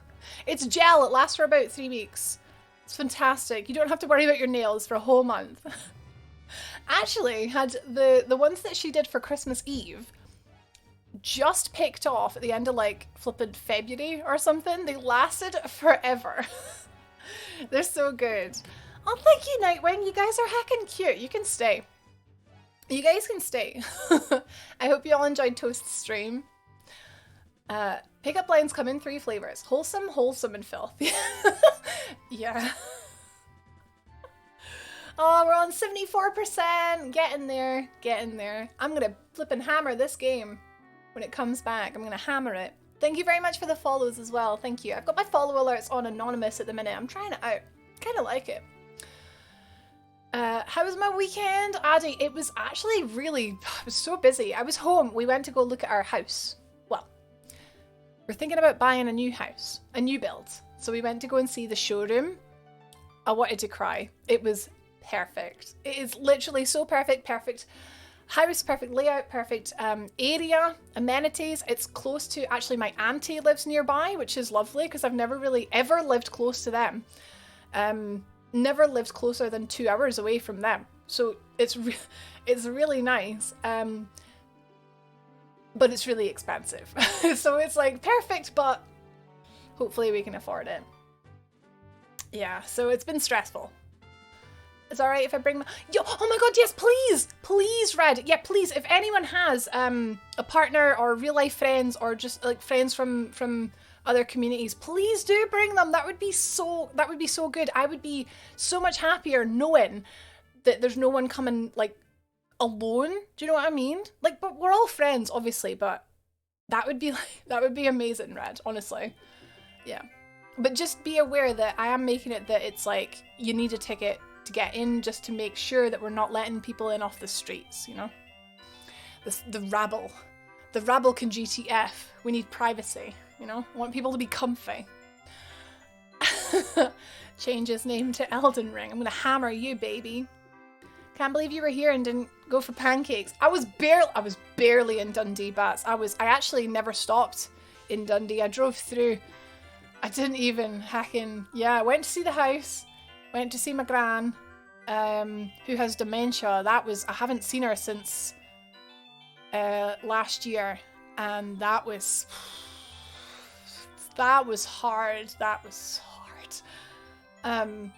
It's gel. It lasts for about 3 weeks. It's fantastic. You don't have to worry about your nails for a whole month. Actually, had the ones that she did for Christmas Eve just picked off at the end of like flippin' February or something. They lasted forever. They're so good. Oh, thank you, Nightwing. You guys are heckin' cute. You can stay. You guys can stay. I hope you all enjoyed Toast's stream. Pickup lines come in 3 flavors. Wholesome, wholesome, and filthy. Yeah. Oh, we're on 74%. Getting there. Getting there. I'm gonna flippin' hammer this game. When it comes back, I'm gonna hammer it. Thank you very much for the follows as well. Thank you. I've got my follow alerts on anonymous at the minute. I'm trying it out. Kind of like it. How was my weekend? Addy, it was actually really, I was so busy. I was home. We went to go look at our house. Well, we're thinking about buying a new house, a new build. So we went to go and see the showroom. I wanted to cry. It was perfect. It is literally so perfect. Perfect house, perfect layout, perfect area, amenities. It's close to, actually my auntie lives nearby, which is lovely because I've never really ever lived close to them. Never lived closer than 2 hours away from them. So it's really nice. But it's really expensive. So it's like perfect, but hopefully we can afford it. Yeah, so it's been stressful. It's alright if I bring my... Yo, oh my god, yes, please! Please, Red. Yeah, please, if anyone has a partner or real life friends or just like friends from other communities, please do bring them. That would be so good. I would be so much happier knowing that there's no one coming like alone. Do you know what I mean? Like, but we're all friends, obviously, but that would be amazing, Red, honestly. Yeah. But just be aware that I am making it that it's like you need a ticket to get in just to make sure that we're not letting people in off the streets, you know? The rabble. The rabble can GTF. We need privacy, you know? I want people to be comfy. Change his name to Elden Ring. I'm gonna hammer you, baby. Can't believe you were here and didn't go for pancakes. I was barely in Dundee, Bats. I actually never stopped in Dundee. I drove through. I didn't even yeah, I went to see the house, went to see my gran, who has dementia. I haven't seen her since last year, and that was hard. And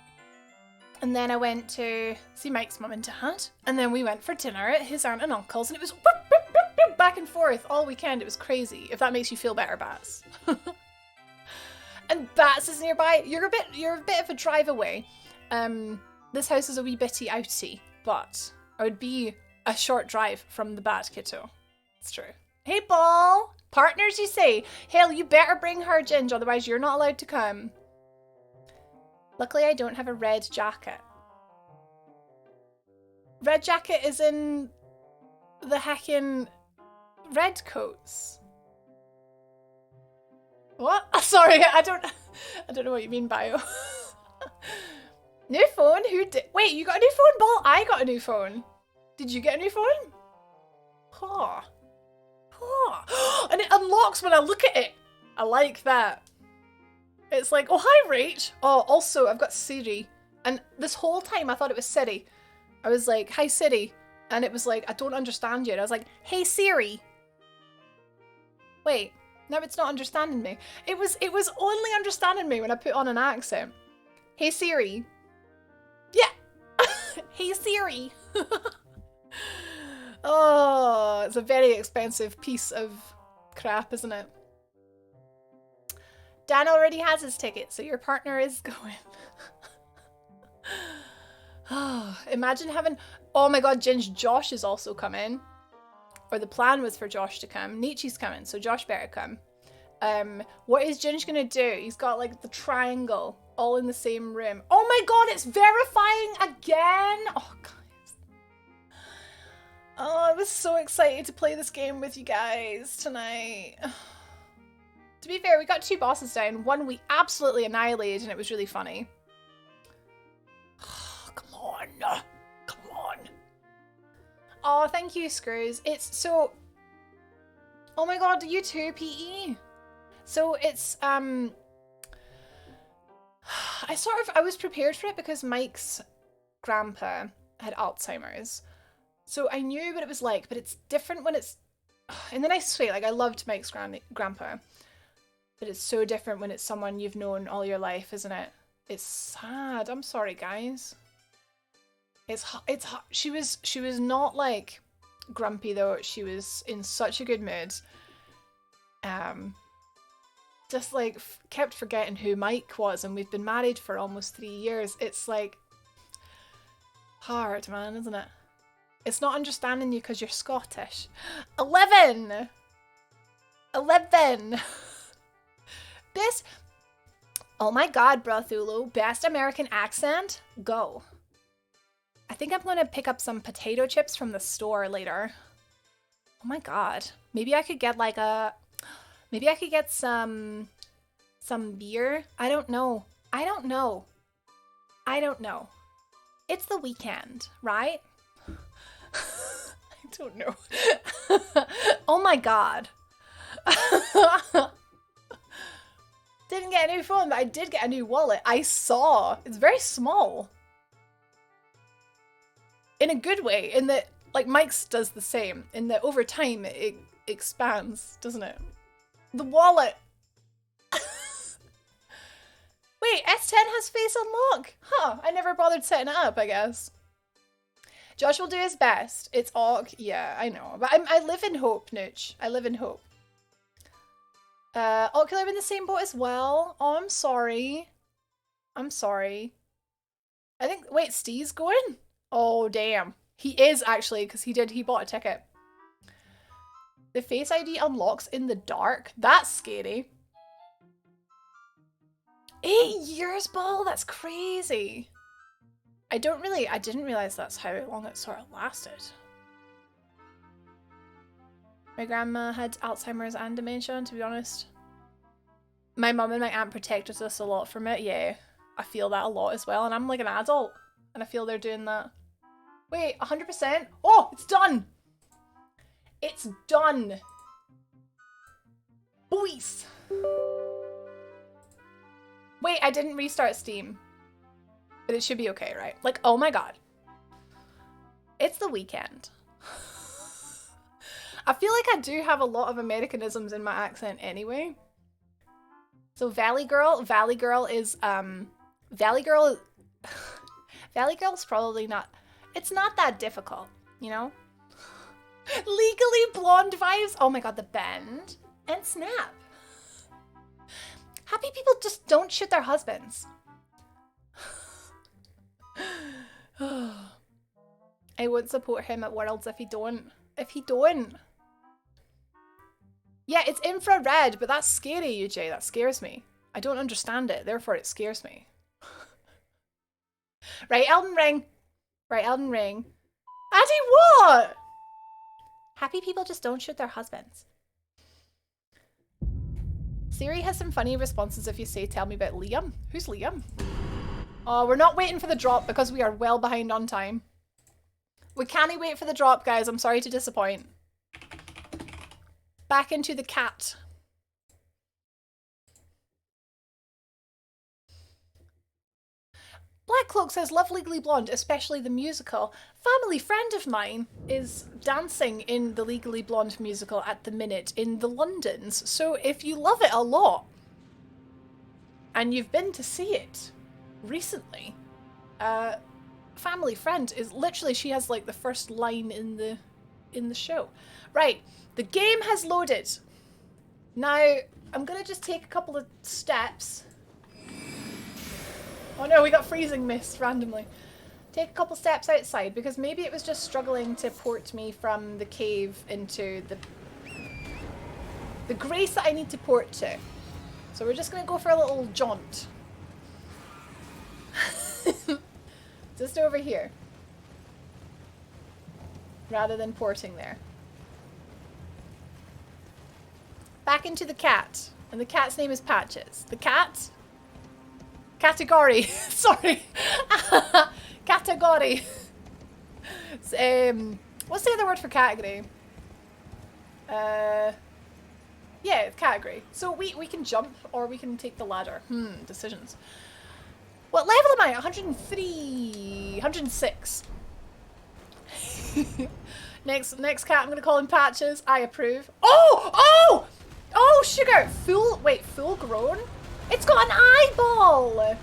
then I went to see Mike's mum and dad, and then we went for dinner at his aunt and uncle's, and it was back and forth all weekend. It was crazy. If that makes you feel better, Bats. And Bats is nearby. You're a bit of a drive away. This house is a wee bitty outy, but I would be a short drive from the Bat Kiddo. It's true. Hey, Ball! Partners, you say? Hell, you better bring her, Ginge, otherwise you're not allowed to come. Luckily, I don't have a red jacket. Red jacket is in the heckin' red coats. What? Sorry, I don't know what you mean, Bio. New phone? Who did? Wait, you got a new phone, Ball? I got a new phone. Did you get a new phone? Huh. And it unlocks when I look at it. I like that. It's like, oh, hi, Rach. Oh, also, I've got Siri. And this whole time, I thought it was Siri. I was like, hi, Siri. And it was like, I don't understand you. And I was like, hey, Siri. Wait, no, it's not understanding me. It was only understanding me when I put on an accent. Hey, Siri. Yeah. Hey, Siri. Oh, it's a very expensive piece of crap, isn't it? Dan already has his ticket, so your partner is going. Oh, imagine having... Oh my god, Ginge, Josh is also coming. Or the plan was for Josh to come. Nietzsche's coming, so Josh better come. What is Ginge gonna do? He's got like the triangle all in the same room. Oh my god, it's verifying again! Oh, guys. Oh, I was so excited to play this game with you guys tonight. To be fair, we got 2 bosses down. One we absolutely annihilated and it was really funny. Come on. Come on. Oh, thank you, Screws. It's so... Oh my god, you too, PE? So it's, I was prepared for it because Mike's grandpa had Alzheimer's. So I knew what it was like, but it's different when it's... In the nicest way, like I loved Mike's grandpa. But it's so different when it's someone you've known all your life, isn't it? It's sad. I'm sorry, guys. She was not like grumpy though. She was in such a good mood. Just like kept forgetting who Mike was, and we've been married for almost 3 years. It's like hard, man, isn't it? It's not understanding you because you're Scottish. 11. This, oh my god, Brathulu, best American accent? Go. I think I'm gonna pick up some potato chips from the store later. Oh my god. Maybe I could get like maybe I could get some Some beer? I don't know. I don't know. I don't know. It's the weekend, right? I don't know. Oh my god. Didn't get a new phone, but I did get a new wallet. I saw. It's very small. In a good way, in that, like, Mike's does the same. In that over time, it expands, doesn't it? The wallet. Wait, S10 has face unlock? Huh, I never bothered setting it up, I guess. Josh will do his best. It's all, yeah, I know. But I live in hope, Nooch. I live in hope. Ocular in the same boat as well. Oh, I'm sorry. I'm sorry. I think, wait, Steve's going? Oh, damn. He is actually, because he bought a ticket. The Face ID unlocks in the dark? That's scary. 8 years, Ball? That's crazy. I didn't realize that's how long it sort of lasted. My grandma had Alzheimer's and dementia, to be honest. My mum and my aunt protected us a lot from it, yeah. I feel that a lot as well, and I'm like an adult, and I feel they're doing that. Wait, 100%? Oh, it's done! It's done! Boys! Wait, I didn't restart Steam. But it should be okay, right? Like, oh my god. It's the weekend. I feel like I do have a lot of Americanisms in my accent anyway. So Valley Girl is, Valley Girl's probably not, it's not that difficult, you know? Legally Blonde vibes. Oh my god, the bend and snap. Happy people just don't shoot their husbands. I won't support him at Worlds if he don't. Yeah, it's infrared, but that's scary, UJ. That scares me. I don't understand it, therefore it scares me. Right, Elden Ring. Right, Elden Ring. Addy, what? Happy people just don't shoot their husbands. Siri has some funny responses if you say, tell me about Liam. Who's Liam? Oh, we're not waiting for the drop because we are well behind on time. We can't wait for the drop, guys. I'm sorry to disappoint. Back into the cat. Black Cloak says, love Legally Blonde, especially the musical. Family friend of mine is dancing in the Legally Blonde musical at the minute in the Londons. So if you love it a lot and you've been to see it recently, family friend is literally, she has like the first line in the show. Right, the game has loaded. Now, I'm gonna just take a couple of steps. Oh no, we got freezing mist randomly. Take a couple steps outside because maybe it was just struggling to port me from the cave into the grace that I need to port to. So we're just gonna go for a little jaunt. Just over here. Rather than porting there. Back into the cat. And the cat's name is Patches. The cat? Category. Sorry. Category. What's the other word for category? Yeah, it's category. So we can jump or we can take the ladder. Decisions. What level am I? 103. 106. Next cat, I'm gonna call him Patches. I approve. Oh, sugar. Full grown? It's got an eyeball.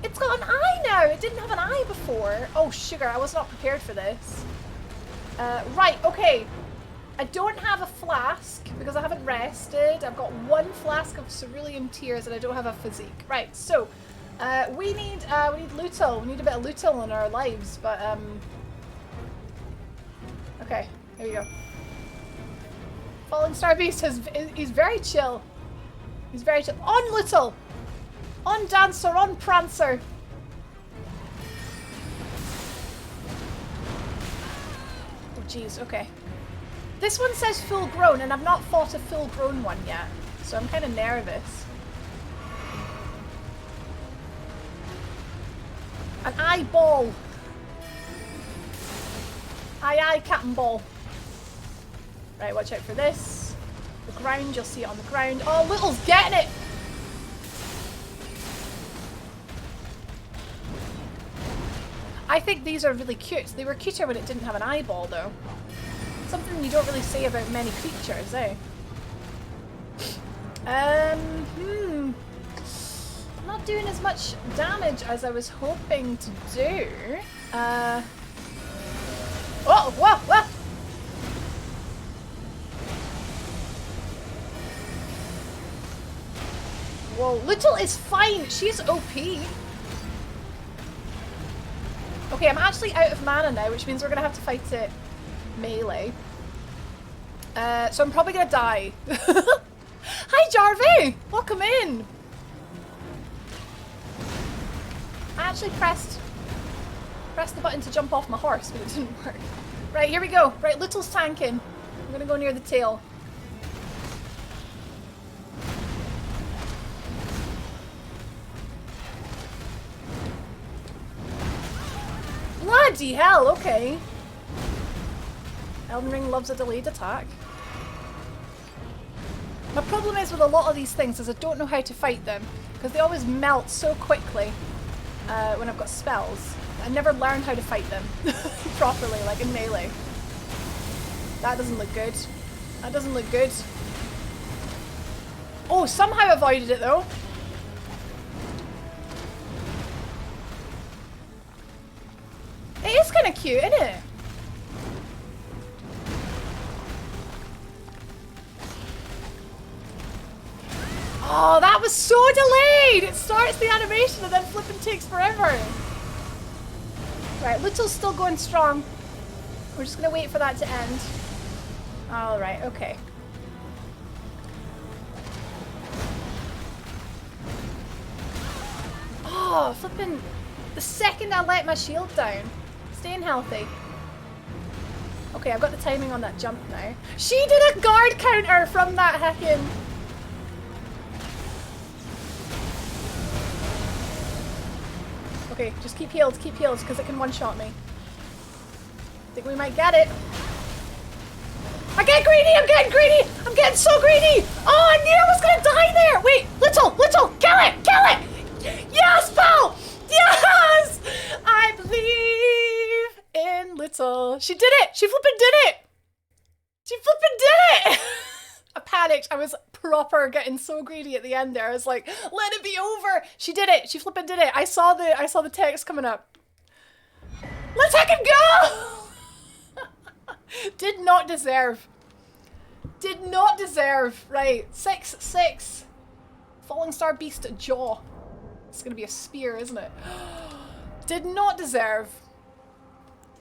It's got an eye now. It didn't have an eye before. Oh, sugar. I was not prepared for this. Right, okay. I don't have a flask because I haven't rested. I've got one flask of cerulean tears and I don't have a physique. Right, so we need Lutil. We need a bit of Lutil in our lives, but okay, here we go. Falling Star Beast he's very chill. He's very chill. On Lutil! On Dancer, on Prancer! Oh jeez, okay. This one says full grown and I've not fought a full grown one yet. So I'm kind of nervous. An eyeball. Aye, aye, Captain Ball. Right, watch out for this. The ground, you'll see it on the ground. Oh, Little's getting it! I think these are really cute. They were cuter when it didn't have an eyeball, though. Something you don't really say about many creatures, eh? Not doing as much damage as I was hoping to do. Oh, whoa, whoa! Whoa, Little is fine. She's OP. Okay, I'm actually out of mana now, which means we're gonna have to fight it melee. So I'm probably gonna die. Hi, Jarvey! Welcome in! I actually pressed the button to jump off my horse, but it didn't work. Right, here we go. Right, Little's tanking. I'm gonna go near the tail. Bloody hell, okay. Elden Ring loves a delayed attack. My problem is with a lot of these things is I don't know how to fight them, because they always melt so quickly when I've got spells. I never learn how to fight them properly, like in melee. That doesn't look good. That doesn't look good. Oh, somehow avoided it though. It is kind of cute, isn't it? Oh, that was so delayed! It starts the animation and then flipping takes forever. Right, Little's still going strong. We're just gonna wait for that to end. Alright, okay. Oh, flipping. The second I let my shield down. Staying healthy. Okay, I've got the timing on that jump now. She did a guard counter from that heckin'. Okay, just keep healed, because it can one-shot me. I think we might get it. I get greedy, I'm getting greedy! I'm getting so greedy! Oh, I knew I was gonna die there! Wait, Little, kill it! Yes, pal! Yes! I believe in Little. She did it! She flippin' did it! She flippin' did it! I panicked. I was proper getting so greedy at the end there. I was like, let it be over. She did it. She flippin' did it. I saw the text coming up. Let's heckin' go! Did not deserve. Did not deserve. Right. 6-6. Falling Star Beast jaw. It's gonna be a spear, isn't it? Did not deserve.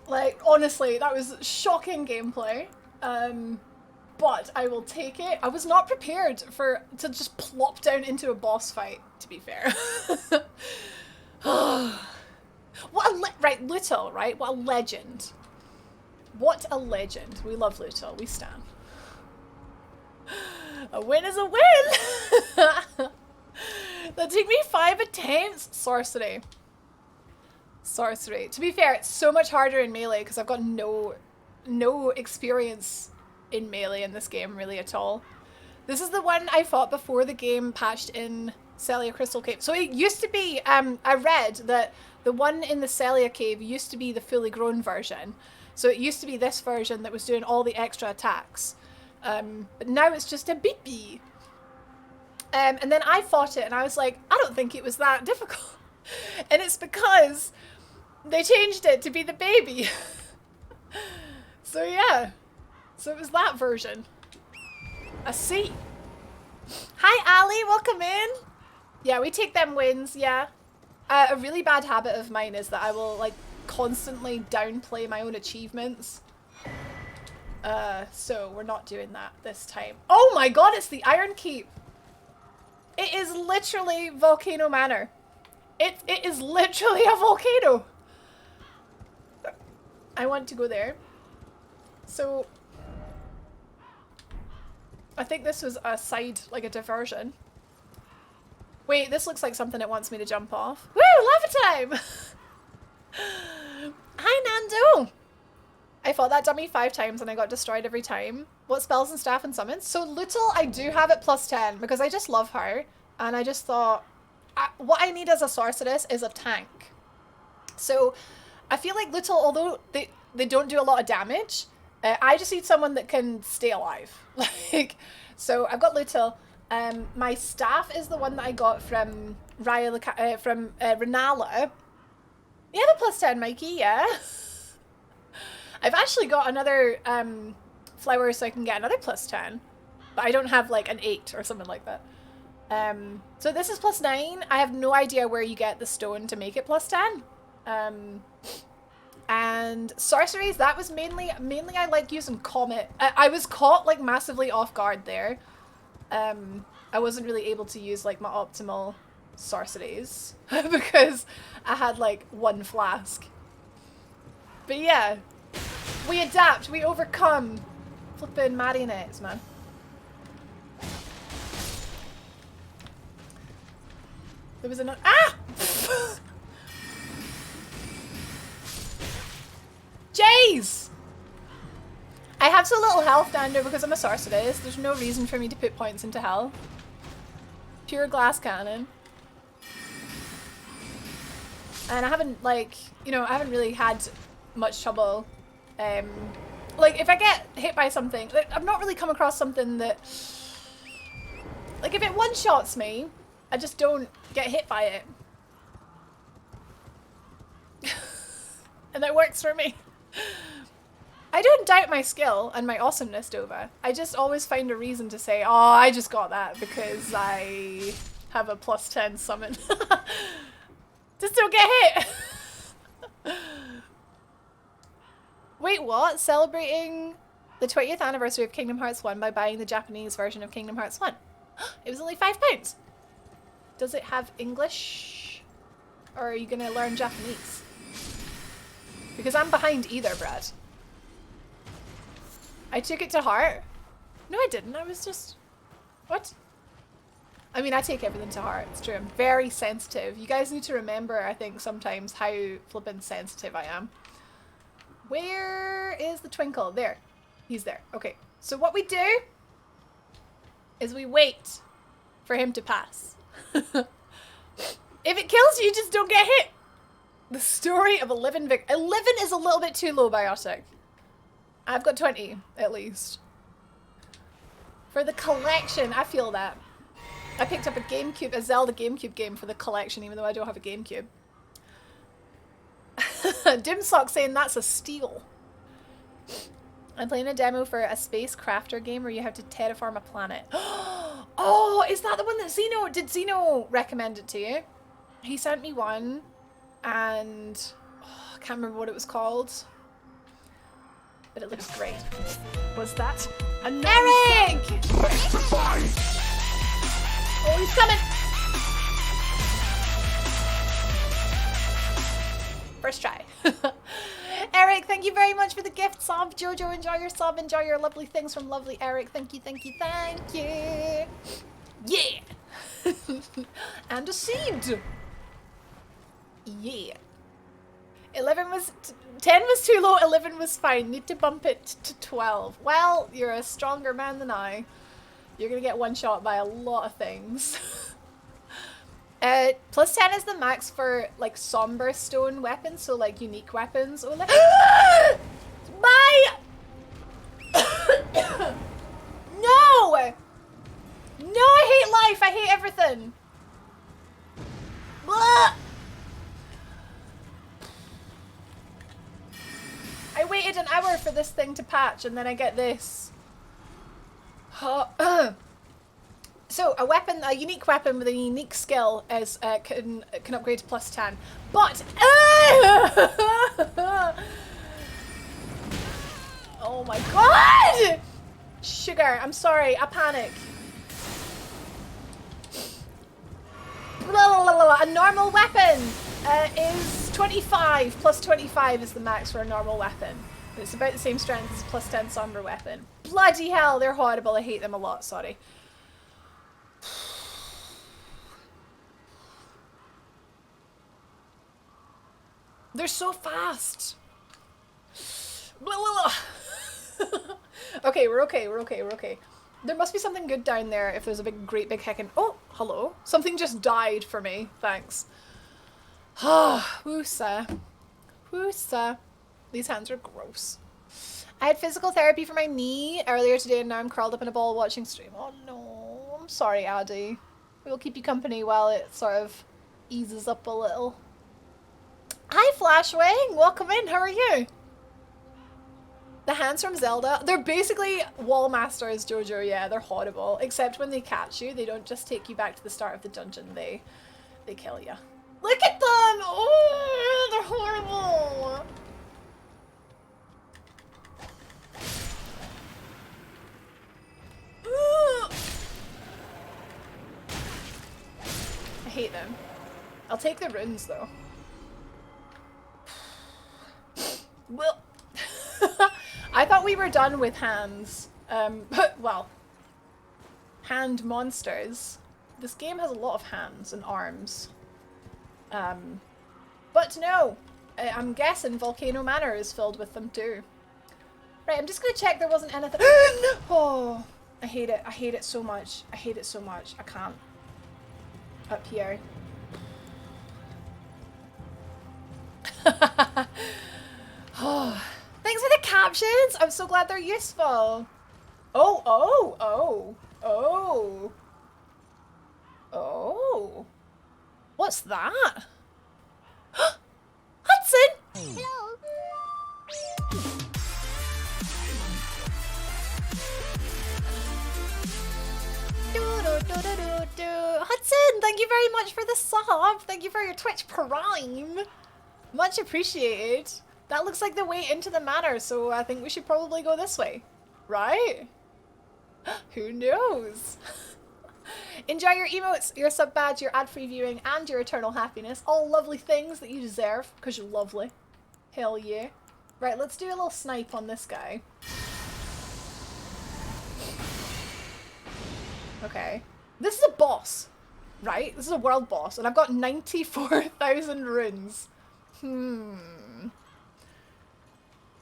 Like, honestly, that was shocking gameplay. But I will take it. I was not prepared to just plop down into a boss fight, to be fair. Right, Little, right? What a legend. What a legend. We love Little. We stand. A win is a win! That took me 5 attempts. Sorcery. Sorcery. To be fair, it's so much harder in melee because I've got no experience in melee in this game really at all. This is the one I fought before the game patched in Celia Crystal Cave. So it used to be, I read that the one in the Celia Cave used to be the fully grown version. So it used to be this version that was doing all the extra attacks. But now it's just a baby. And then I fought it and I was like, I don't think it was that difficult. And it's because they changed it to be the baby. So yeah. So it was that version. I see. Hi Ali, welcome in. Yeah, we take them wins, yeah. A really bad habit of mine is that I will like constantly downplay my own achievements. So we're not doing that this time. Oh my god, it's the Iron Keep. It is literally Volcano Manor. It is literally a volcano. I want to go there. So I think this was a side, like a diversion. Wait, this looks like something it wants me to jump off. Woo, lava time! Hi, Nando! I fought that dummy 5 times and I got destroyed every time. What spells and staff and summons? So Lutal, I do have it +10 because I just love her. And I just thought, what I need as a sorceress is a tank. So I feel like Lutal, although they don't do a lot of damage, I just need someone that can stay alive. Like, so I've got Lutal. My staff is the one that I got from Renala. You have a +10, Mikey, yeah? I've actually got another flower so I can get another +10. But I don't have like an 8 or something like that. So this is +9. I have no idea where you get the stone to make it +10. And sorceries, that was mainly I like using Comet. I was caught like massively off guard there. I wasn't really able to use like my optimal sorceries because I had like 1 flask. But yeah, we adapt, we overcome. Flipping marionettes, man. There was another. Ah! Jeez! I have so little health down there because I'm a sorceress. There's no reason for me to put points into hell. Pure glass cannon. And I haven't, like, you know, I haven't really had much trouble. Like, if I get hit by something, like, I've not really come across something that, like, if it one-shots me, I just don't get hit by it. And that works for me. I don't doubt my skill and my awesomeness, Dova. I just always find a reason to say, oh, I just got that because I have a +10 summon. Just don't get hit. Wait, what? Celebrating the 20th anniversary of Kingdom Hearts 1 by buying the Japanese version of Kingdom Hearts 1. It was only £5. Does it have English? Or are you going to learn Japanese? Because I'm behind either, Brad. I took it to heart. No, I didn't. I was just... What? I mean, I take everything to heart. It's true. I'm very sensitive. You guys need to remember, I think, sometimes how flippin' sensitive I am. Where is the twinkle? There. He's there. Okay. So what we do is we wait for him to pass. If it kills you, just don't get hit. The story of 11 11 is a little bit too low, Biotic. I've got 20, at least. For the collection, I feel that. I picked up a Zelda GameCube game for the collection, even though I don't have a GameCube. Dimsock saying that's a steal. I'm playing a demo for a space crafter game where you have to terraform a planet. Oh, is that the one that Zeno... Did Zeno recommend it to you? He sent me one, and... Oh, I can't remember what it was called. But it looks great. Was that... Eric! Oh, he's coming! First try. Eric, thank you very much for the gift sub. Jojo, enjoy your sub. Enjoy your lovely things from lovely Eric. Thank you, thank you, thank you. Yeah! And a seed! Yeah. 11 was... 10 was too low, 11 was fine. Need to bump it to 12. Well, you're a stronger man than I. You're gonna get one shot by a lot of things. +10 is the max for like somber stone weapons, so like unique weapons. Oh, my! No! No, I hate life. I hate everything. Blah! I waited an hour for this thing to patch, and then I get this. So a weapon, a unique weapon with a unique skill is can upgrade to +10. But oh my god! Sugar, I'm sorry, I panic. A normal weapon is 25. +25 is the max for a normal weapon. And it's about the same strength as a +10 somber weapon. Bloody hell, they're horrible. I hate them a lot, sorry. They're so fast. Blah, blah, blah. Okay, we're okay, we're okay, we're okay. There must be something good down there if there's a great big heckin'... Oh, hello. Something just died for me. Thanks. Ah, woosa. Woosa. These hands are gross. I had physical therapy for my knee earlier today and now I'm curled up in a ball watching stream. Oh no. I'm sorry, Addy. We'll keep you company while it sort of eases up a little. Hi, Flashwing. Welcome in. How are you? The hands from Zelda, they're basically wall masters, Jojo. Yeah, they're horrible. Except when they catch you, they don't just take you back to the start of the dungeon. They kill you. Look at them! Oh, they're horrible. I hate them. I'll take the runes though. Well. I thought we were done with hands. Well, hand monsters. This game has a lot of hands and arms. But no, I'm guessing Volcano Manor is filled with them too. Right, I'm just gonna check there wasn't anything. Oh, I hate it. I hate it so much. I hate it so much. I can't. Up here. Oh. Thanks for the captions! I'm so glad they're useful. Oh, oh, oh, oh. Oh. What's that? Hudson! Hello. Hudson, thank you very much for the sub. Thank you for your Twitch Prime. Much appreciated. That looks like the way into the manor, so I think we should probably go this way. Right? Who knows? Enjoy your emotes, your sub badge, your ad-free viewing, and your eternal happiness. All lovely things that you deserve, because you're lovely. Hell yeah. Right, let's do a little snipe on this guy. Okay. This is a boss, right? This is a world boss, and I've got 94,000 runes.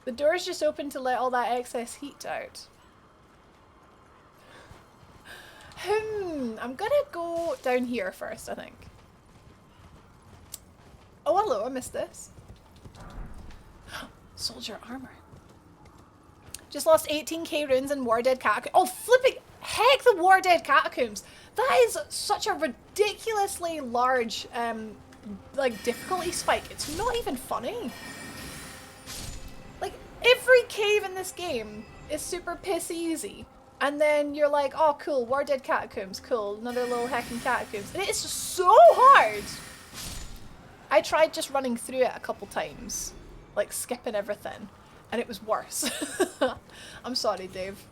The door's just open to let all that excess heat out. I'm gonna go down here first, I think. Oh, hello, I missed this. Soldier armor. Just lost 18k runes in War Dead Catacombs. Oh, flipping heck, the War Dead Catacombs. That is such a ridiculously large, like, difficulty spike. It's not even funny. Like, every cave in this game is super piss easy. And then you're like, oh cool, War Dead Catacombs, cool, another little hacking catacombs. And it's so hard! I tried just running through it a couple times. Like, skipping everything. And it was worse. I'm sorry, Dave.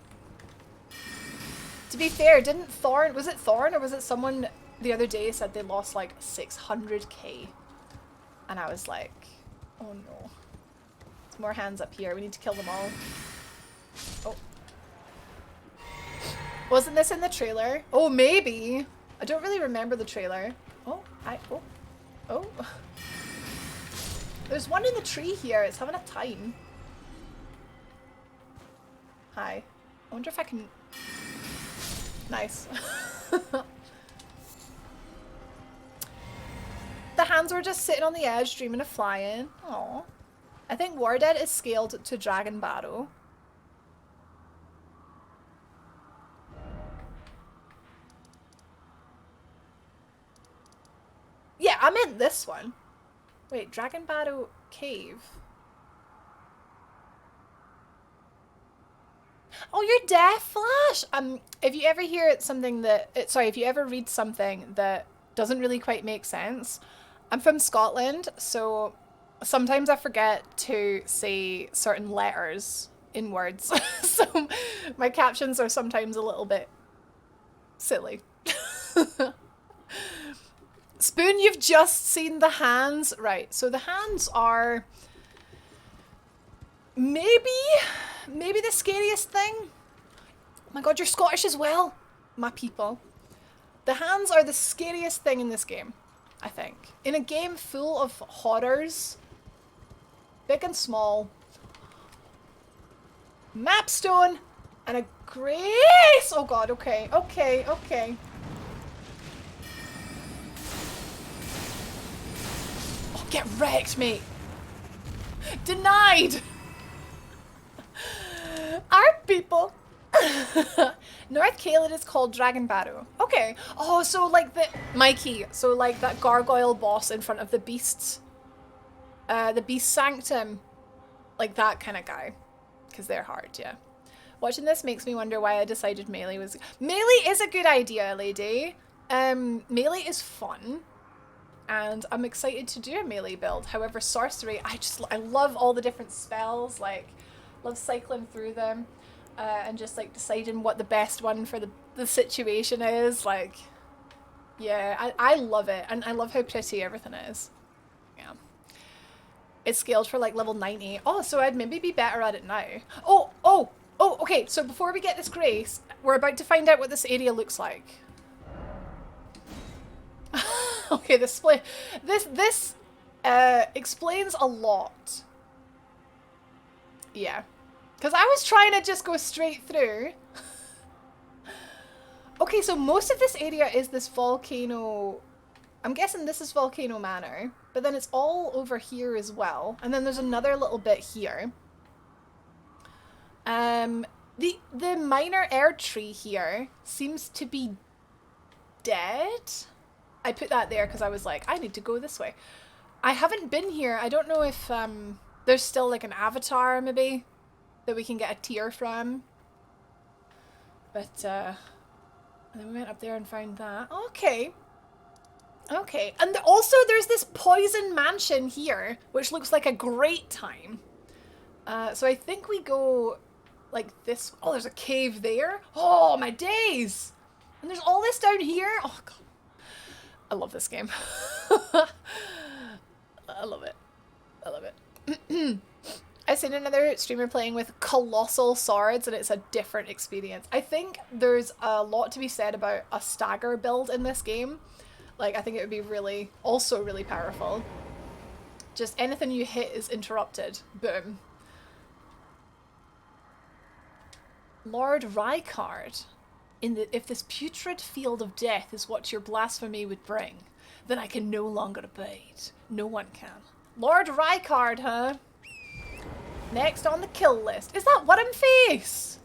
To be fair, didn't Thorn, was it Thorn or was it someone the other day said they lost like 600k? And I was like, oh no. There's more hands up here, we need to kill them all. Oh. Wasn't this in the trailer? Oh, maybe. I don't really remember the trailer. Oh, oh. There's one in the tree here. It's having a time. Hi. I wonder if I can... Nice. The hands were just sitting on the edge, dreaming of flying. Aww. I think War Dead is scaled to Dragon Battle. Yeah, I meant this one. Wait, Dragon Battle Cave. Oh, you're deaf, Flash! If you ever hear something that... if you ever read something that doesn't really quite make sense, I'm from Scotland, so sometimes I forget to say certain letters in words. So my captions are sometimes a little bit silly. Spoon, you've just seen the hands. Right, so the hands are maybe the scariest thing. Oh my god, you're Scottish as well, my people. The hands are the scariest thing in this game, I think. In a game full of horrors, Big and small. Mapstone and a grace! Oh god, okay, okay, okay. Oh, get wrecked, mate. Denied! Our people. North Caelid is called Dragon Barrow. Okay. Oh, so like the Mikey. So like that gargoyle boss in front of the beasts. The Beast Sanctum. Like that kind of guy. Because they're hard, yeah. Watching this makes me wonder why I decided melee was... Melee is a good idea, lady. Melee is fun. And I'm excited to do a melee build. However, sorcery, I love all the different spells. Like, love cycling through them. And just like deciding what the best one for the situation is. Like, yeah, I love it. And I love how pretty everything is. Yeah. It's scaled for like level 90. Oh, so I'd maybe be better at it now. Oh, okay. So before we get this grace, we're about to find out what this area looks like. Okay, this explains a lot. Yeah. Because I was trying to just go straight through. Okay, so most of this area is this volcano. I'm guessing this is Volcano Manor. But then it's all over here as well. And then there's another little bit here. The minor air tree here seems to be dead. I put that there because I was like, I need to go this way. I haven't been here. I don't know if there's still like an avatar maybe that we can get a tier from. But and then we went up there and found that. Okay. Okay. And also there's this poison mansion here, which looks like a great time. So I think we go like this. Oh, there's a cave there. Oh, my days. And there's all this down here. Oh, God. I love this game. I love it. I love it. I've seen another streamer playing with colossal swords and it's a different experience. I think there's a lot to be said about a stagger build in this game. Like, I think it would be really, also really powerful. Just anything you hit is interrupted. Boom. Lord Rykard. If this putrid field of death is what your blasphemy would bring, then I can no longer abide. No one can. Lord Rykard, huh? Next on the kill list. Is that What I'm Face?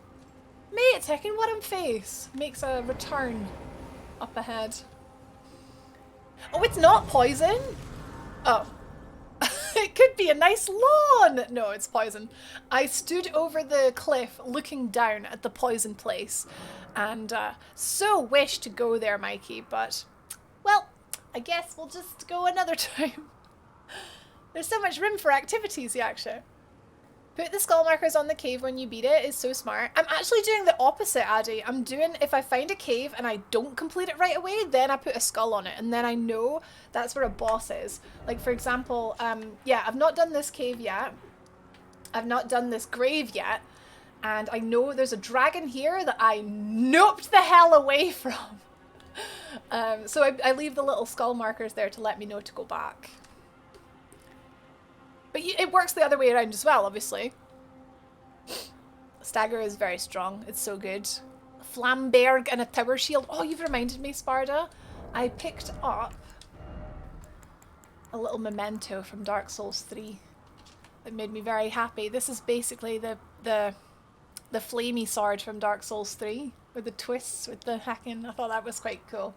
Mate, heckin' What I'm Face makes a return up ahead. Oh, it's not poison? Oh. It could be a nice lawn! No, it's poison. I stood over the cliff looking down at the poison place and so wish to go there, Mikey, but, well, I guess we'll just go another time. There's so much room for activities, Yaksha. Put the skull markers on the cave when you beat it is so smart. I'm actually doing the opposite, Addy. I'm doing, if I find a cave and I don't complete it right away, then I put a skull on it. And then I know that's where a boss is. Like, for example, yeah, I've not done this cave yet. I've not done this grave yet. And I know there's a dragon here that I noped the hell away from. So I leave the little skull markers there to let me know to go back. But it works the other way around as well, obviously. Stagger is very strong. It's so good. Flamberg and a tower shield. Oh, you've reminded me, Sparda. I picked up a little memento from Dark Souls 3. That made me very happy. This is basically the flamey sword from Dark Souls 3. With the twists, with the hacking. I thought that was quite cool.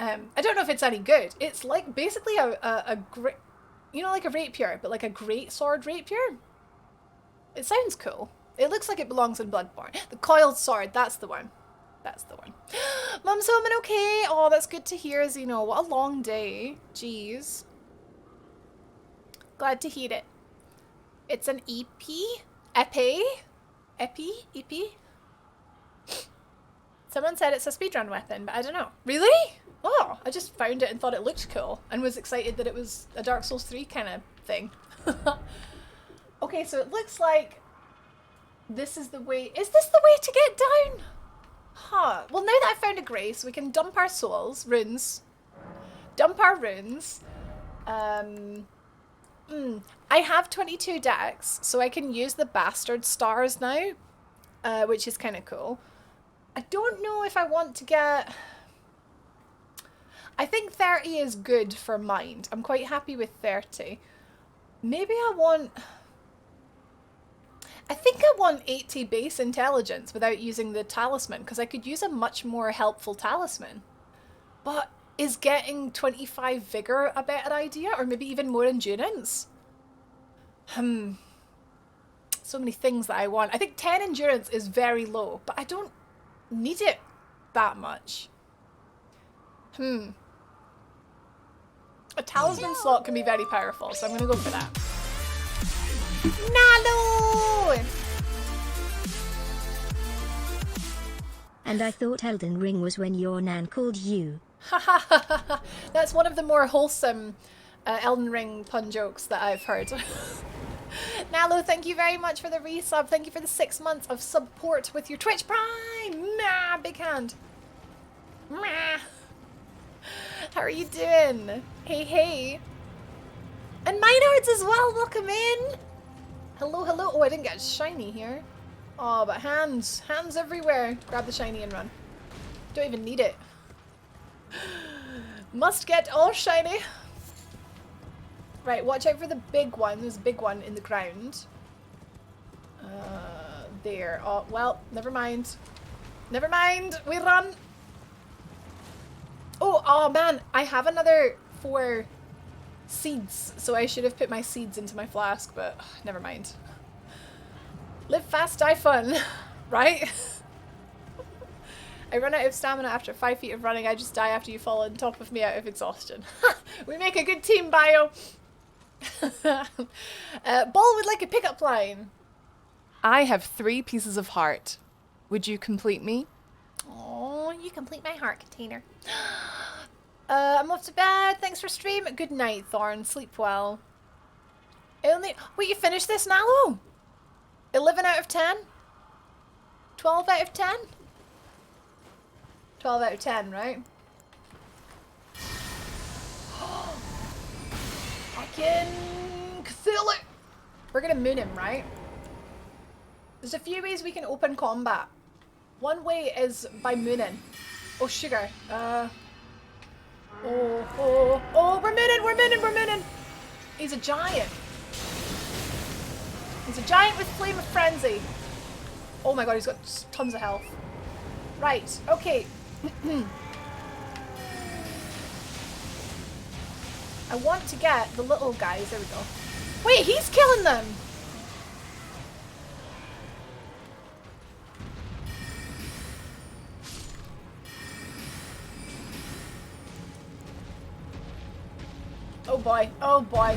I don't know if it's any good. It's like basically a great... You know, like a rapier, but like a great sword rapier? It sounds cool. It looks like it belongs in Bloodborne. The coiled sword, that's the one. That's the one. Mum's home and okay. Oh, that's good to hear, Zeno. What a long day. Jeez. Glad to hear it. It's an EP? Epi? Epi? EP? Someone said it's a speedrun weapon, but I don't know. Really? Oh, I just found it and thought it looked cool and was excited that it was a Dark Souls 3 kind of thing. Okay, so it looks like this is the way. Is this the way to get down? Huh. Well, now that I've found a grace, we can dump our souls, runes. Dump our runes. I have 22 decks, so I can use the bastard stars now, which is kind of cool. I don't know if I want to get... I think 30 is good for mind. I'm quite happy with 30. Maybe I want... I think I want 80 base intelligence without using the talisman, because I could use a much more helpful talisman. But is getting 25 vigor a better idea? Or maybe even more endurance? So many things that I want. I think 10 endurance is very low, but I don't need it that much. A talisman slot can be very powerful, so I'm going to go for that. Nalo! And I thought Elden Ring was when your nan called you. That's one of the more wholesome Elden Ring pun jokes that I've heard. Nalo, thank you very much for the resub. Thank you for the 6 months of support with your Twitch Prime. Nah, big hand. Nah. How are you doing? Hey, hey. And Minards as well, welcome in. Hello, hello. Oh, I didn't get a shiny here. Oh, but hands. Hands everywhere. Grab the shiny and run. Don't even need it. Must get all shiny. Right, watch out for the big one. There's a big one in the ground. There. Oh, well, never mind. Never mind. We run. Oh man. I have another 4 seeds. So I should have put my seeds into my flask, but never mind. Live fast, die fun. Right? I run out of stamina after 5 feet of running. I just die after you fall on top of me out of exhaustion. We make a good team, Bio. Ball would like a pickup line. I have 3 pieces of heart. Would you complete me? Oh, you complete my heart container. I'm off to bed. Thanks for stream. Good night, Thorn. Sleep well. Wait, you finished this now? 11 out of 10? 12 out of 10? 12 out of 10, right? I can feel it. We're gonna moon him, right? There's a few ways we can open combat. One way is by mooning. Oh, sugar. Oh, we're mooning. He's a giant. He's a giant with Flame of Frenzy. Oh my god, he's got tons of health. Right, okay. I want to get the little guys. There we go. Wait, he's killing them! Oh boy, oh boy.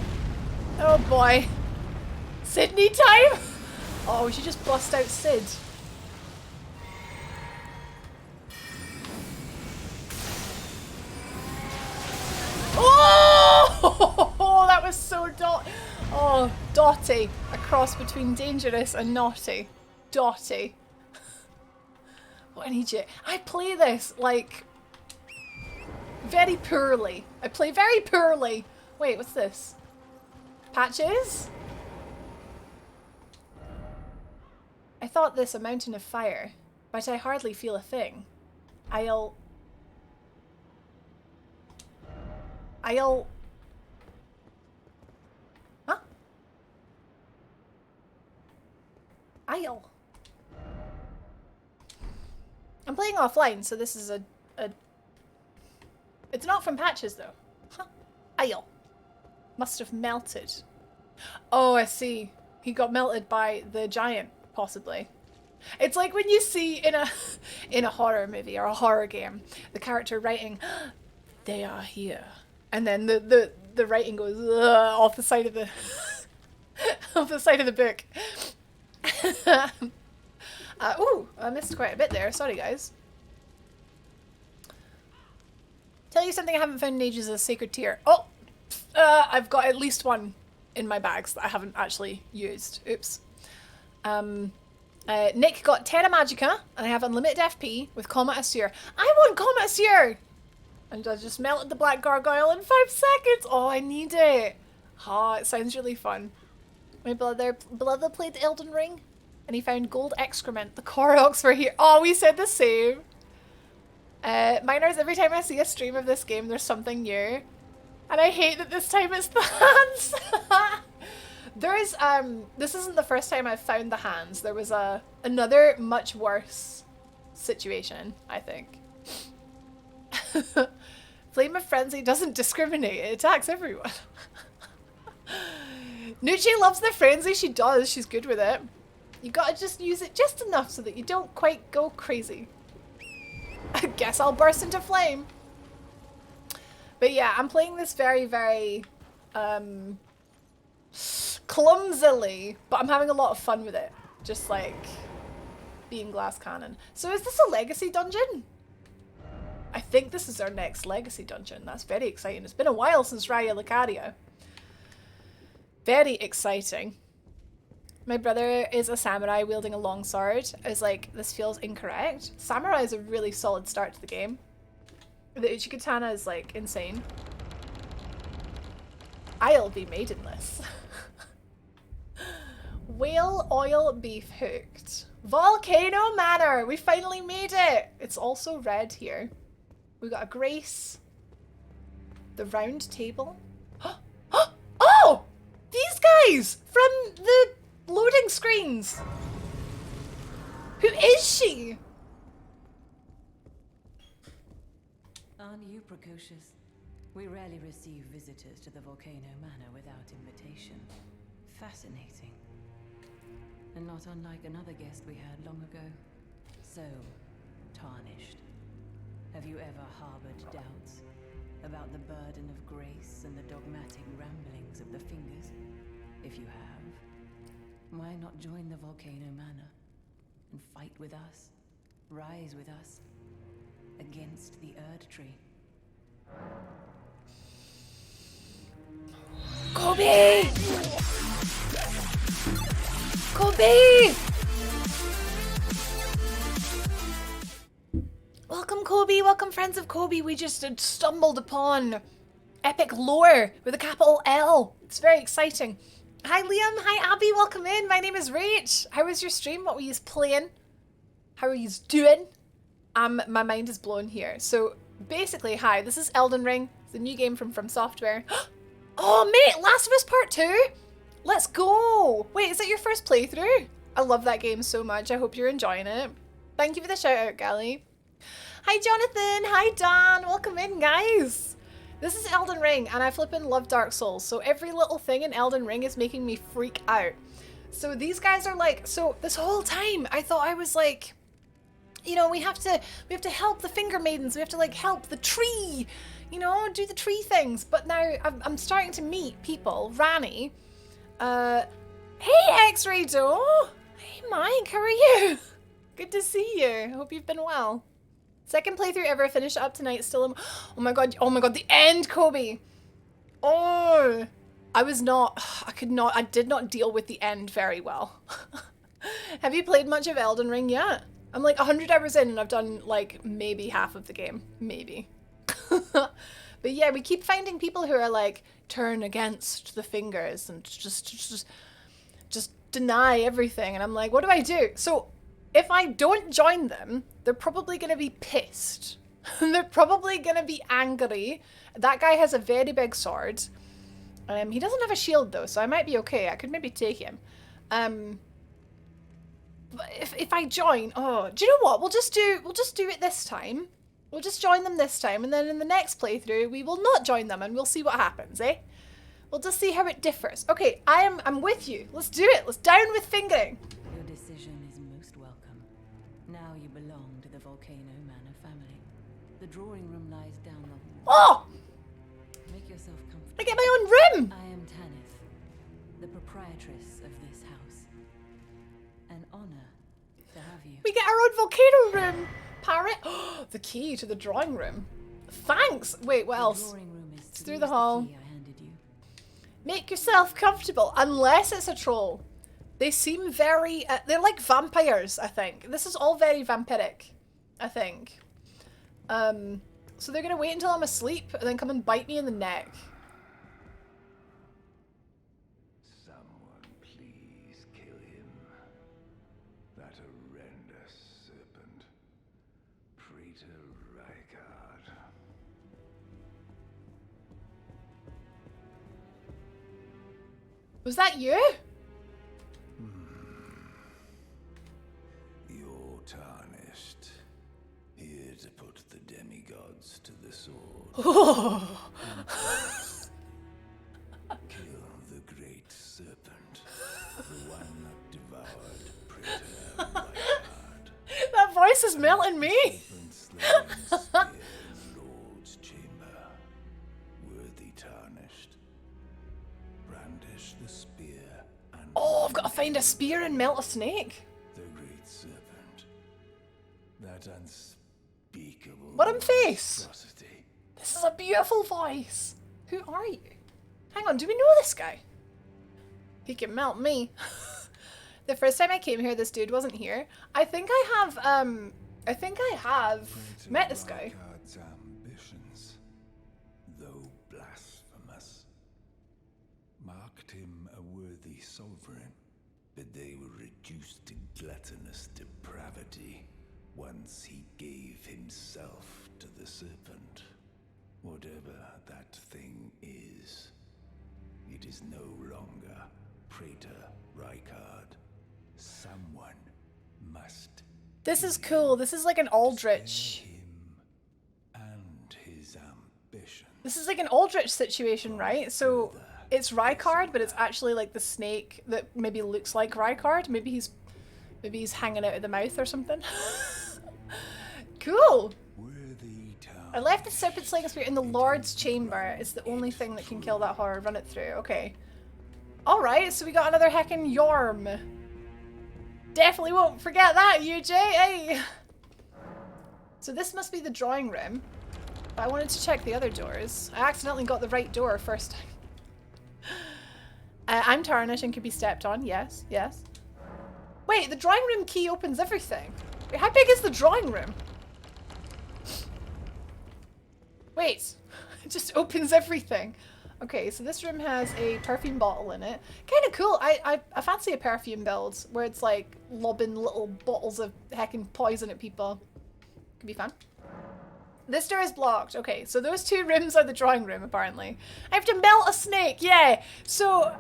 Oh boy. Sydney time? Oh, we should just bust out Sid. Oh, that was so Dotty. A cross between dangerous and naughty. Dotty. What an idiot. I play this, like, very poorly. I play very poorly. Wait, what's this? Patches? I thought this a mountain of fire, but I hardly feel a thing. I'll... Huh? I'm playing offline, so this is a... It's not from Patches, though. Huh. Must have melted. Oh, I see. He got melted by the giant, possibly. It's like when you see in a horror movie or a horror game, the character writing, "They are here," and then the writing goes off the side of the off the side of the book. Ooh, I missed quite a bit there. Sorry, guys. Tell you something I haven't found in ages: a sacred tear. Oh, I've got at least one in my bags that I haven't actually used. Oops. Nick got Terra Magica, and I have unlimited FP with Comet Assure. I want Comet Assure! And I just melted the black gargoyle in 5 seconds. Oh, I need it. Oh, it sounds really fun. My brother played Elden Ring, and he found gold excrement. The Koroks were here. Oh, we said the same. Miners, every time I see a stream of this game, there's something new. And I hate that this time it's the hands. There's, this isn't the first time I've found the hands. There was another much worse situation, I think. Flame of Frenzy doesn't discriminate. It attacks everyone. Nucci loves the frenzy. She does. She's good with it. You gotta just use it just enough so that you don't quite go crazy. I guess I'll burst into flame. But yeah, I'm playing this very, very clumsily, but I'm having a lot of fun with it. Just like being glass cannon. So is this a legacy dungeon? I think this is our next legacy dungeon. That's very exciting. It's been a while since Raya Lucaria. Very exciting. My brother is a samurai wielding a long sword. I was like, this feels incorrect. Samurai is a really solid start to the game. The Uchikatana is like insane. I'll be maidenless. Whale oil beef hooked. Volcano Manor! We finally made it! It's also red here. We got a grace. The round table. Oh! These guys! From the loading screens! Who is she? Aren't you precocious? We rarely receive visitors to the Volcano Manor without invitation. Fascinating. And not unlike another guest we had long ago. So, tarnished. Have you ever harbored doubts about the burden of grace and the dogmatic ramblings of the Fingers? If you have, why not join the Volcano Manor and fight with us, rise with us, against the Erd Tree? Kobe! Kobe! Welcome, Kobe. Welcome, friends of Kobe. We just stumbled upon epic lore with a capital L. It's very exciting. Hi, Liam. Hi, Abby. Welcome in. My name is Rach. How was your stream? What were you playing? How are you doing? My mind is blown here. So basically, hi, this is Elden Ring. It's a new game from Software. Oh, mate, Last of Us Part 2? Let's go. Wait, is it your first playthrough? I love that game so much. I hope you're enjoying it. Thank you for the shout out, Gally. Hi, Jonathan. Hi, Dan. Welcome in, guys. This is Elden Ring, and I flippin' love Dark Souls, so every little thing in Elden Ring is making me freak out. So these guys are like, so this whole time, I thought I was like, you know, we have to help the Finger Maidens. We have to like help the tree, you know, do the tree things. But now I'm starting to meet people. Rani, hey X-Ray Doe, hey Mike, how are you? Good to see you. I hope you've been well. Second playthrough ever. Finish it up tonight. Still, oh my god, the end, Kobe. Oh, I did not deal with the end very well. Have you played much of Elden Ring yet? I'm like 100 hours in and I've done like maybe half of the game. Maybe. But yeah, we keep finding people who are like, turn against the Fingers and just deny everything. And I'm like, what do I do? So if I don't join them, they're probably going to be pissed. They're probably going to be angry. That guy has a very big sword. He doesn't have a shield though, so I might be okay. I could maybe take him. But if I join, oh, do you know what? We'll just do it this time. We'll just join them this time, and then in the next playthrough, we will not join them, and we'll see what happens, eh? We'll just see how it differs. Okay, I'm with you. Let's do it. Let's down with fingering. Your decision is most welcome. Now you belong to the Volcano Manor family. The drawing room lies down the hall. Oh! Make yourself comfortable. I get my own room! I am Tanith, the proprietress of this house. An honor to have you. We get our own volcano room! Parrot! Oh, the key to the drawing room. Thanks! Wait, what else? It's through the hall. Make yourself comfortable, unless it's a troll. They seem very... they're like vampires, I think. This is all very vampiric, I think. So they're gonna wait until I'm asleep and then come and bite me in the neck. Praetor Rykard. Was that you? You're tarnished. Here to put the demigods to the sword. Oh. Kill the great serpent. The one that devoured Praetor Rykard. That voice is melting me. Serpent slain spear in Lord's chamber. Worthy tarnished. Brandish the spear and Oh, I've got to find a spear and melt a snake. the great serpent. That unspeakable What in face? atrocity. This is a beautiful voice. Who are you? Hang on, do we know this guy? He can melt me. The first time I came here, this dude wasn't here. I think I have met this guy. Rykard's ambitions, though blasphemous, marked him a worthy sovereign, but they were reduced to gluttonous depravity once he gave himself to the serpent. Whatever that thing is, it is no longer Praetor Rykard. Someone must This is cool. This is like an Aldrich. him and his ambition. This is like an Aldrich situation, right? So it's Rykard, but it's actually like the snake that maybe looks like Rykard. Maybe he's hanging out of the mouth or something. Cool. Worthy town. I left the serpent slaying spear in the Lord's chamber. It's the only thing that can kill that horror. Run it through. Okay. Alright, so we got another heckin' Yorm. Definitely won't forget that, UJ. Hey. So this must be the drawing room. But I wanted to check the other doors. I accidentally got the right door first time. I'm tarnished and can be stepped on. Yes, yes. Wait, the drawing room key opens everything. Wait, how big is the drawing room? Wait, it just opens everything. Okay, so this room has a perfume bottle in it. Kind of cool. I fancy a perfume build where it's like lobbing little bottles of heckin' poison at people. Could be fun. This door is blocked. Okay, so those two rooms are the drawing room, apparently. I have to melt a snake. Yeah. So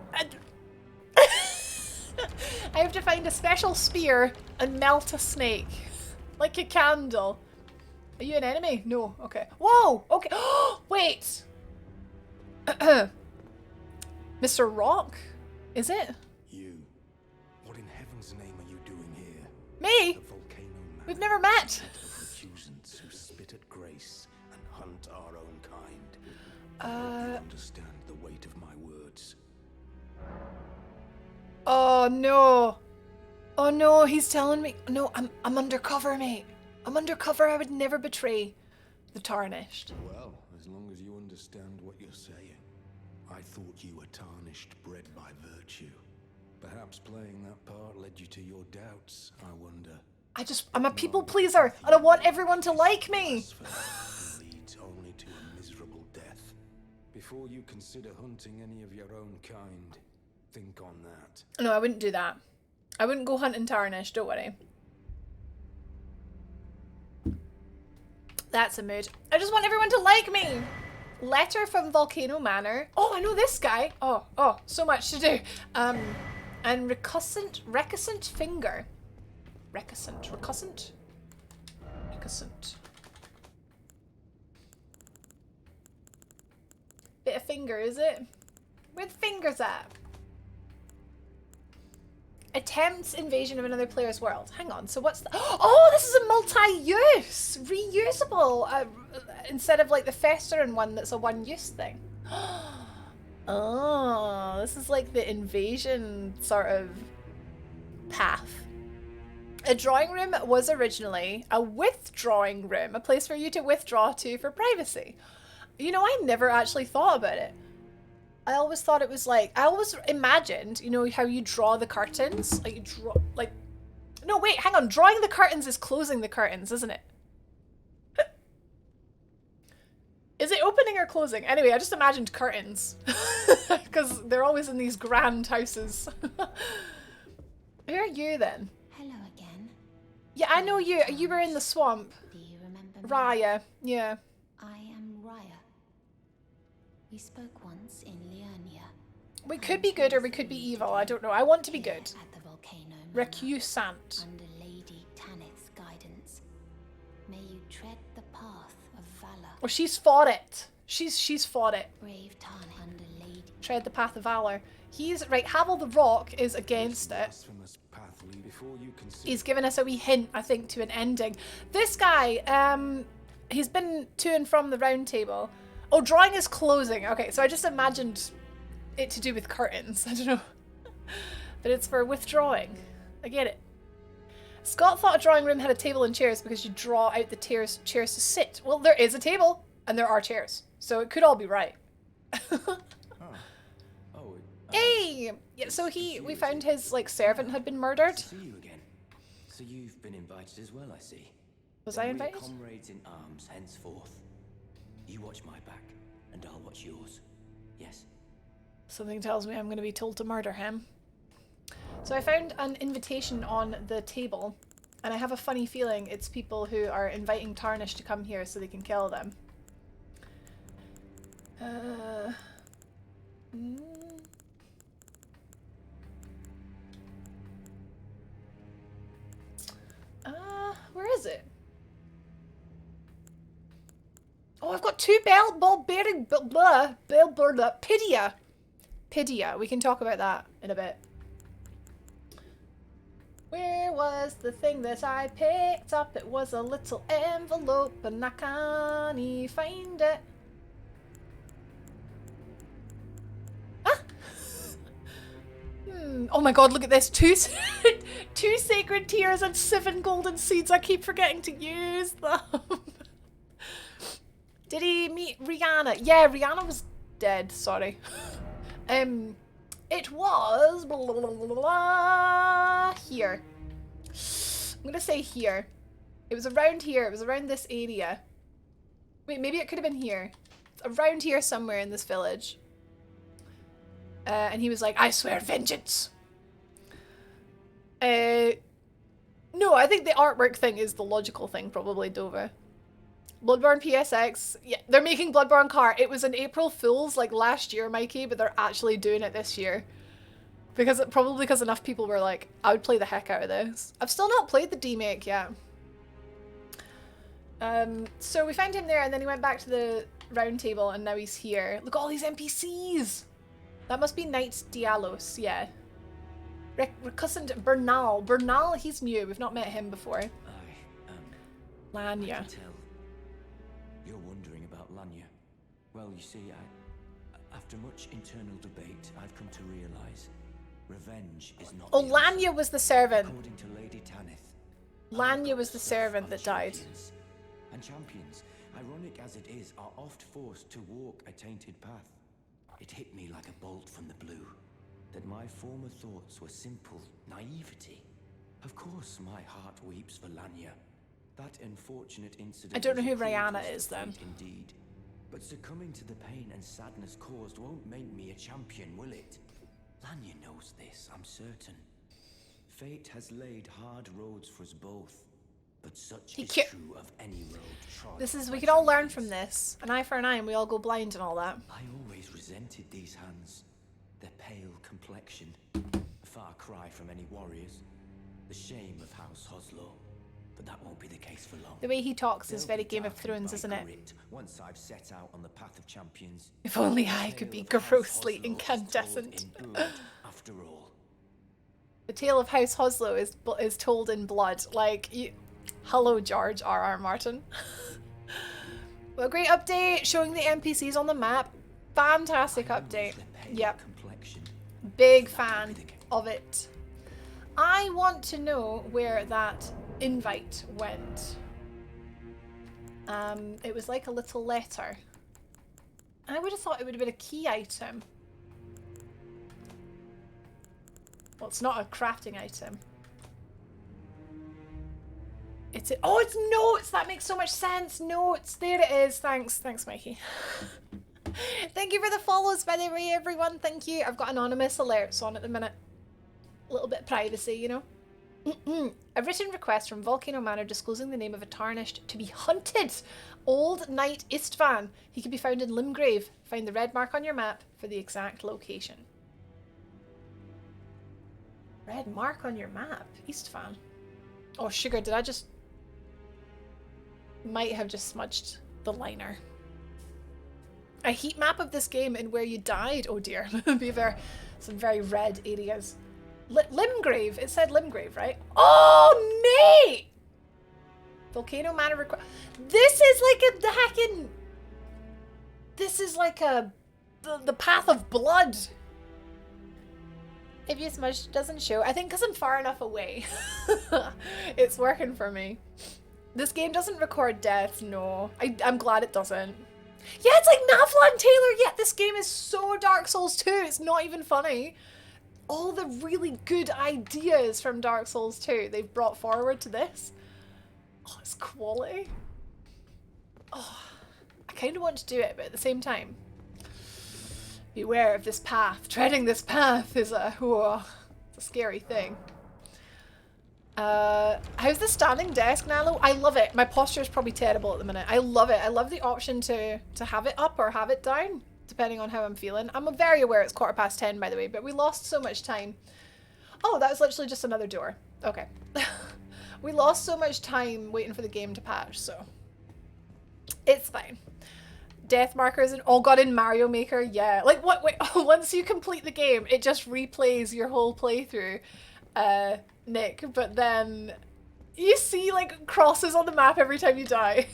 I have to find a special spear and melt a snake. Like a candle. Are you an enemy? No. Okay. Whoa! Okay. Wait! Mr. Rock? Is it? You. What in heaven's name are you doing here? Me? The volcano man. We've never met. Of recusants who spit at grace and hunt our own kind. I hope you understand the weight of my words. Oh no. Oh no, he's telling me. No, I'm undercover, mate. I'm undercover. I would never betray the tarnished. Well, as long as you understand what you're saying. I thought you were tarnished, bred by virtue. Perhaps playing that part led you to your doubts, I wonder. I'm a people pleaser, and I want everyone to like me. Leads only to a miserable death. Before you consider hunting any of your own kind, think on that. No, I wouldn't do that. I wouldn't go hunting tarnished, don't worry. That's a mood. I just want everyone to like me. Letter from Volcano Manor. Oh, I know this guy. Oh, so much to do. And recusant finger. Recusant. Bit of finger, is it? Where the fingers at? Attempts invasion of another player's world. Hang on, so what's the... Oh, this is a multi-use! Reusable! Instead of like the festering one that's a one-use thing. Oh, this is like the invasion sort of path. A drawing room was originally a withdrawing room, a place for you to withdraw to for privacy. You know, I never actually thought about it. I always thought it was like, I always imagined, you know, how you draw the curtains? Like, you draw, like... No, wait, hang on. Drawing the curtains is closing the curtains, isn't it? Is it opening or closing? Anyway, I just imagined curtains. Because they're always in these grand houses. Who are you then? Hello again. Yeah, I know you. You were in the swamp. Do you remember Raya, yeah. I am Raya. We spoke once in Liurnia. We could be good or we could be evil. I don't know. I want to be good. At the volcano manor, Recusant. under Lady Tanith's guidance. May you tread the path of valor. Oh, she's fought it. She's fought it. Brave Tanith under Lady. Tread the path of valor. He's right. Havel the Rock is against it. He's given us a wee hint, I think, to an ending. This guy, he's been to and from the round table. Oh, drawing is closing. Okay, so I just imagined it to do with curtains. I don't know. But it's for withdrawing. I get it. Scott thought a drawing room had a table and chairs because you draw out the chairs to sit. Well, there is a table and there are chairs. So it could all be right. Hey! Yeah, so we found his, like, servant had been murdered. See you again. So you've been invited as well, I see. Was I invited? We're comrades in arms henceforth. You watch my back, and I'll watch yours. Yes? Something tells me I'm going to be told to murder him. So I found an invitation on the table, and I have a funny feeling it's people who are inviting Tarnish to come here so they can kill them. Where is it? Oh, I've got two ball-bearing Pidia. Pidia. We can talk about that in a bit. Where was the thing that I picked up? It was a little envelope and I can't find it. Ah! Oh my god, look at this. Two sacred tears and 7 golden seeds. I keep forgetting to use them. Did he meet Rihanna? Yeah, Rihanna was dead. Sorry. It was blah, blah, blah, blah, blah, here. I'm gonna say here. It was around here. It was around this area. Wait, maybe it could have been here. It's around here somewhere in this village. And he was like, I swear vengeance. No, I think the artwork thing is the logical thing, probably, Dova. Bloodborne PSX. Yeah, they're making Bloodborne car. It was an April Fool's like last year, Mikey, but they're actually doing it this year. Probably because enough people were like, I would play the heck out of this. I've still not played the demake yet. So we found him there and then he went back to the round table and now he's here. Look at all these NPCs! That must be Knight Dialos, yeah. Recussant Bernal. Bernal, he's new. We've not met him before. Lanya. I can tell. You're wondering about Lanya. Well, you see, after much internal debate, I've come to realize revenge is not. Oh, Lanya was the servant. According to Lady Tanith, Lanya was the servant that died. And champions, ironic as it is, are oft forced to walk a tainted path. It hit me like a bolt from the blue that my former thoughts were simple naivety. Of course, my heart weeps for Lanya. That unfortunate incident. I don't know who Rihanna is then. Indeed, but succumbing to the pain and sadness caused won't make me a champion, will it? Lanya knows this, I'm certain. Fate has laid hard roads for us both, but such is true of any road. We can all learn from this. An eye for an eye, and we all go blind and all that. I always resented these hands. Their pale complexion, a far cry from any warriors. The shame of House Hoslow. But that won't be the case for long. The way he talks is very Game of Thrones, isn't it? Once I've set out on the path of champions. If only I could be grossly incandescent. After all. The tale of House Hoslow is told in blood. Like, hello, George R.R. Martin. Well, great update showing the NPCs on the map. Fantastic update. Yep. Big fan of it. I want to know where that invite went. It was like a little letter. I would have thought it would have been a key item. Well, it's not a crafting item. It's notes! That makes so much sense! Notes! There it is! Thanks, Mikey. Thank you for the follows, by the way, everyone. Thank you. I've got anonymous alerts on at the minute. A little bit of privacy, you know? A written request from Volcano Manor disclosing the name of a tarnished to be hunted. Old Knight Istvan. He can be found in Limgrave. Find the red mark on your map for the exact location. Red mark on your map? Istvan. Oh, sugar, did I just... Might have just smudged the liner. A heat map of this game and where you died. Oh dear. Be there some very red areas. Limgrave. It said Limgrave, right? Oh, mate! Volcano Manor request. This is like the hacking. This is like the path of blood. If you smudge doesn't show. I think because I'm far enough away. It's working for me. This game doesn't record deaths, no. I'm glad it doesn't. Yeah, it's like Navla and Taylor. Yeah, this game is so Dark Souls 2. It's not even funny. All the really good ideas from Dark Souls 2 they've brought forward to this. Oh, it's quality. Oh, I kind of want to do it, but at the same time, beware of this path. Treading this path is it's a scary thing. How's the standing desk, Nalo? I love it. My posture is probably terrible at the minute. I love it. I love the option to have it up or have it down, depending on how I'm feeling. I'm very aware it's 10:15, by the way, but we lost so much time. Oh, that was literally just another door. Okay. We lost so much time waiting for the game to patch, so it's fine. Death markers and oh god, in Mario Maker, yeah. Like what? Wait, once you complete the game, it just replays your whole playthrough, Nick. But then you see like crosses on the map every time you die.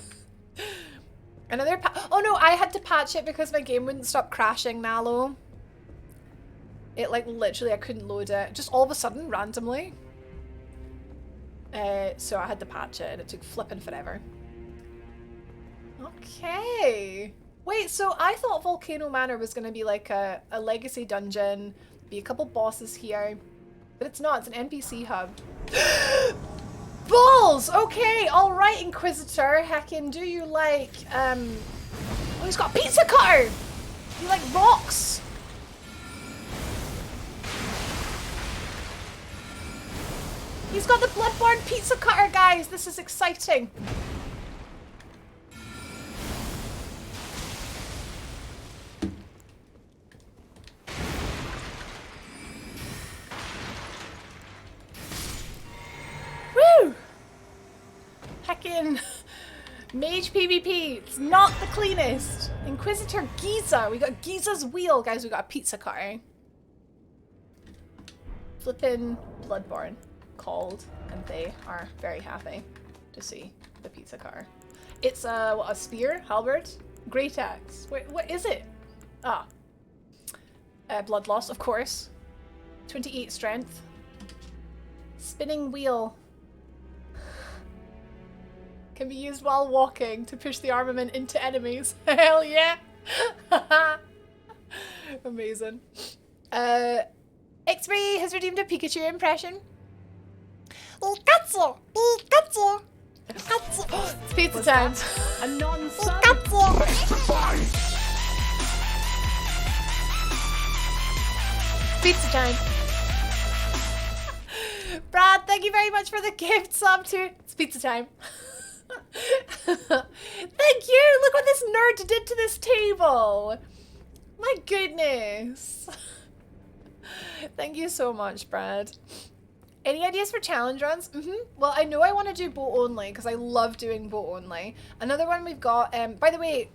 Another oh no, I had to patch it because my game wouldn't stop crashing, Nalo. It like literally I couldn't load it just all of a sudden randomly. So I had to patch it and it took flipping forever. Okay. Wait, so I thought Volcano Manor was going to be like a legacy dungeon, be a couple bosses here, but it's not, it's an NPC hub. Balls! Okay, alright, Inquisitor. Heckin', do you like, oh, he's got a pizza cutter! You like rocks? He's got the Bloodborne pizza cutter, guys! This is exciting! Woo! Heckin' Mage PvP, it's not the cleanest. Inquisitor Giza, we got Giza's wheel, guys, we got a pizza cutter. Flippin' Bloodborne called, and they are very happy to see the pizza cutter. It's what, a spear, halberd, great axe. Wait, what is it? Ah, blood loss, of course. 28 strength. Spinning wheel. Can be used while walking to push the armament into enemies. Hell yeah! Amazing. X-Ray has redeemed a Pikachu impression. Pikachu! Pikachu! Pikachu! It's pizza time. A non-sub. Pizza time. Brad, thank you very much for the gift sub too. It's pizza time. Thank you! Look what this nerd did to this table! My goodness. Thank you so much, Brad. Any ideas for challenge runs? Well, I know I want to do boat only because I love doing boat only. Another one we've got, by the way,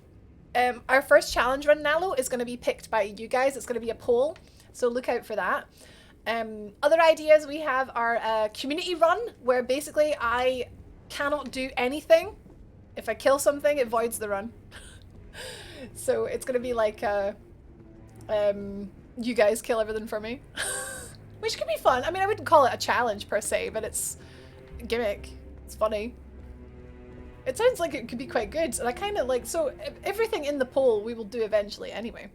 our first challenge run, Nalo, is going to be picked by you guys. It's going to be a poll, so look out for that. Other ideas we have are a community run where basically I cannot do anything. If I kill something, it voids the run. So it's going to be like you guys kill everything for me. Which could be fun. I mean, I wouldn't call it a challenge per se, but it's a gimmick. It's funny. It sounds like it could be quite good. And I kind of like, so everything in the poll we will do eventually anyway.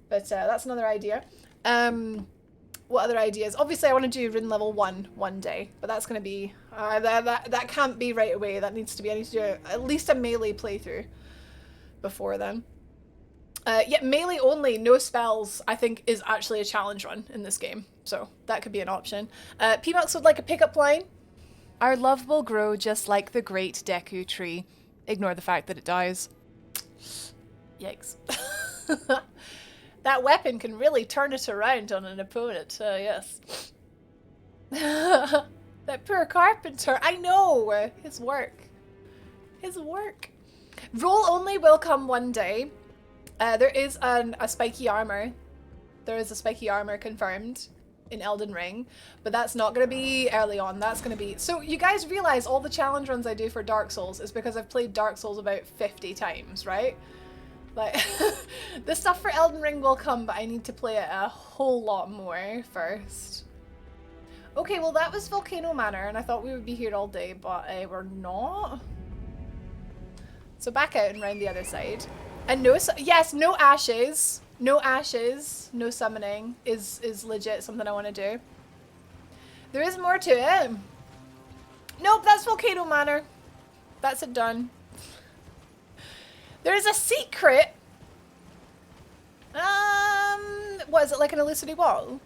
But that's another idea. What other ideas? Obviously I want to do rune level 1 one day, but that's going to be, that can't be right away. That needs to be, I need to do at least a melee playthrough before then. Yeah, melee only, no spells, I think is actually a challenge run in this game. So that could be an option. PMUX would like a pickup line. Our love will grow just like the great Deku tree. Ignore the fact that it dies. Yikes. That weapon can really turn it around on an opponent, yes. That poor carpenter, I know! His work. His work. Roll only will come one day. There is a spiky armor. There is a spiky armor confirmed in Elden Ring, but that's not going to be early on. That's going to be... So you guys realize all the challenge runs I do for Dark Souls is because I've played Dark Souls about 50 times, right? Like, the stuff for Elden Ring will come, but I need to play it a whole lot more first. Okay, well that was Volcano Manor, and I thought we would be here all day, but we're not. So back out and round the other side. And no, yes, no ashes. No ashes, no summoning is legit something I want to do. There is more to it. Nope, that's Volcano Manor. That's it done. There is a secret. What is it, like an illusory wall?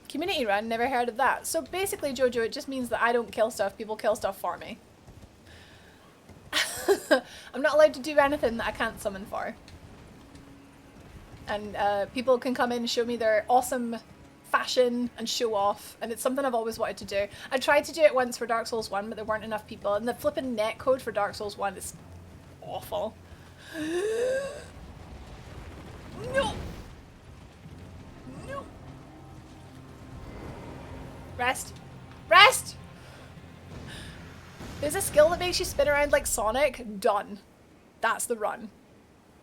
Community run, never heard of that. So basically, Jojo, it just means that I don't kill stuff, people kill stuff for me. I'm not allowed to do anything that I can't summon for. And people can come in and show me their awesome fashion and show off, and it's something I've always wanted to do. I tried to do it once for Dark Souls 1, but there weren't enough people, and the flipping netcode for Dark Souls 1 is awful. No! No! Rest! Rest! There's a skill that makes you spin around like Sonic. Done. That's the run.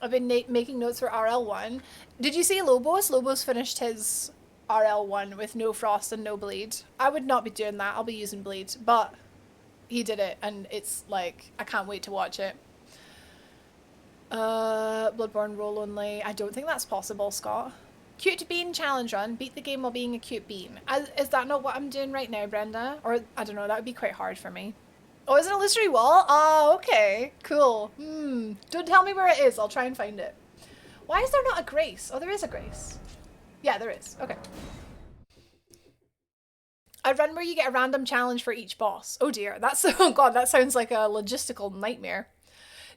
I've been making notes for RL1. Did you see Lobos? Lobos finished his RL1 with no frost and no bleed. I would not be doing that. I'll be using bleed. But he did it, and it's like, I can't wait to watch it. Bloodborne roll only. I don't think that's possible, Scott. Cute bean challenge run. Beat the game while being a cute bean. Is that not what I'm doing right now, Brenda? Or, I don't know, that would be quite hard for me. Oh, is it an illusory wall? Oh, okay. Cool. Don't tell me where it is. I'll try and find it. Why is there not a grace? Oh, there is a grace. Yeah, there is. Okay. A run where you get a random challenge for each boss. Oh dear. That's, oh god, that sounds like a logistical nightmare.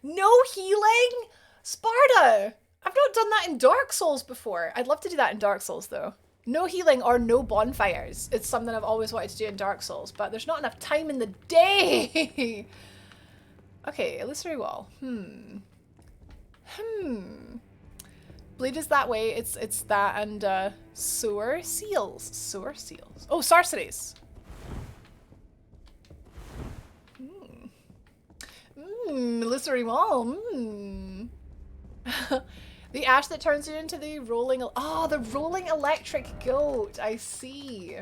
No healing? Sparta! I've not done that in Dark Souls before. I'd love to do that in Dark Souls though. No healing or no bonfires. It's something I've always wanted to do in Dark Souls, but there's not enough time in the day. Okay, illusory wall. Bleed is that way. It's that and sewer seals. Sewer seals. Oh, sorceries. Illusory wall. The ash that turns you into the rolling... Oh, the rolling electric goat. I see.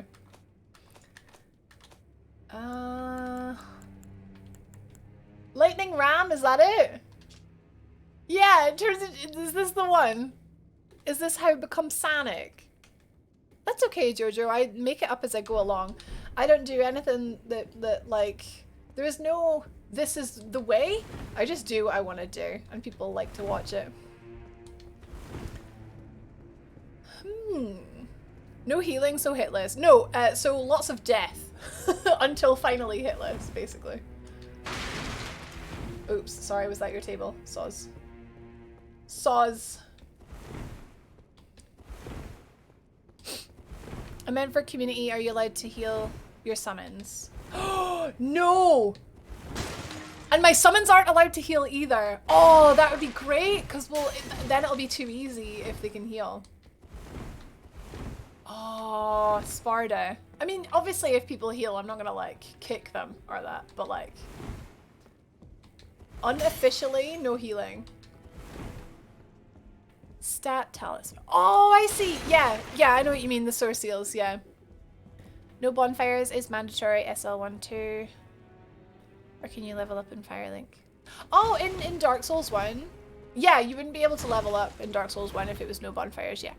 Lightning ram, is that it? Yeah, it turns it... Is this the one? Is this how it becomes Sonic? That's okay, Jojo. I make it up as I go along. I don't do anything that like... There is no... This is the way. I just do what I want to do. And people like to watch it. No healing, so hitless. No, so lots of death. Until finally hitless, basically. Oops, sorry, was that your table? Soz. Soz. I meant for community, are you allowed to heal your summons? No! And my summons aren't allowed to heal either. Oh, that would be great, because then it'll be too easy if they can heal. Oh, Sparta. I mean, obviously if people heal, I'm not gonna like kick them or that, but like unofficially, no healing. Stat talisman. Oh, I see. Yeah, I know what you mean, the source seals, yeah. No bonfires is mandatory, SL1-2. Or can you level up in Firelink? Oh, in Dark Souls 1. Yeah, you wouldn't be able to level up in Dark Souls 1 if it was no bonfires, yeah.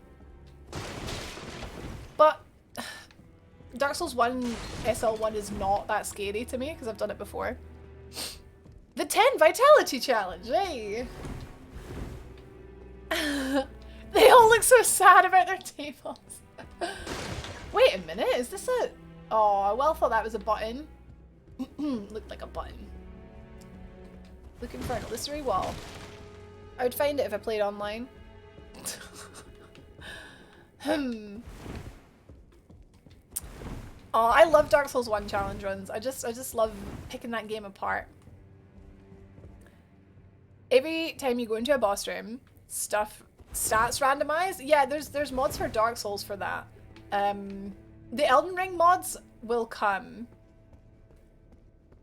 But Dark Souls 1 SL1 is not that scary to me because I've done it before. The 10 Vitality Challenge, hey! They all look so sad about their tables. Wait a minute, is this a... Oh, I well thought that was a button. Looked like a button. Looking for an illusory wall. I would find it if I played online. Oh, I love Dark Souls 1 challenge runs. I just love picking that game apart. Every time you go into a boss room, stats randomize. Yeah, there's mods for Dark Souls for that. The Elden Ring mods will come,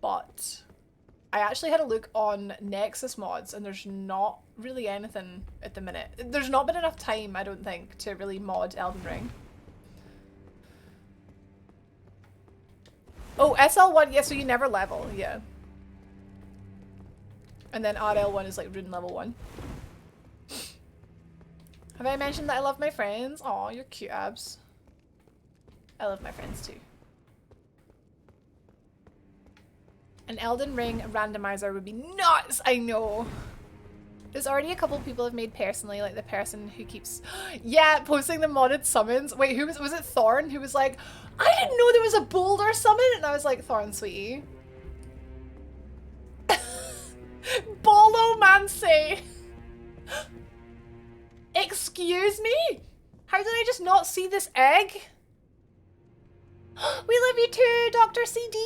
but I actually had a look on Nexus mods and there's not really anything at the minute. There's not been enough time, I don't think, to really mod Elden Ring. Oh, SL1, yeah, so you never level, yeah. And then RL1 is like Rune level 1. Have I mentioned that I love my friends? Aw, you're cute, Abs. I love my friends too. An Elden Ring randomizer would be nuts, I know. There's already a couple of people I've made personally, like the person who keeps, yeah, posting the modded summons. Wait, who was it Thorn who was like, I didn't know there was a boulder summon? And I was like, Thorn, sweetie. Bolo Mancy! Excuse me? How did I just not see this egg? We love you too, Dr. CD!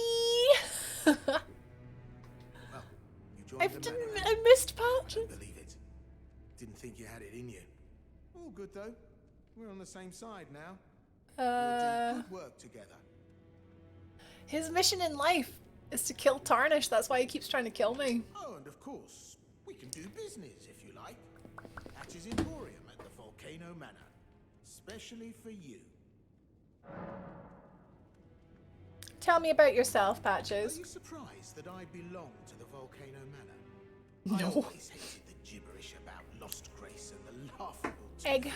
I missed part. Believe it. Didn't think you had it in you. All good though. We're on the same side now. We'll do good work together. His mission in life is to kill Tarnish. That's why he keeps trying to kill me. Oh, and of course, we can do business if you like. Patch's Emporium at the Volcano Manor. Especially for you. Tell me about yourself, Patches. Are you surprised that I belong to the Volcano Manor? No. I always hated the gibberish about lost grace and the laughable Egg.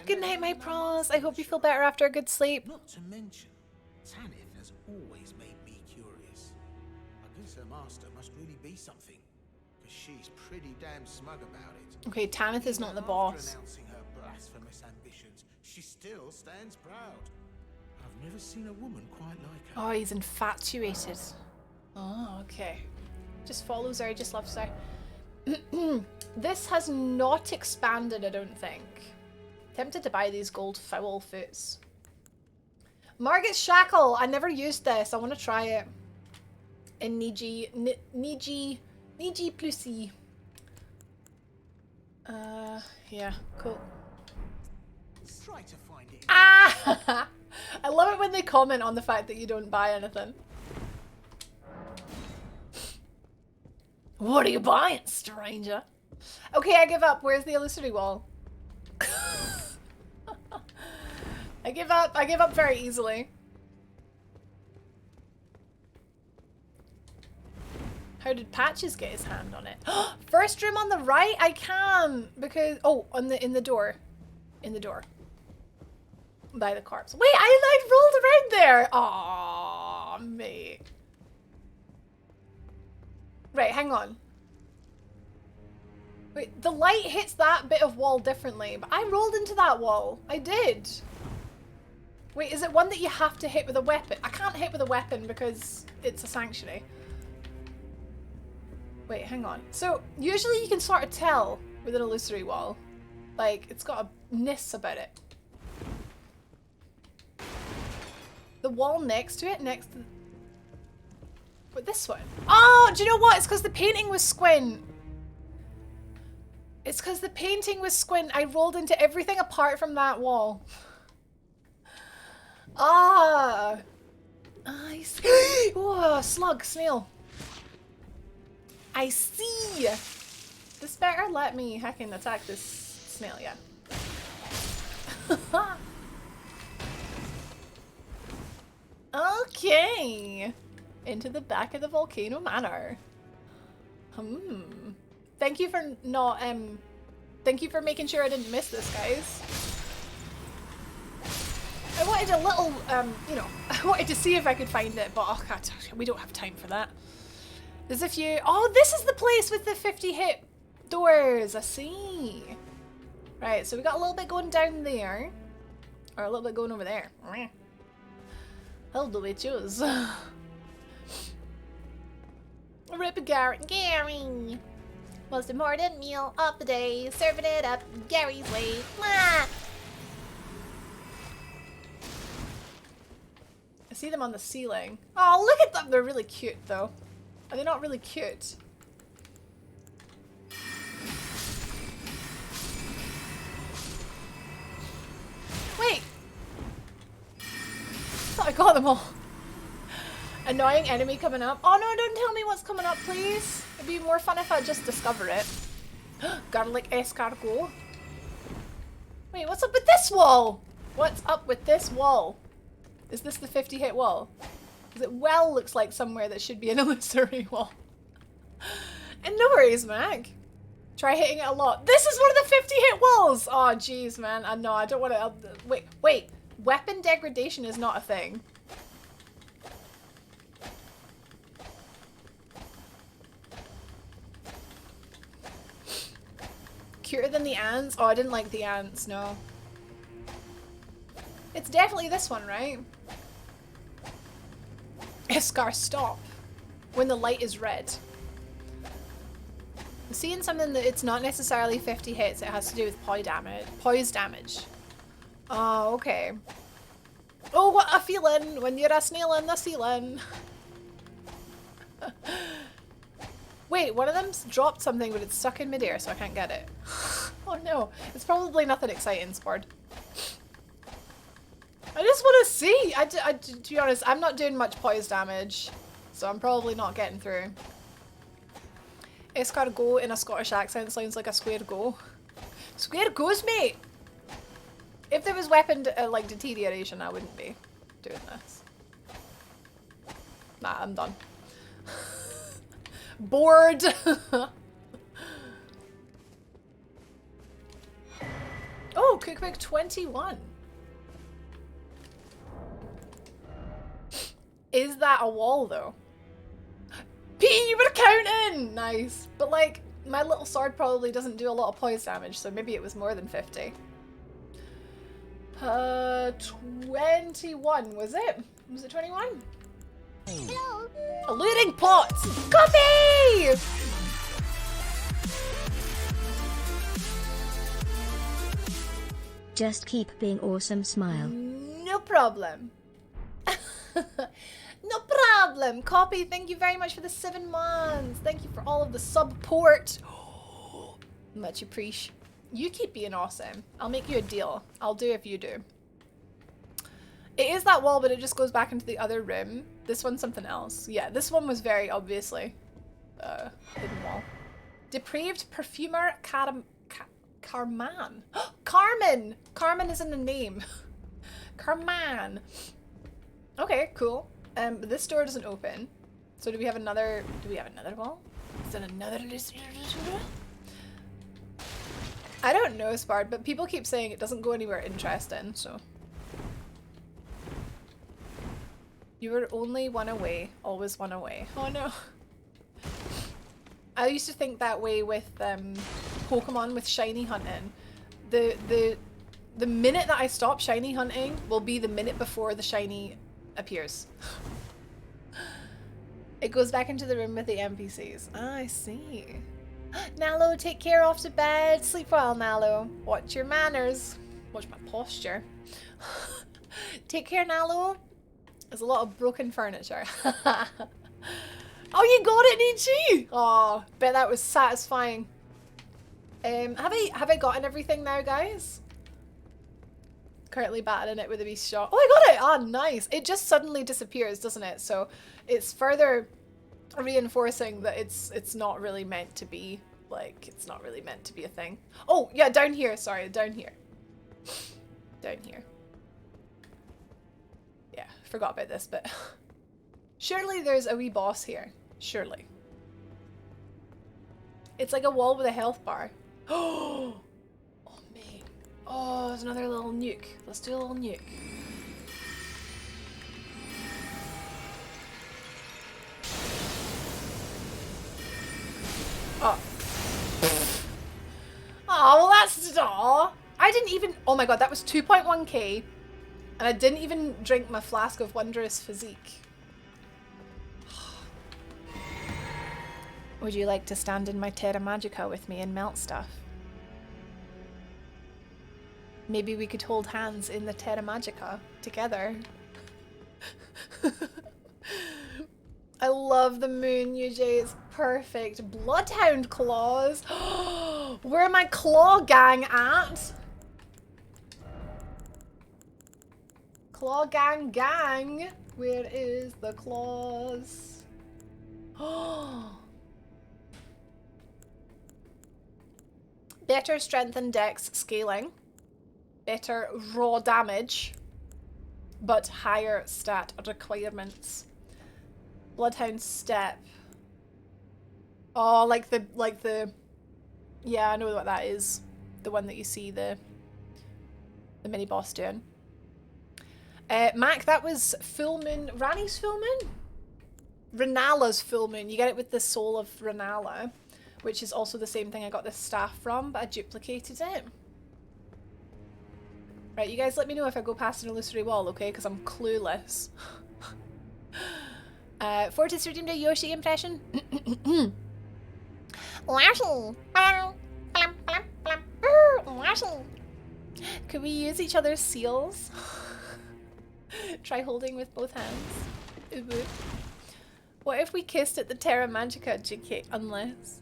Good night, my pros. I hope you feel better after a good sleep. Not to mention, Tanith has always made me curious. I guess her master must really be something, because she's pretty damn smug about it. Okay, Tanith is not the After boss. announcing her blasphemous ambitions, she still stands proud. I've never seen a woman quite like her. Oh, he's infatuated. Oh, okay. Just follows her, just loves her. This has not expanded, I don't think. Tempted to buy these gold foul foots. Margot's Shackle! I never used this. I want to try it. In Niji Plussy. Yeah, cool. Try to find it. Ah! I love it when they comment on the fact that you don't buy anything. What are you buying, stranger? Okay, I give up. Where's the illusory wall? I give up. I give up very easily. How did Patches get his hand on it? First room on the right? I can because in the door. In the door. By the corpse. Wait, I rolled around there. Aw, mate. Right, hang on. Wait, the light hits that bit of wall differently, but I rolled into that wall. I did. Wait, is it one that you have to hit with a weapon? I can't hit with a weapon because it's a sanctuary. Wait, hang on. So, usually you can sort of tell with an illusory wall. Like, it's got a ness about it. The wall next to it, But this one. Oh, do you know what? It's because the painting was squint. It's because the painting was squint. I rolled into everything apart from that wall. Ah. I see. Whoa, slug, snail. I see. This better let me heckin' attack this snail, yeah. Okay. Into the back of the Volcano Manor. Thank you for not, thank you for making sure I didn't miss this, guys. I wanted a little, you know, I wanted to see if I could find it, but oh god, we don't have time for that. There's a few, oh, this is the place with the 50 hit doors, I see. Right, so we got a little bit going down there, or a little bit going over there. How do we choose? Rip Gary. Gary. Most important meal of the day. Serving it up Gary's way. Mwah! I see them on the ceiling. Oh, look at them. They're really cute, though. Are they not really cute? Wait. I thought I got them all. Annoying enemy coming up. Oh no, don't tell me what's coming up, please. It'd be more fun if I just discover it. Garlic escargot. Wait, what's up with this wall? What's up with this wall? Is this the 50 hit wall? Because it well looks like somewhere that should be an illusory wall. And no worries, Mac. Try hitting it a lot. This is one of the 50 hit walls! Oh jeez, man. I know, I don't want to... Wait. Weapon degradation is not a thing. Cuter than the ants? Oh, I didn't like the ants, no. It's definitely this one, right? Iskar, stop. When the light is red. I'm seeing something that it's not necessarily 50 hits, it has to do with poise damage. Oh, okay. Oh, what a feeling when you're a snail in the ceiling. Wait, one of them's dropped something, but it's stuck in midair, so I can't get it. Oh no, it's probably nothing exciting, Sport. I just want to see. To be honest, I'm not doing much poise damage, so I'm probably not getting through. Escargot in a Scottish accent sounds like a square go. Square goes, mate! If there was weapon like deterioration, I wouldn't be doing this. Nah, I'm done. Bored. Oh, cookbook 21. Is that a wall though? P, you were counting! Nice. But like, my little sword probably doesn't do a lot of poise damage, so maybe it was more than 50. 21, was it? Was it 21? Hello. Eluding plots! Copy! Just keep being awesome, smile. No problem. No problem. Copy, thank you very much for the 7 months. Thank you for all of the support. Much appreciated. You keep being awesome. I'll make you a deal. I'll do if you do. It is that wall, but it just goes back into the other room. This one's something else. Yeah, this one was very obviously hidden wall. Depraved perfumer Carman. Carmen! Carmen is in the name. Carman. Okay, cool. This door doesn't open. So do we have another wall? Is that another? I don't know, Spard, but people keep saying it doesn't go anywhere interesting, so. You were only one away, always one away. Oh no. I used to think that way with Pokemon with shiny hunting. The minute that I stop shiny hunting will be the minute before the shiny appears. It goes back into the room with the NPCs. Ah, I see. Nalo, take care off to bed. Sleep well, Nalo. Watch your manners. Watch my posture. Take care, Nalo. There's a lot of broken furniture. Oh, you got it, Nietzsche! Oh, bet that was satisfying. Have I gotten everything now, guys? Currently battling it with a beast shot. Oh, I got it! Ah, nice. It just suddenly disappears, doesn't it? So it's further reinforcing that it's not really meant to be, like, it's not really meant to be a thing. Oh, yeah, down here. Sorry, down here. Down here. Yeah, forgot about this, but surely there's a wee boss here. Surely. It's like a wall with a health bar. Oh, mate. Oh, there's another little nuke. Let's do a little nuke. Oh. Oh, well that's... Aw. I didn't even... Oh my god, that was 2.1k. And I didn't even drink my flask of Wondrous Physique. Would you like to stand in my Terra Magica with me and melt stuff? Maybe we could hold hands in the Terra Magica together. I love the moon, UJ. It's perfect. Bloodhound claws. Where are my claw gang at? Claw gang gang. Where is the claws? Better strength and dex scaling. Better raw damage. But higher stat requirements. Bloodhound step. Oh, like the yeah, I know what that is. The one that you see the mini boss doing. Mac, that was full moon. Rani's full moon? Renala's full moon. You get it with the soul of Renala, which is also the same thing I got this staff from, but I duplicated it. Right, you guys let me know if I go past an illusory wall, okay? Because I'm clueless. Fortis redeemed a Yoshi impression. Yoshi. Yoshi. Could we use each other's seals? Try holding with both hands. What if we kissed at the Terra Magica, JK? Unless...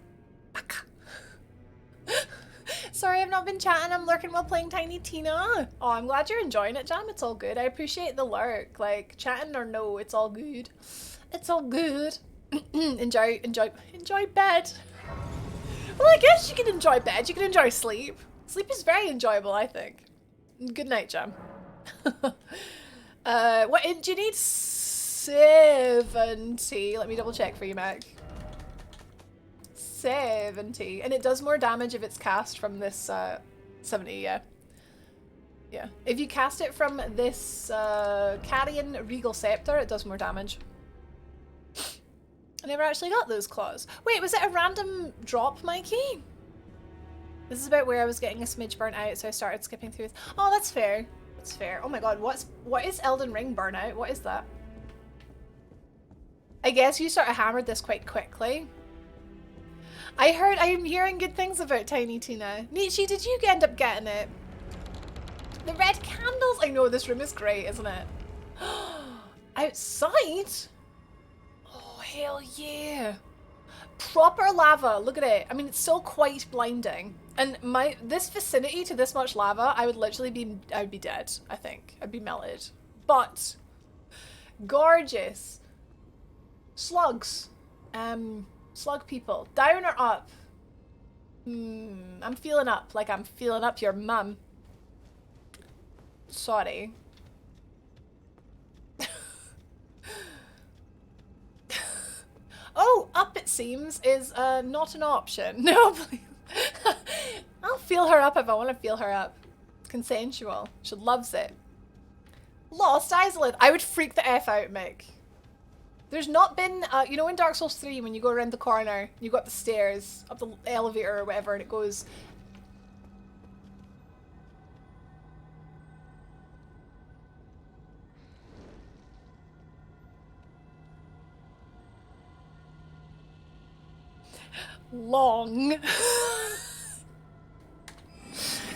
Sorry, I've not been chatting. I'm lurking while playing Tiny Tina. Oh, I'm glad you're enjoying it, Jam. It's all good. I appreciate the lurk. Like, chatting or no, it's all good. It's all good. enjoy bed. Well, I guess you can enjoy bed. You can enjoy sleep. Sleep is very enjoyable, I think. Good night, Jam. What do you need? 70. Let me double check for you, Mac. 70. And it does more damage if it's cast from this 70, yeah. Yeah. If you cast it from this Carrion Regal Scepter, it does more damage. I never actually got those claws. Wait, was it a random drop, Mikey? This is about where I was getting a smidge burnt out, so I started skipping through. Oh, that's fair. That's fair. Oh my god, what is Elden Ring burnout? What is that? I guess you sort of hammered this quite quickly. I'm hearing good things about Tiny Tina. Nietzsche, did you end up getting it? The red candles? I know, this room is great, isn't it? Outside? Oh, hell yeah. Proper lava, look at it. I mean, it's still quite blinding. And this vicinity to this much lava, I would literally I would be dead, I think. I'd be melted. But, gorgeous. Slugs. Slug people. Down or up? I'm feeling up, like I'm feeling up your mum. Sorry. Oh, up it seems is not an option. No, please. I'll feel her up if I want to feel her up. Consensual. She loves it. Lost Island. I would freak the F out, Mick. There's not been, you know in Dark Souls 3 when you go around the corner, you go up the stairs, up the elevator or whatever, and it goes... long.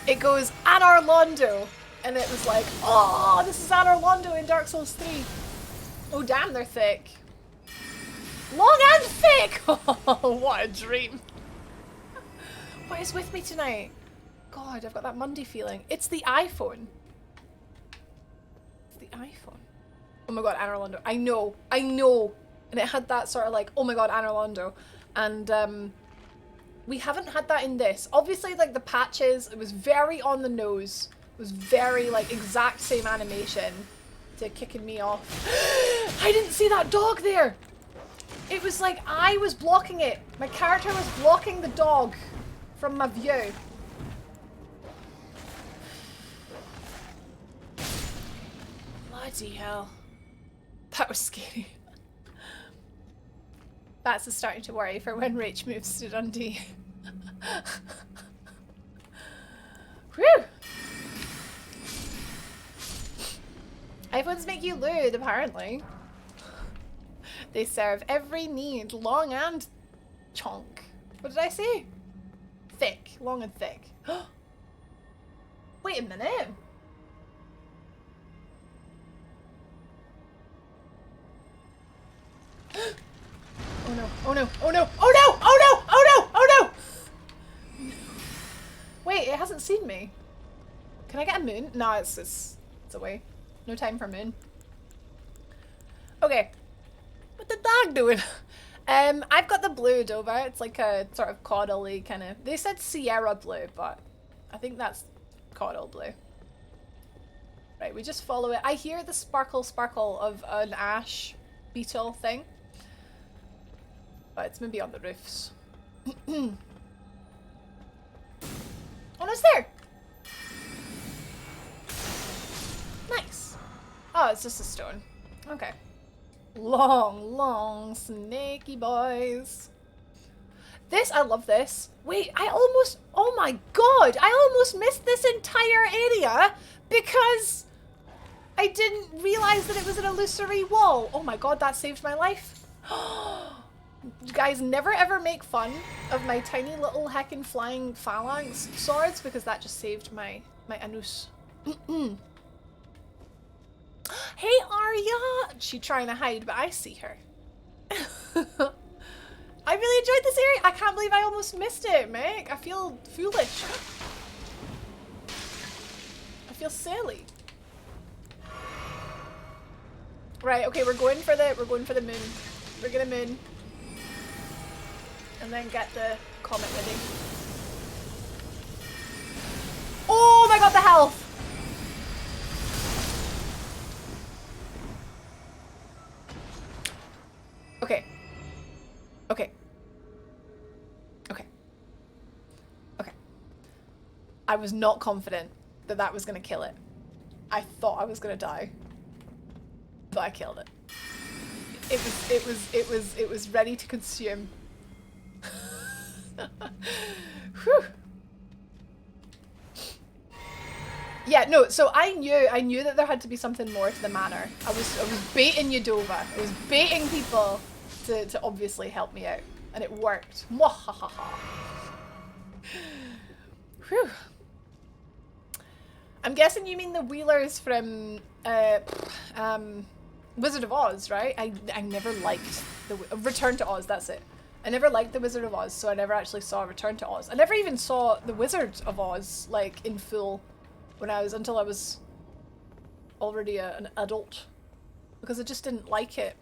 It goes Anar Londo, and it was like, oh, this is Anar Londo in Dark Souls 3. Oh damn, they're thick. Long and thick! Oh, what a dream. What is with me tonight? God, I've got that Monday feeling. It's the iPhone. It's the iPhone. Oh my god, Anar Londo. I know. And it had that sort of like, oh my god, Anar Londo. And we haven't had that in this. Obviously, like the patches, it was very on the nose. It was very like exact same animation to kicking me off. I didn't see that dog there. It was like I was blocking it. My character was blocking the dog from my view. Bloody hell. That was scary. Bats is starting to worry for when Rach moves to Dundee. Whew! iPhones make you lewd, apparently. They serve every need, long and Chonk. What did I say? Thick. Long and thick. Wait a minute. Oh no, oh no, oh no, oh no, oh no, oh no, oh no! Wait, it hasn't seen me. Can I get a moon? No, it's away. No time for moon. Okay. What the dog doing? I've got the blue Dover. It's like a sort of caudally kind of... They said Sierra blue, but I think that's caudal blue. Right, we just follow it. I hear the sparkle of an ash beetle thing. But it's maybe on the roofs. Oh no, it's there! Nice. Oh, it's just a stone. Okay. Long, snaky boys. This, I love this. Wait, oh my god, I almost missed this entire area because I didn't realize that it was an illusory wall. Oh my god, that saved my life. You guys, never ever make fun of my tiny little heckin' flying phalanx swords because that just saved my anus. Hey Arya! She's trying to hide, but I see her. I really enjoyed this area. I can't believe I almost missed it, Meg. I feel foolish. I feel silly. Right, okay, we're going for the moon. We're gonna moon. And then get the comet ready. Oh my god, the health! Okay. Okay. Okay. Okay. I was not confident that that was gonna kill it. I thought I was gonna die. But I killed it. It was ready to consume. Whew. Yeah, no, so I knew that there had to be something more to the manor. I was baiting you, Dova. I was baiting people to obviously help me out. And it worked. Mwahahaha. Whew. I'm guessing you mean the Wheelers from Wizard of Oz, right? I never liked the Return to Oz, that's it. I never liked the Wizard of Oz, so I never actually saw Return to Oz. I never even saw the Wizard of Oz, like, in full until I was already an adult. Because I just didn't like it.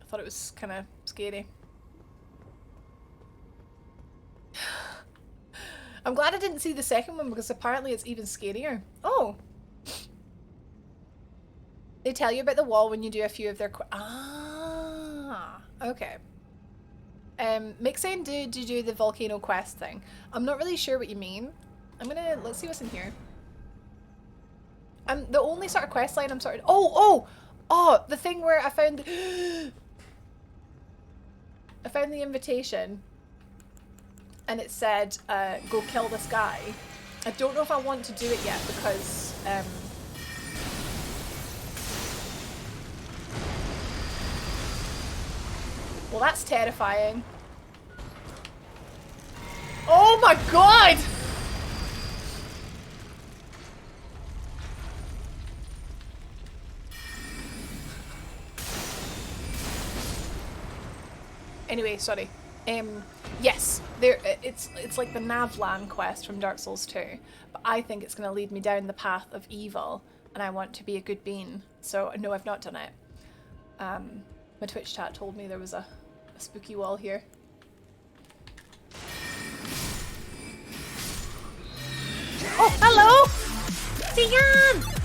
I thought it was kind of scary. I'm glad I didn't see the second one because apparently it's even scarier. Oh! They tell you about the wall when you do a few of their okay. Mixing to do the volcano quest thing. I'm not really sure what you mean. Let's see what's in here. The only sort of quest line I'm sort of, oh, the thing where I found the invitation and it said, go kill this guy. I don't know if I want to do it yet because, well, that's terrifying. Oh my god! Anyway, sorry. Yes, it's like the Navlan quest from Dark Souls 2, but I think it's going to lead me down the path of evil, and I want to be a good bean. So no, I've not done it. My Twitch chat told me there was a spooky wall here. Oh, hello! Dion!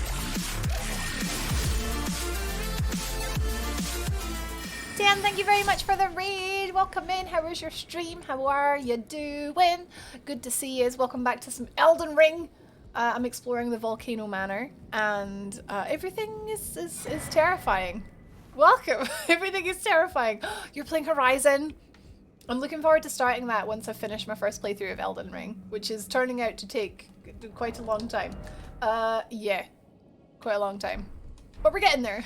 Dan, thank you very much for the raid. Welcome in. How was your stream? How are you doing? Good to see you. Welcome back to some Elden Ring. I'm exploring the Volcano Manor, and everything is terrifying. Welcome. Everything is terrifying. You're playing Horizon. I'm looking forward to starting that once I finish my first playthrough of Elden Ring, which is turning out to take quite a long time. Yeah, quite a long time. But we're getting there.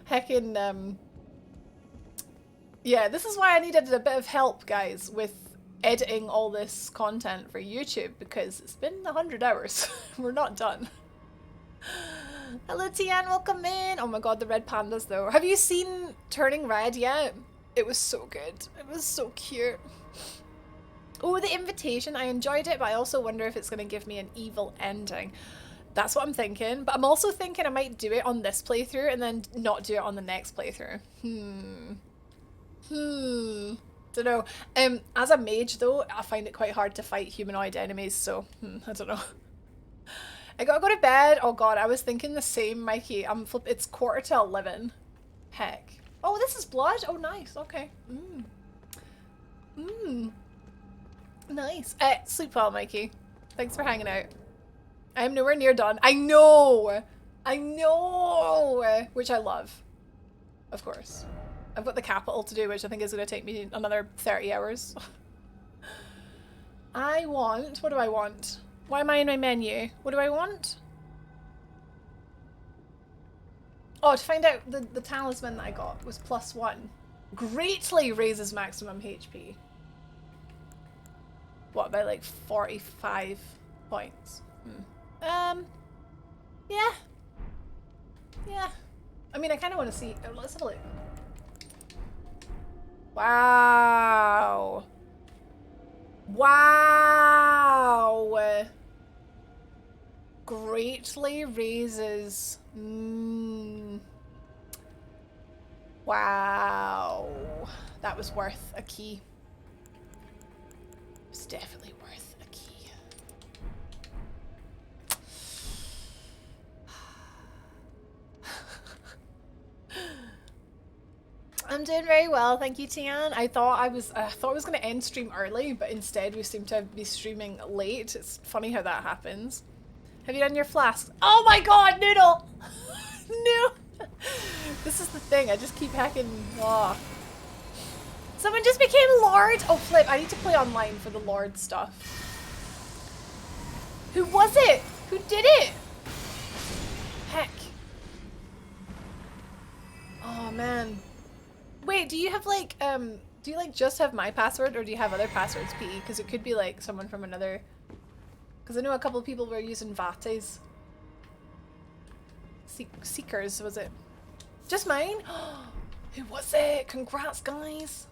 Heckin', Yeah, this is why I needed a bit of help, guys, with editing all this content for YouTube, because it's been 100 hours. We're not done. Hello, Tian, welcome in. Oh my god, the red pandas, though. Have you seen Turning Red yet? It was so good. It was so cute. Oh, the invitation. I enjoyed it, but I also wonder if it's going to give me an evil ending. That's what I'm thinking. But I'm also thinking I might do it on this playthrough and then not do it on the next playthrough. Don't know. As a mage, though, I find it quite hard to fight humanoid enemies, so I don't know. I gotta go to bed. Oh god, I was thinking the same, Mikey. It's 11:45. Heck. Oh, this is blood? Oh, nice. Okay. Nice. Sleep well, Mikey. Thanks for hanging out. I am nowhere near done. I know! I know! Which I love. Of course. I've got the capital to do, which I think is going to take me another 30 hours. I want... What do I want? Why am I in my menu? What do I want? Oh, to find out the talisman that I got was +1. Greatly raises maximum HP. What, about like 45 points? Yeah. Yeah. I mean, I kind of want to see... Oh, let's have a look. Wow. Wow. Greatly raises... Wow. That was worth a key. It's definitely worth a key. I'm doing very well, thank you, Tian. I thought I was going to end stream early, but instead we seem to be streaming late. It's funny how that happens. Have you done your flask? Oh my god, Noodle! No! This is the thing, I just keep hacking. Oh. Someone just became Lord! Oh flip, I need to play online for the Lord stuff. Who was it? Who did it? Heck. Oh man. Wait, do you have like, do you like just have my password or do you have other passwords, P? Because it could be like someone from another, because I know a couple of people were using Vates. Seekers, was it? Just mine? Who was it? Congrats, guys.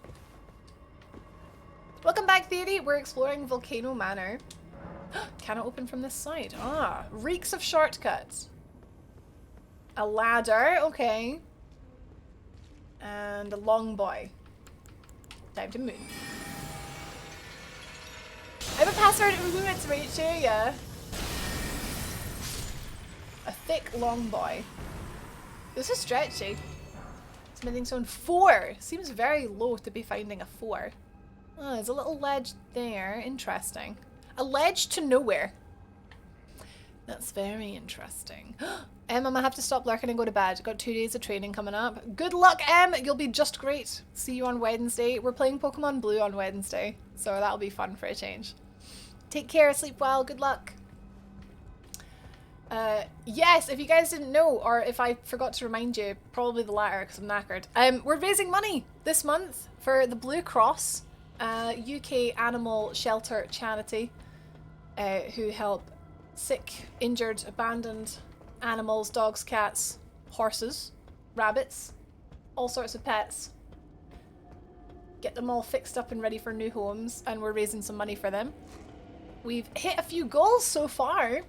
Welcome back, Theory. We're exploring Volcano Manor. Cannot open from this side. Ah, reeks of shortcuts. A ladder, okay. And a long boy. Time to move. I have a password. Ooh, it's Rachel, yeah. A thick long boy. This is stretchy. Smithing stone 4. Seems very low to be finding a 4. Oh, there's a little ledge there. Interesting. A ledge to nowhere. That's very interesting. I'm gonna have to stop lurking and go to bed. Got 2 days of training coming up. Good luck, Em! You'll be just great. See you on Wednesday. We're playing Pokemon Blue on Wednesday, so that'll be fun for a change. Take care, sleep well, good luck. Yes, if you guys didn't know, or if I forgot to remind you, probably the latter because I'm knackered. We're raising money this month for the Blue Cross, UK animal shelter charity, who help sick, injured, abandoned animals, dogs, cats, horses, rabbits, all sorts of pets. Get them all fixed up and ready for new homes, and we're raising some money for them. We've hit a few goals so far.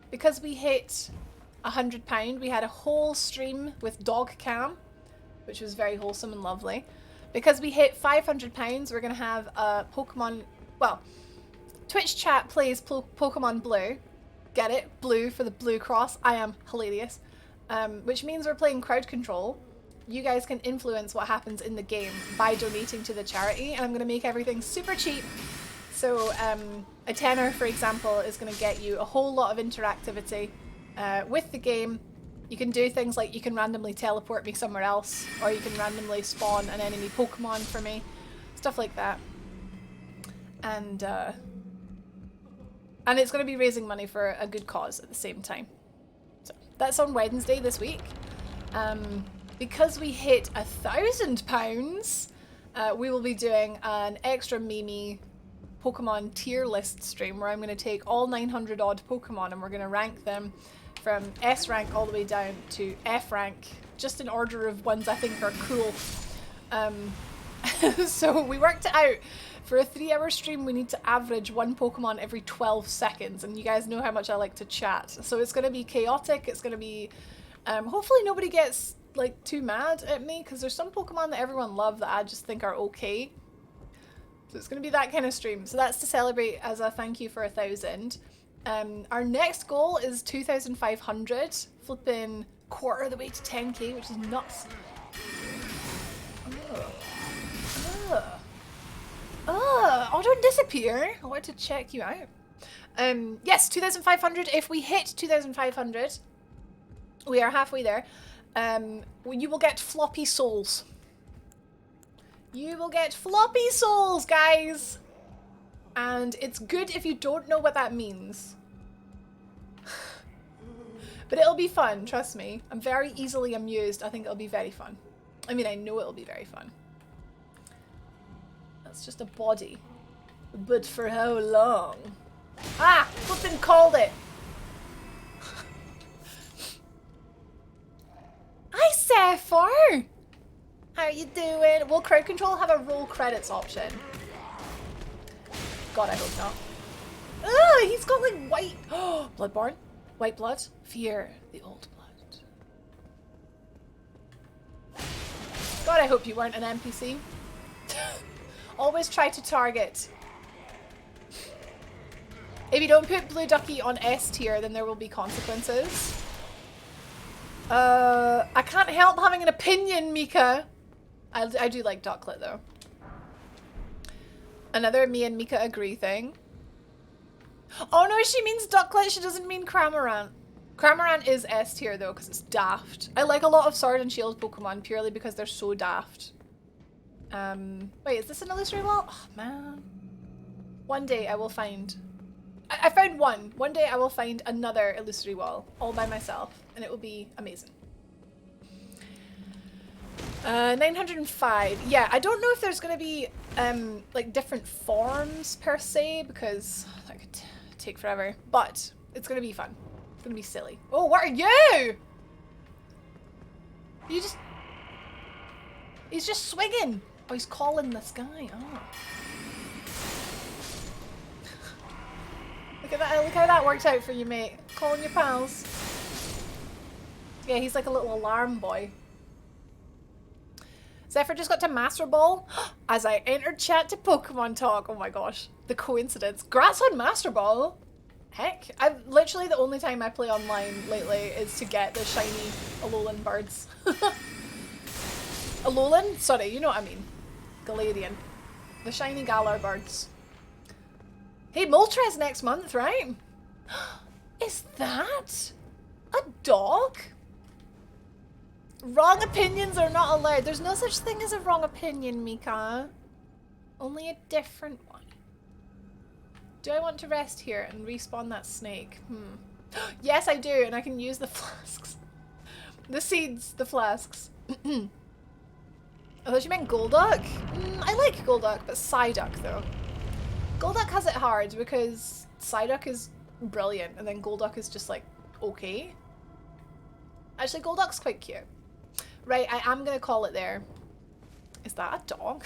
Because we hit £100, we had a whole stream with dog cam, which was very wholesome and lovely. Because we hit £500, we're going to have a Pokemon, well, Twitch chat plays Pokemon Blue. Get it? Blue for the Blue Cross. I am hilarious. Which means we're playing crowd control. You guys can influence what happens in the game by donating to the charity, and I'm going to make everything super cheap. So a tenner, for example, is going to get you a whole lot of interactivity with the game. You can do things like you can randomly teleport me somewhere else, or you can randomly spawn an enemy Pokemon for me, stuff like that. And it's going to be raising money for a good cause at the same time. So that's on Wednesday this week. Because we hit £1,000, we will be doing an extra Mimi Pokemon tier list stream where I'm going to take all 900 odd Pokemon and we're going to rank them from S rank all the way down to F rank, just in order of ones I think are cool. So we worked it out. For a 3-hour stream, we need to average one Pokemon every 12 seconds, and you guys know how much I like to chat. So it's going to be chaotic, it's going to be... hopefully nobody gets like too mad at me, because there's some Pokemon that everyone loves that I just think are okay. So it's going to be that kind of stream. So that's to celebrate as a thank you for 1,000. Our next goal is 2,500, flipping quarter of the way to 10k, which is nuts. Oh, don't disappear. I wanted to check you out. Yes, 2,500. If we hit 2,500, we are halfway there. You will get floppy souls. You will get floppy souls, guys. And it's good if you don't know what that means. But it'll be fun, trust me. I'm very easily amused. I think it'll be very fun. I mean, I know it'll be very fun. That's just a body. But for how long? Ah! Flippin' called it! Hi, Sapphire! How you doing? Will crowd control have a roll credits option? God, I hope not. Oh, he's got like white... Oh, Bloodborne? White blood? Fear the old blood. God, I hope you weren't an NPC. Always try to target. If you don't put Blue Ducky on S tier, then there will be consequences. I can't help having an opinion, Mika. I do like Ducklet though. Another me and Mika agree thing. Oh no, she means Ducklet, she doesn't mean Cramorant. Cramorant is S tier though, because it's daft. I like a lot of Sword and Shield Pokemon purely because they're so daft. Wait, is this an illusory wall? Oh man. One day I will find... I found one. One day I will find another illusory wall all by myself and it will be amazing. 905. Yeah, I don't know if there's going to be like different forms per se because that could take forever, but it's going to be fun. It's going to be silly. Oh, what are you? You just... He's just swinging. Oh, he's calling this guy. Oh. Look at that. Look how that worked out for you, mate. Calling your pals. Yeah, he's like a little alarm boy. Zephyr just got to Master Ball as I entered chat to Pokemon Talk. Oh my gosh. The coincidence. Grats on Master Ball. Heck. I've literally the only time I play online lately is to get the shiny Alolan birds. Alolan? Sorry, you know what I mean. Galarian. The shiny Galar birds. Hey, Moltres next month, right? Is that a dog? Wrong opinions are not allowed. There's no such thing as a wrong opinion, Mika. Only a different one. Do I want to rest here and respawn that snake? Yes, I do, and I can use the flasks. The seeds, the flasks. I thought you meant Golduck? I like Golduck, but Psyduck though. Golduck has it hard because Psyduck is brilliant and then Golduck is just like, okay. Actually, Golduck's quite cute. Right, I am going to call it there. Is that a dog?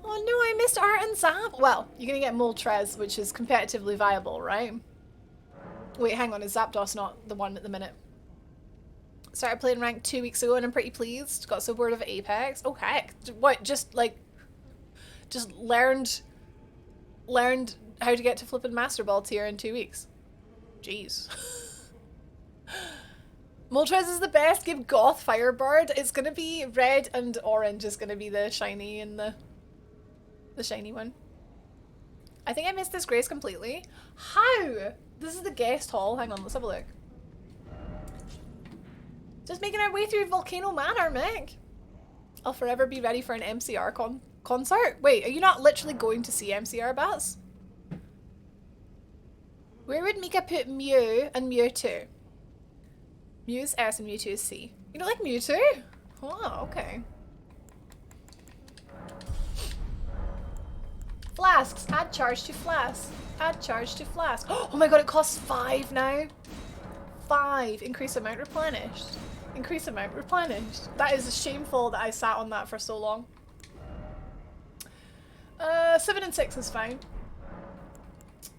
Oh no, I missed Art and Zap. Well, you're going to get Moltres, which is competitively viable, right? Wait, hang on, is Zapdos not the one at the minute? Started playing ranked 2 weeks ago and I'm pretty pleased. Got so bored of Apex. Oh heck. What, just learned how to get to flipping Master Ball tier in 2 weeks. Jeez. Moltres is the best. Give Goth Firebird. It's gonna be red and orange is gonna be the shiny and the shiny one. I think I missed this Grace completely. How? This is the guest hall. Hang on, let's have a look. Just making our way through Volcano Manor, Mick. I'll forever be ready for an MCR concert. Wait, are you not literally going to see MCR Bats? Where would Mika put Mew and Mewtwo? Mew is S and Mewtwo is C. You don't like Mewtwo? Oh, okay. Flasks. Add charge to flask. Add charge to flask. Oh my god, it costs 5 now. 5. Increase amount replenished. Increase amount replenished. That is shameful that I sat on that for so long. 7 and 6 is fine.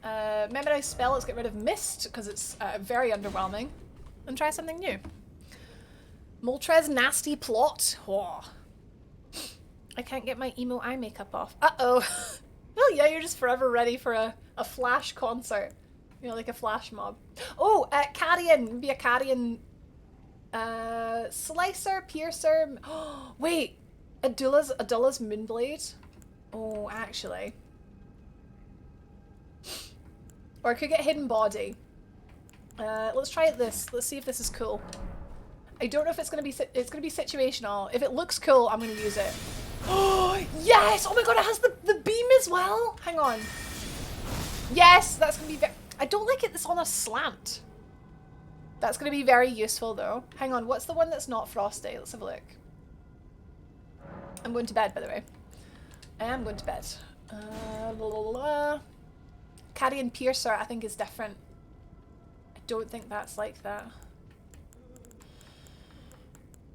Memorize spell. Let's get rid of mist because it's very underwhelming. And try something new. Moltres nasty plot. Oh. I can't get my emo eye makeup off. Uh-oh. Well, yeah, you're just forever ready for a Flash concert. You know, like a flash mob. Oh, Carrion. Be a Carrion. Slicer, Piercer. Oh, wait. Adula's Moonblade. Oh, actually. Or I could get Hidden Body. Let's try this. Let's see if this is cool. I don't know if it's gonna be situational. If it looks cool, I'm gonna use it. Oh yes! Oh my god, it has the beam as well. Hang on. Yes, that's gonna be very. I don't like it. It's on a slant. That's gonna be very useful though. Hang on. What's the one that's not frosty? Let's have a look. I'm going to bed, by the way. I am going to bed. Carrion Piercer, I think, is different. I don't think that's like that.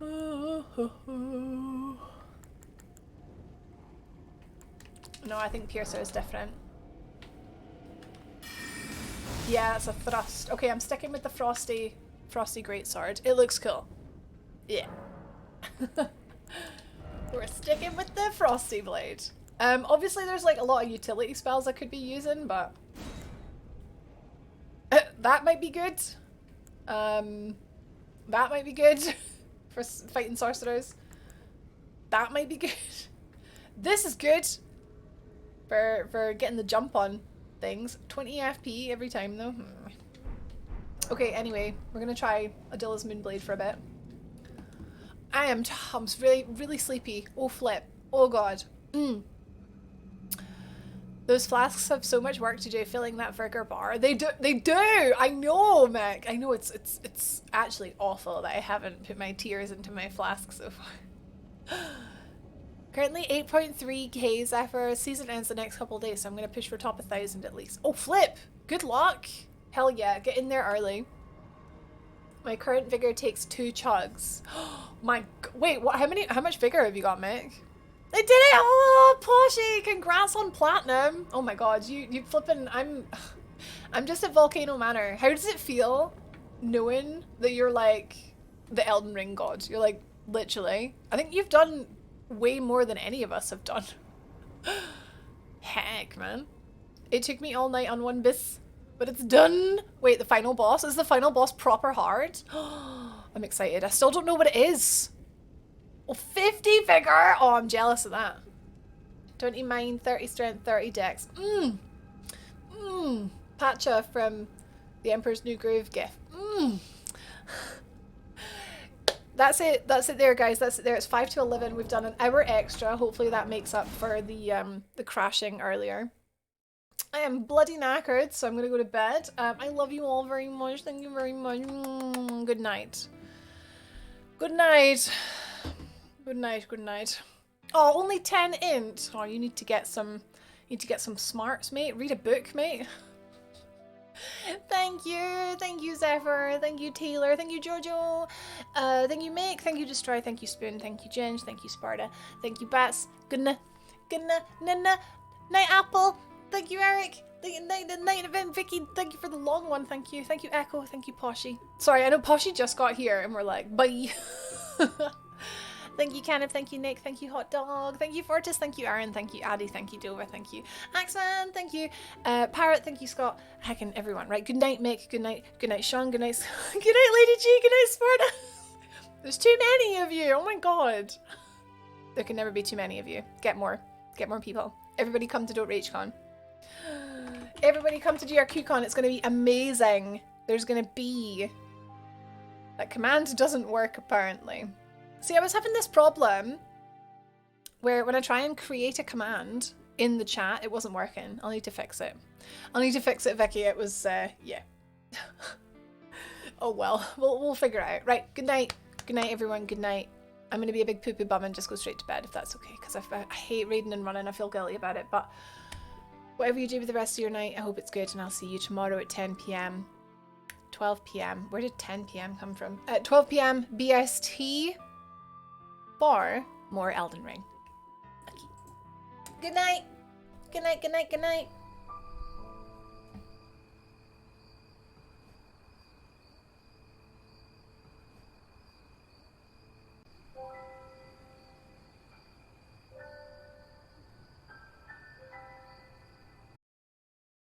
No, I think Piercer is different. Yeah, it's a thrust. Okay, I'm sticking with the frosty greatsword. It looks cool. Yeah. We're sticking with the frosty blade. Obviously there's like a lot of utility spells I could be using, but that might be good. That might be good for fighting sorcerers. That might be good. This is good for getting the jump on things. 20 FP every time though. Okay, anyway, we're gonna try Adilla's Moonblade for a bit. I'm really sleepy. Oh flip. Oh god. Those flasks have so much work to do filling that Virger bar. They do! I know, Mick! I know it's actually awful that I haven't put my tears into my flask so far. Currently 8.3k Zephyr. Season ends the next couple of days, so I'm gonna push for top 1,000 at least. Oh flip! Good luck! Hell yeah, get in there early. My current vigor takes 2 chugs. Wait, what? How much vigor have you got, Mick? I did it! Oh, Poshy! Congrats on platinum! Oh my god, you flippin', I'm just at Volcano Manor. How does it feel knowing that you're like the Elden Ring god? You're like, literally. I think you've done way more than any of us have done. Heck, man. It took me all night on one bis, but it's done! Wait, the final boss? Is the final boss proper hard? I'm excited. I still don't know what it is. Oh, 50 vigor! Oh, I'm jealous of that. 20 mind, 30 strength, 30 dex. Pacha from the Emperor's New Groove gift. That's it there, guys. That's it there. It's 5 to 11. We've done an hour extra. Hopefully that makes up for the crashing earlier. I am bloody knackered, so I'm gonna go to bed. I love you all very much. Thank you very much. Good night. Good night. Good night, good night. Oh, only 10 int. Oh, you need to get some smarts, mate. Read a book, mate. Thank you Zephyr, thank you Taylor, thank you Jojo, thank you Mick, thank you Destroy, thank you Spoon, thank you Ginge, thank you Sparta, thank you Bats, good night Apple, thank you Eric, night event Vicky, thank you for the long one, thank you Echo, thank you Poshy. Sorry, I know Poshy just got here and we're like, bye. Thank you Kenneth, thank you Nick, thank you Hot Dog, thank you Fortis, thank you Aaron, thank you Addy, thank you Dover, thank you Axeman, thank you Parrot, thank you Scott, heckin' everyone, right? Good night Mick, good night Sean, good night Lady G, good night Sparta. There's too many of you, oh my god. There can never be too many of you. Get more people. Everybody come to Don't RageCon. Everybody come to GRQCon, it's gonna be amazing. There's gonna be... That command doesn't work apparently. See, I was having this problem where when I try and create a command in the chat, it wasn't working. I'll need to fix it. Vicky. It was, yeah. Oh well, we'll figure it out. Right, good night. Good night, everyone. Good night. I'm going to be a big poo-poo bum and just go straight to bed if that's okay, because I hate reading and running. I feel guilty about it, but Whatever you do with the rest of your night, I hope it's good, and I'll see you tomorrow at 10 p.m. 12 p.m. Where did 10 p.m. come from? At 12 p.m. BST for more Elden Ring. Okay. Good night. Good night, good night, good night.